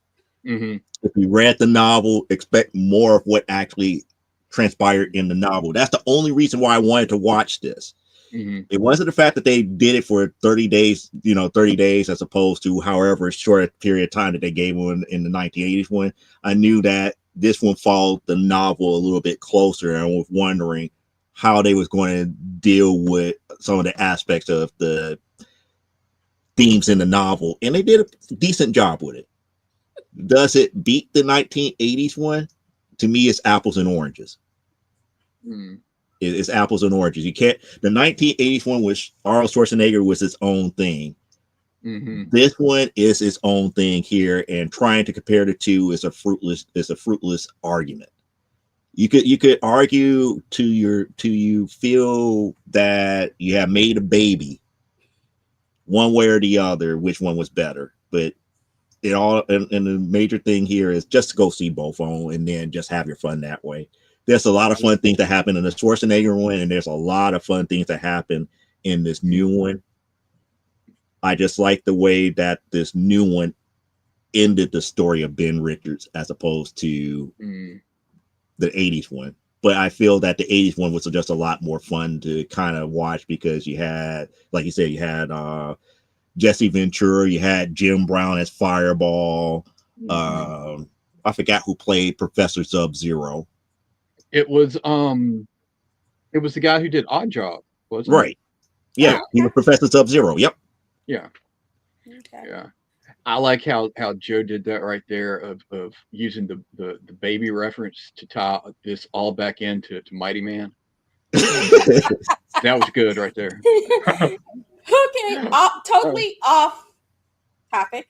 [SPEAKER 3] Mm-hmm.
[SPEAKER 1] If you read the novel, expect more of what actually transpired in the novel. That's the only reason why I wanted to watch this.
[SPEAKER 3] Mm-hmm.
[SPEAKER 1] It wasn't the fact that they did it for 30 days, 30 days as opposed to however short a period of time that they gave one in the 1980s one. I knew that this one followed the novel a little bit closer, and I was wondering how they was going to deal with some of the aspects of the themes in the novel, and they did a decent job with it. Does it beat the 1980s one? To me, it's apples and oranges.
[SPEAKER 3] Mm-hmm.
[SPEAKER 1] It's apples and oranges. You can't. The 1980s one was Arnold Schwarzenegger was its own thing.
[SPEAKER 3] Mm-hmm.
[SPEAKER 1] This one is its own thing here, and trying to compare the two is a fruitless argument. You could argue to you feel that you have made a baby, one way or the other, which one was better. But it all and the major thing here is just go see both of them and then just have your fun that way. There's a lot of fun things that happen in the Schwarzenegger one, and there's a lot of fun things that happen in this new one. I just like the way that this new one ended the story of Ben Richards as opposed to the 80s one. But I feel that the 80s one was just a lot more fun to kind of watch because you had, like you said, you had Jesse Ventura, you had Jim Brown as Fireball. I forgot who played Professor Sub-Zero.
[SPEAKER 3] It was the guy who did Odd Job, wasn't
[SPEAKER 1] Right. Yeah, he was Professor Sub-Zero. Yep.
[SPEAKER 3] it? Yeah.
[SPEAKER 2] Okay.
[SPEAKER 3] Yeah. I like how Joe did that right there of using the baby reference to tie this all back into Mighty Man. That was good right there.
[SPEAKER 2] Okay, totally off topic.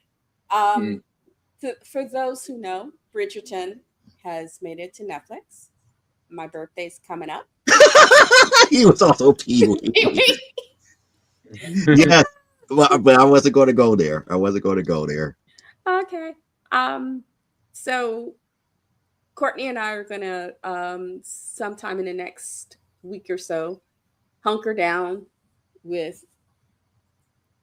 [SPEAKER 2] For those who know, Bridgerton has made it to Netflix. My birthday's coming up.
[SPEAKER 1] He was also Pee-wee. Yeah, but I wasn't going to go there.
[SPEAKER 2] Okay. So Courtney and I are gonna sometime in the next week or so hunker down with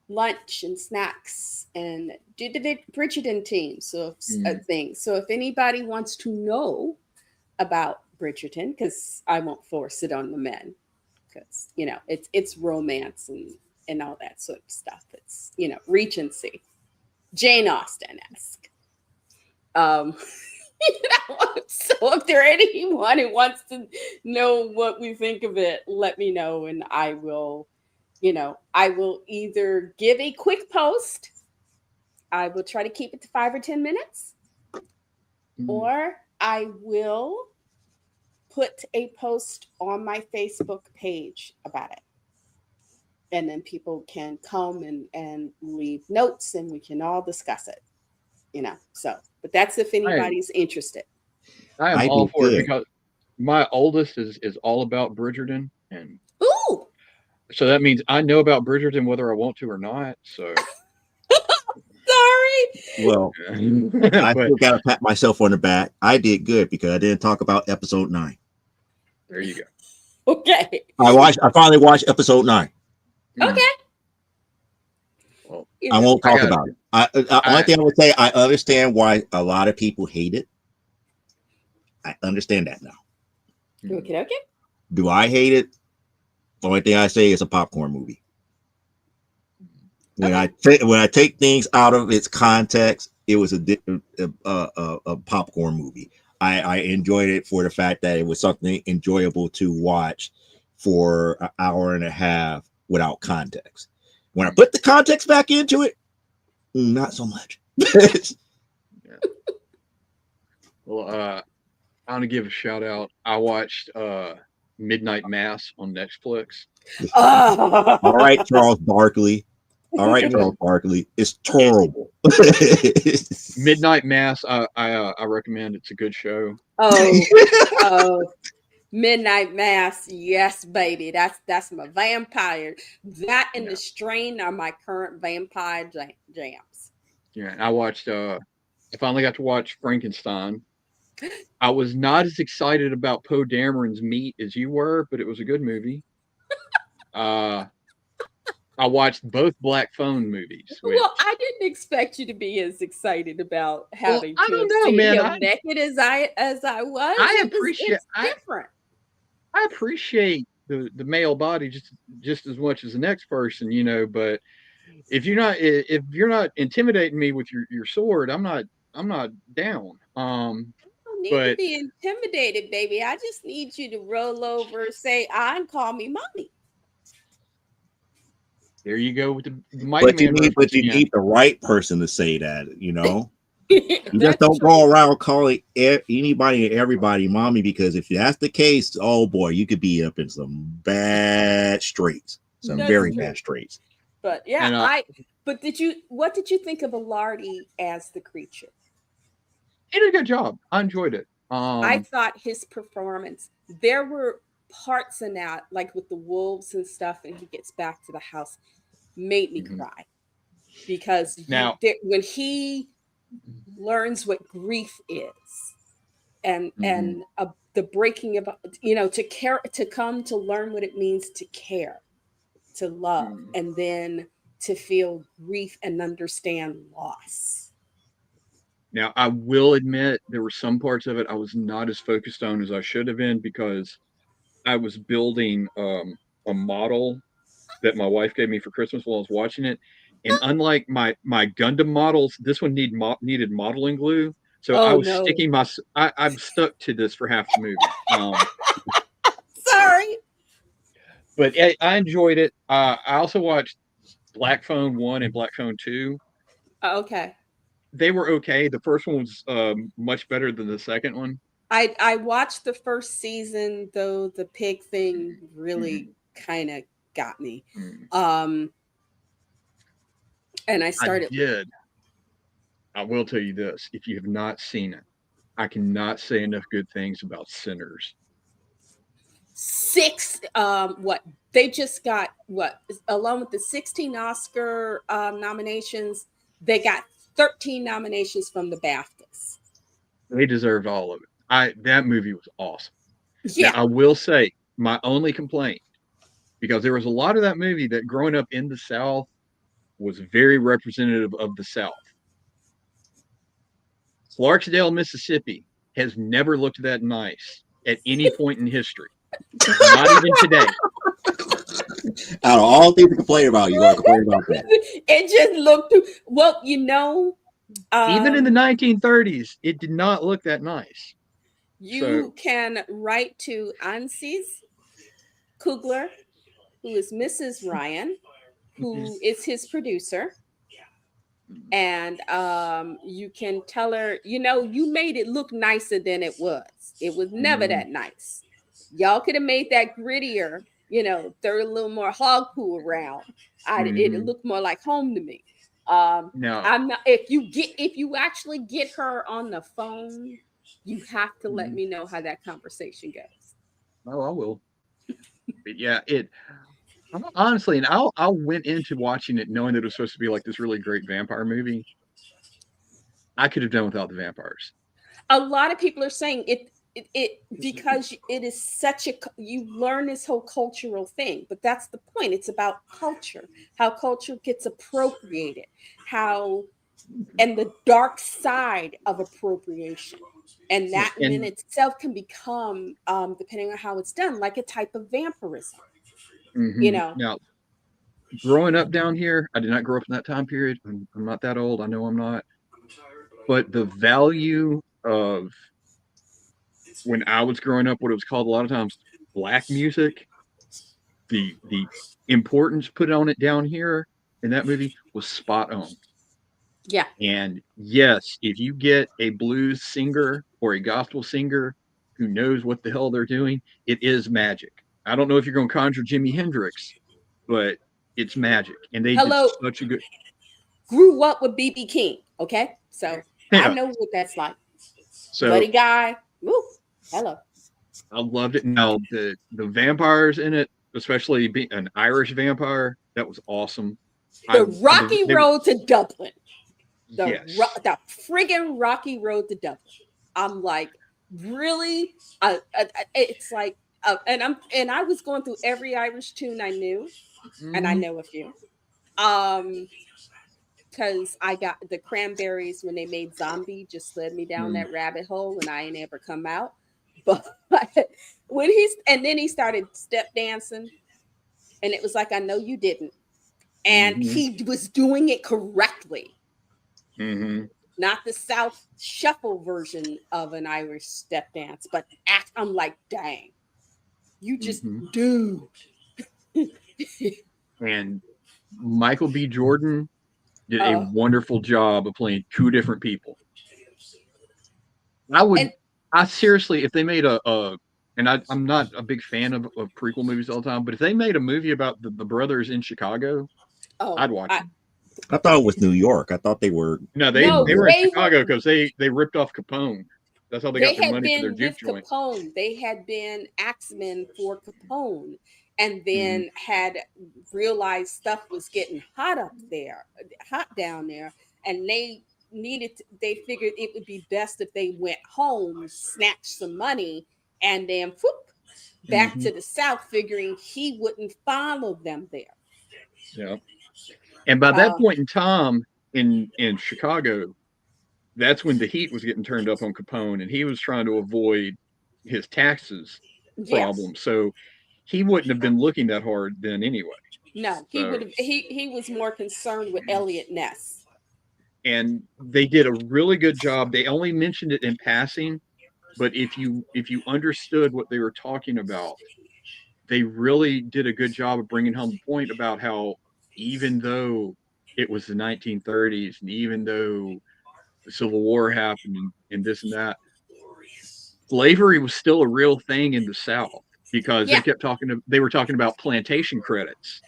[SPEAKER 2] lunch and snacks and do the Bridgerton team thing. So if anybody wants to know about Bridgerton, because I won't force it on the men, because it's romance and all that sort of stuff. It's Regency, Jane Austen-esque. So if there anyone who wants to know what we think of it, let me know, and I will either give a quick post. I will try to keep it to 5 or 10 minutes, or I will put a post on my Facebook page about it. And then people can come and leave notes and we can all discuss it. But that's if anybody's interested.
[SPEAKER 3] I am all for it because my oldest is all about Bridgerton, and
[SPEAKER 2] ooh,
[SPEAKER 3] so that means I know about Bridgerton whether I want to or not. So
[SPEAKER 2] sorry.
[SPEAKER 1] Well, I still got to pat myself on the back. I did good because I didn't talk about episode 9.
[SPEAKER 3] There you go.
[SPEAKER 2] Okay.
[SPEAKER 1] I finally watched episode 9.
[SPEAKER 2] Okay.
[SPEAKER 3] Well,
[SPEAKER 1] I won't talk about it. One thing I would say, I understand why a lot of people hate it. I understand that now.
[SPEAKER 2] Okay.
[SPEAKER 1] Do I hate it? The only thing I say is a popcorn movie. When I take things out of its context, it was a popcorn movie. I enjoyed it for the fact that it was something enjoyable to watch for an hour and a half without context. When I put the context back into it, not so much.
[SPEAKER 3] Yeah. Well, I want to give a shout out. I watched Midnight Mass on Netflix.
[SPEAKER 1] All right, Charles Barkley. All right, Charles Barkley. It's terrible.
[SPEAKER 3] Midnight Mass. I recommend. It's a good show.
[SPEAKER 2] Oh, Midnight Mass. Yes, baby. That's my vampire. That and
[SPEAKER 3] Yeah.
[SPEAKER 2] The Strain are my current vampire jams.
[SPEAKER 3] Yeah, and I watched. I finally got to watch Frankenstein. I was not as excited about Poe Dameron's Meat as you were, but it was a good movie. Uh, I watched both Black Phone movies. Which,
[SPEAKER 2] Well, I didn't expect you to be as excited about having
[SPEAKER 3] I
[SPEAKER 2] to
[SPEAKER 3] don't
[SPEAKER 2] have
[SPEAKER 3] know,
[SPEAKER 2] seen
[SPEAKER 3] man.
[SPEAKER 2] him naked as I was.
[SPEAKER 3] I
[SPEAKER 2] It's
[SPEAKER 3] I
[SPEAKER 2] different.
[SPEAKER 3] I appreciate the male body just as much as the next person, you know. But if you're not intimidating me with your sword, I'm not down.
[SPEAKER 2] Don't need to
[SPEAKER 3] But
[SPEAKER 2] be intimidated, baby. I just need you to roll over, say I, and call me mommy.
[SPEAKER 3] there you go with the Mighty Man
[SPEAKER 1] but
[SPEAKER 3] reference
[SPEAKER 1] you
[SPEAKER 3] again.
[SPEAKER 1] need the right person to say that, you know. You just
[SPEAKER 2] That's
[SPEAKER 1] don't
[SPEAKER 2] true.
[SPEAKER 1] go around calling anybody and everybody mommy, because if that's the case, oh boy, you could be up in some bad straits, some
[SPEAKER 2] That's
[SPEAKER 1] very
[SPEAKER 2] true.
[SPEAKER 1] bad straits.
[SPEAKER 2] But yeah,
[SPEAKER 3] And
[SPEAKER 2] but what did you think of Alardi as the creature?
[SPEAKER 3] he did a good job. I enjoyed it.
[SPEAKER 2] I thought his performance, there were parts in that, like with the wolves and stuff, and he gets back to the house, made me
[SPEAKER 3] Mhm.
[SPEAKER 2] cry because
[SPEAKER 3] Now,
[SPEAKER 2] when he learns what grief is, and
[SPEAKER 3] mhm.
[SPEAKER 2] the breaking of, to care, to come to learn what it means to care, to love,
[SPEAKER 3] Mhm.
[SPEAKER 2] and then to feel grief and understand loss.
[SPEAKER 3] Now I will admit there were some parts of it I was not as focused on as I should have been because I was building a model that my wife gave me for Christmas while I was watching it. And unlike my Gundam models, this one needed modeling glue. So I
[SPEAKER 2] Oh
[SPEAKER 3] was
[SPEAKER 2] no.
[SPEAKER 3] sticking I'm stuck to this for half the movie.
[SPEAKER 2] Sorry.
[SPEAKER 3] But I enjoyed it. I also watched Black Phone 1 and Black Phone 2.
[SPEAKER 2] Okay.
[SPEAKER 3] They were okay. The first one was much better than the second one.
[SPEAKER 2] I watched the first season, though the pig thing really
[SPEAKER 3] Mhm.
[SPEAKER 2] kind of got me.
[SPEAKER 3] Mhm.
[SPEAKER 2] Um and I
[SPEAKER 3] I
[SPEAKER 2] started
[SPEAKER 3] did. I will tell you this: if you have not seen it, I cannot say enough good things about Sinners.
[SPEAKER 2] six what they just got, what, along with the 16 Oscar nominations, they got 13 nominations from the BAFTAs.
[SPEAKER 3] They deserved all of it. That movie was awesome. Now
[SPEAKER 2] Yeah.
[SPEAKER 3] I will say my only complaint, because there was a lot of that movie that growing up in the South was very representative of the South. Clarksdale, Mississippi has never looked that nice at any point in history. Not even today.
[SPEAKER 1] Out of all things to complain about, you want to complain about that.
[SPEAKER 2] It just looked, well,
[SPEAKER 3] Even in the
[SPEAKER 2] um
[SPEAKER 3] 1930s, it did not look that nice. So
[SPEAKER 2] you can write to Ansis Kugler, who is Mrs. Ryan, who is his producer, and you can tell her, you made it look nicer than it was. It was never
[SPEAKER 3] mhm,
[SPEAKER 2] that nice. Y'all could have made that grittier, throw a little more hog poo around. It
[SPEAKER 3] mhm.
[SPEAKER 2] looked more like home to me.
[SPEAKER 3] Now,
[SPEAKER 2] I'm not, if you actually get her on the phone, you have to let
[SPEAKER 3] mhm.
[SPEAKER 2] me know how that conversation goes.
[SPEAKER 3] Oh, I will. But yeah, honestly, and I went into watching it knowing that it was supposed to be like this really great vampire movie. I could have done without the vampires.
[SPEAKER 2] A lot of people are saying it because it is such a, you learn this whole cultural thing, but that's the point. It's about culture, how culture gets appropriated, how, and the dark side of appropriation, and
[SPEAKER 3] Yeah,
[SPEAKER 2] that in
[SPEAKER 3] and
[SPEAKER 2] itself can become, depending on how it's done, like a type of vampirism, you
[SPEAKER 3] mhm.
[SPEAKER 2] know.
[SPEAKER 3] Now, growing up down here, I did not grow up in that time period. I'm not that old. I know I'm not. But the value of when I was growing up, what it was called a lot of times black music, the importance put on it down here in that movie was spot on.
[SPEAKER 2] Yeah.
[SPEAKER 3] And yes, if you get a blues singer or a gospel singer who knows what the hell they're doing, it is magic. I don't know if you're going to conjure Jimi Hendrix, but it's magic. And they did
[SPEAKER 2] Hello.
[SPEAKER 3] such a good.
[SPEAKER 2] Grew up with BB King. Okay. So I
[SPEAKER 3] Yeah.
[SPEAKER 2] know what that's like.
[SPEAKER 3] So
[SPEAKER 2] Buddy Guy. Woo. Hello.
[SPEAKER 3] I loved it. Now the vampires in it, especially being an Irish vampire, that was awesome.
[SPEAKER 2] The Rocky
[SPEAKER 3] they-
[SPEAKER 2] Road to Dublin.
[SPEAKER 3] Yes.
[SPEAKER 2] The friggin' Rocky Road to Dublin. I'm like, really? It's like, and I was going through every Irish tune I knew, and I
[SPEAKER 3] Mhm.
[SPEAKER 2] know a few. Because I got the Cranberries when they made Zombie just led me down that rabbit hole, and I ain't ever come out. But when then he started step dancing, and it was like, I know you didn't, and he was doing it correctly.
[SPEAKER 3] Mm-hmm.
[SPEAKER 2] Not the South shuffle version of an Irish step dance, but I'm like, dang, you just dude.
[SPEAKER 3] And Michael B. Jordan did a wonderful job of playing two different people. I seriously, if they made and I'm not a big fan of prequel movies all the time, but if they made a movie about the brothers in Chicago, I'd watch it.
[SPEAKER 1] I thought it was New York. I thought they were.
[SPEAKER 3] No, they were in Chicago because they ripped off Capone. That's how they got their money for their juke joint.
[SPEAKER 2] Capone. They had been axemen for Capone, and then had realized stuff was getting hot down there, and they figured it would be best if they went home, snatched some money, and then back to the South, figuring he wouldn't follow them there.
[SPEAKER 3] Yeah. And by that point in time in Chicago, that's when the heat was getting turned up on Capone, and he was trying to avoid his taxes problem. So he wouldn't have been looking that hard then anyway.
[SPEAKER 2] No, he would have. He was more concerned with Elliot Ness.
[SPEAKER 3] And they did a really good job. They only mentioned it in passing, but if you understood what they were talking about, they really did a good job of bringing home the point about how even though it was the 1930s and even though the Civil War happened and this and that, slavery was still a real thing in the South because they were talking about plantation credits.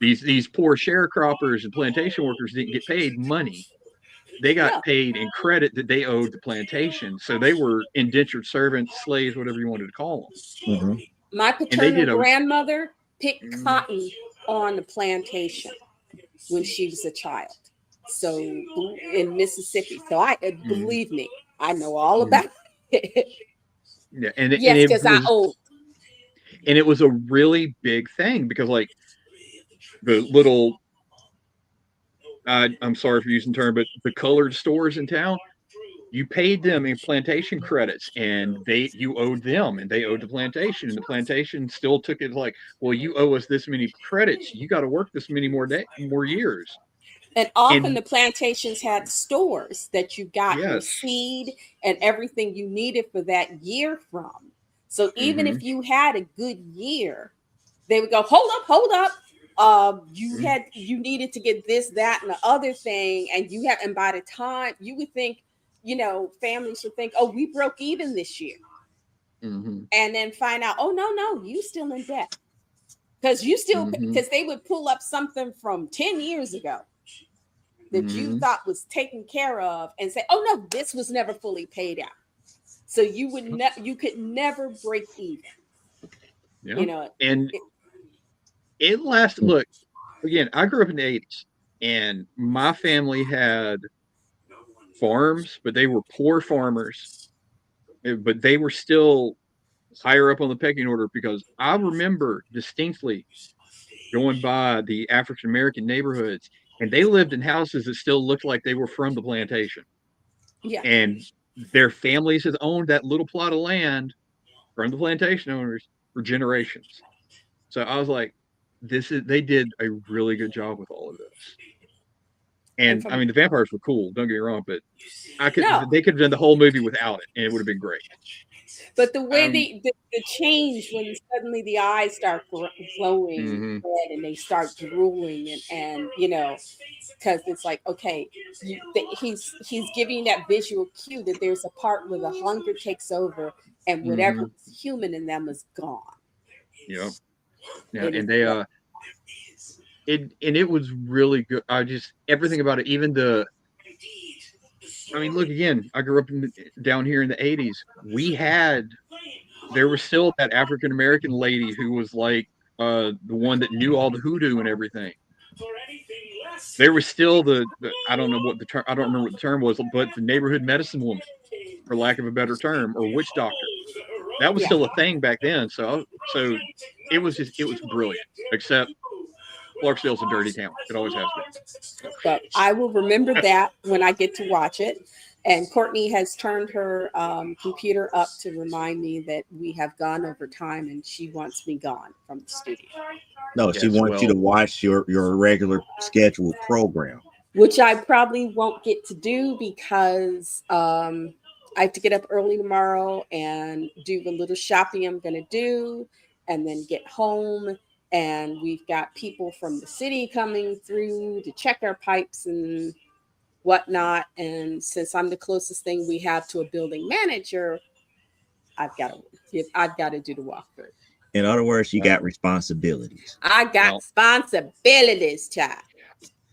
[SPEAKER 3] These poor sharecroppers and plantation workers didn't get paid money. They got paid in credit that they owed the plantation. So they were indentured servants, slaves, whatever you wanted to call them.
[SPEAKER 2] My paternal grandmother picked cotton on the plantation when she was a child. So in Mississippi. So I believe me, I know all about it.
[SPEAKER 3] Yeah, and
[SPEAKER 2] yes, because I old.
[SPEAKER 3] And it was a really big thing because, like, the little, I'm sorry for using the term, but the colored stores in town, you paid them in plantation credits, and you owed them, and they owed the plantation, and the plantation still took it like, well, you owe us this many credits, you got to work this many more years.
[SPEAKER 2] And often the plantations had stores that you got your seed and everything you needed for that year from. So even if you had a good year, they would go, hold up. You needed to get this, that, and the other thing. And by the time you would think, families would think, oh, we broke even this year. And then find out, oh, no, you still in debt. Because because they would pull up something from 10 years ago that you thought was taken care of and say, oh no, this was never fully paid out. So you could never break even.
[SPEAKER 3] Yeah. And it lasted. Look, again, I grew up in the 80s, and my family had farms, but they were poor farmers, but they were still higher up on the pecking order because I remember distinctly going by the African American neighborhoods, and they lived in houses that still looked like they were from the plantation.
[SPEAKER 2] Yeah.
[SPEAKER 3] And their families had owned that little plot of land from the plantation owners for generations. So I was like, they did a really good job with all of this. And I mean, the vampires were cool, don't get me wrong, but they could have done the whole movie without it, and it would have been great.
[SPEAKER 2] But the way the change when suddenly the eyes start glowing red and they start drooling and because it's like okay, he's giving that visual cue that there's a part where the hunger takes over and whatever is human in them is gone.
[SPEAKER 3] Yeah, and they it was really good. Everything about it, even I mean, look again. I grew up down here in the '80s. There was still that African American lady who was like the one that knew all the hoodoo and everything. There was still I don't know what the term. I don't remember what the term was, but the neighborhood medicine woman, for lack of a better term, or witch doctor. That was still a thing back then. So it was brilliant. Except Clarksville's a dirty town. It always has been.
[SPEAKER 2] But I will remember that when I get to watch it. And Courtney has turned her computer up to remind me that we have gone over time and she wants me gone from the studio.
[SPEAKER 1] No, she wants you to watch your regular scheduled program.
[SPEAKER 2] Which I probably won't get to do because I have to get up early tomorrow and do the little shopping I'm going to do and then get home. And we've got people from the city coming through to check our pipes and whatnot. And since I'm the closest thing we have to a building manager, I've got to do the walkthrough.
[SPEAKER 1] In other words, you got responsibilities.
[SPEAKER 2] I got responsibilities, child.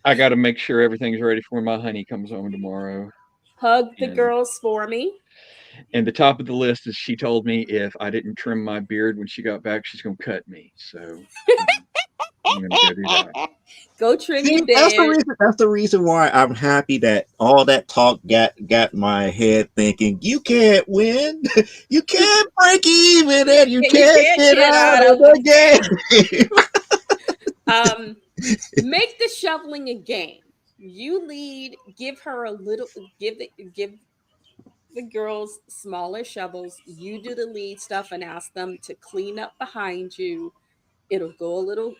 [SPEAKER 3] I got to make sure everything's ready for when my honey comes home tomorrow.
[SPEAKER 2] Hug the girls for me.
[SPEAKER 3] And the top of the list is she told me if I didn't trim my beard when she got back, she's going to cut me. So I'm going to go do that.
[SPEAKER 2] Go trim your beard.
[SPEAKER 1] That's the reason why I'm happy that all that talk got my head thinking, you can't win. You can't break even and you can't get out of the
[SPEAKER 2] game. Make the shoveling a game. You lead, give her a little, give the girls smaller shovels. You do the lead stuff and ask them to clean up behind you. It'll go a little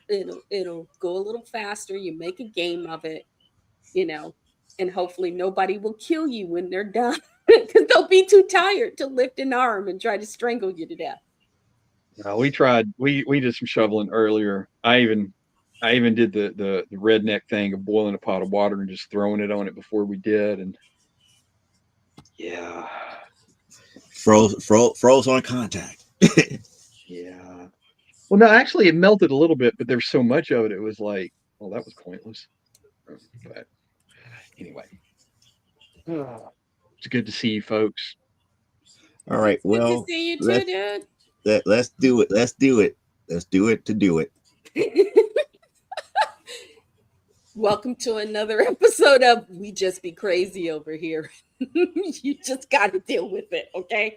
[SPEAKER 2] faster. You make a game of it, and hopefully nobody will kill you when they're done because they'll be too tired to lift an arm and try to strangle you to death.
[SPEAKER 3] We tried. We did some shoveling earlier. I even did the redneck thing of boiling a pot of water and just throwing it on it before we did, and yeah,
[SPEAKER 1] froze on contact.
[SPEAKER 3] Yeah. Well, no, actually, it melted a little bit, but there's so much of it. It was like, well, that was pointless. But anyway, it's good to see you folks.
[SPEAKER 1] All right. Well,
[SPEAKER 2] good to see you too, dude.
[SPEAKER 1] Let's do it. Let's do it. Let's do it to do it.
[SPEAKER 2] Welcome to another episode of We Just Be Crazy over here. You just got to deal with it, okay?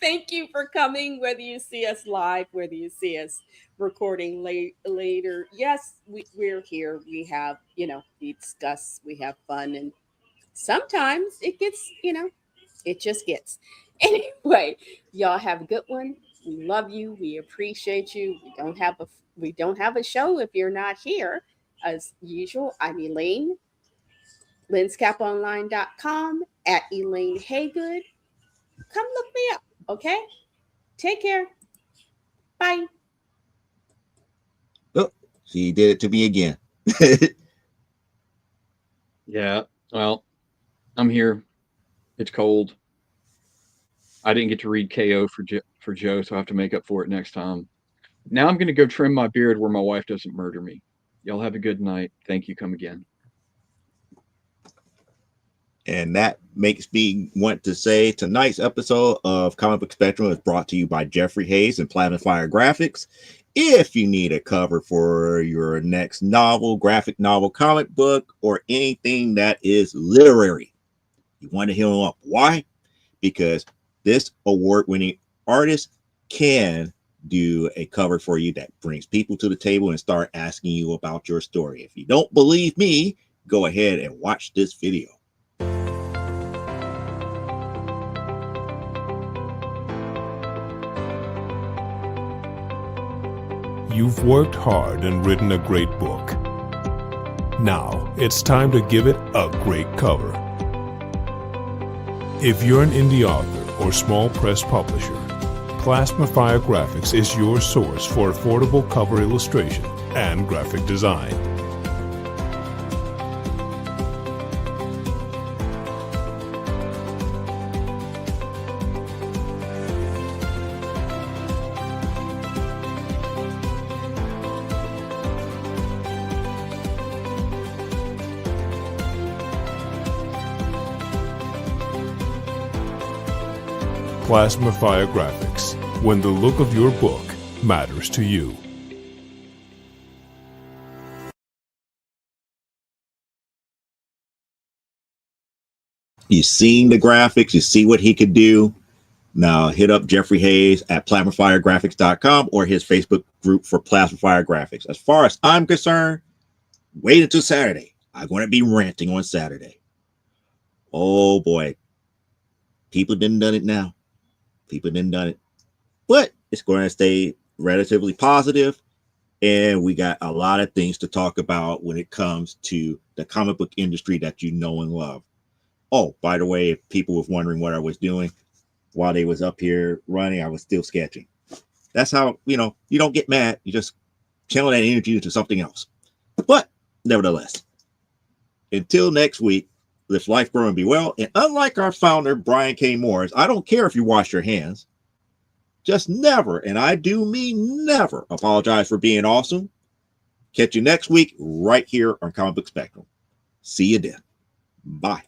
[SPEAKER 2] Thank you for coming, whether you see us live, whether you see us recording later. Yes, we're here. We have, we discuss, we have fun, and sometimes it gets, it just gets. Anyway, y'all have a good one. We love you. We appreciate you. We don't have a show if you're not here. As usual, I'm Elaine, lenscaponline.com, at Elaine Haygood. Come look me up, okay? Take care. Bye.
[SPEAKER 1] Oh, she did it to me again.
[SPEAKER 3] Yeah, well, I'm here. It's cold. I didn't get to read KO for Joe, so I have to make up for it next time. Now I'm going to go trim my beard where my wife doesn't murder me. Y'all have a good night. Thank you. Come again.
[SPEAKER 1] And that makes me want to say tonight's episode of Comic Book Spectrum is brought to you by Jeffrey Hayes and Platinum Fire Graphics. If you need a cover for your next novel, graphic novel, comic book, or anything that is literary, you want to hit them up. Why? Because this award-winning artist can do a cover for you that brings people to the table and start asking you about your story. If you don't believe me, go ahead and watch this video.
[SPEAKER 7] You've worked hard and written a great book. Now it's time to give it a great cover. If you're an indie author or small press publisher, Plasmafire Graphics is your source for affordable cover illustration and graphic design. Plasmafire Graphics, when the look of your book matters to you.
[SPEAKER 1] You've seen the graphics, you see what he could do. Now hit up Jeffrey Hayes at plasmafiregraphics.com or his Facebook group for Plasmafire Graphics. As far as I'm concerned, wait until Saturday. I'm going to be ranting on Saturday. Oh boy. People didn't done it now. People didn't done it. But it's going to stay relatively positive. And we got a lot of things to talk about when it comes to the comic book industry that you know and love. Oh, by the way, if people were wondering what I was doing while they was up here running, I was still sketching. That's how, you don't get mad. You just channel that energy into something else. But nevertheless, until next week, live life, grow, and be well. And unlike our founder, Brian K. Morris, I don't care if you wash your hands. Just never, and I do mean never, apologize for being awesome. Catch you next week right here on Comic Book Spectrum. See you then. Bye.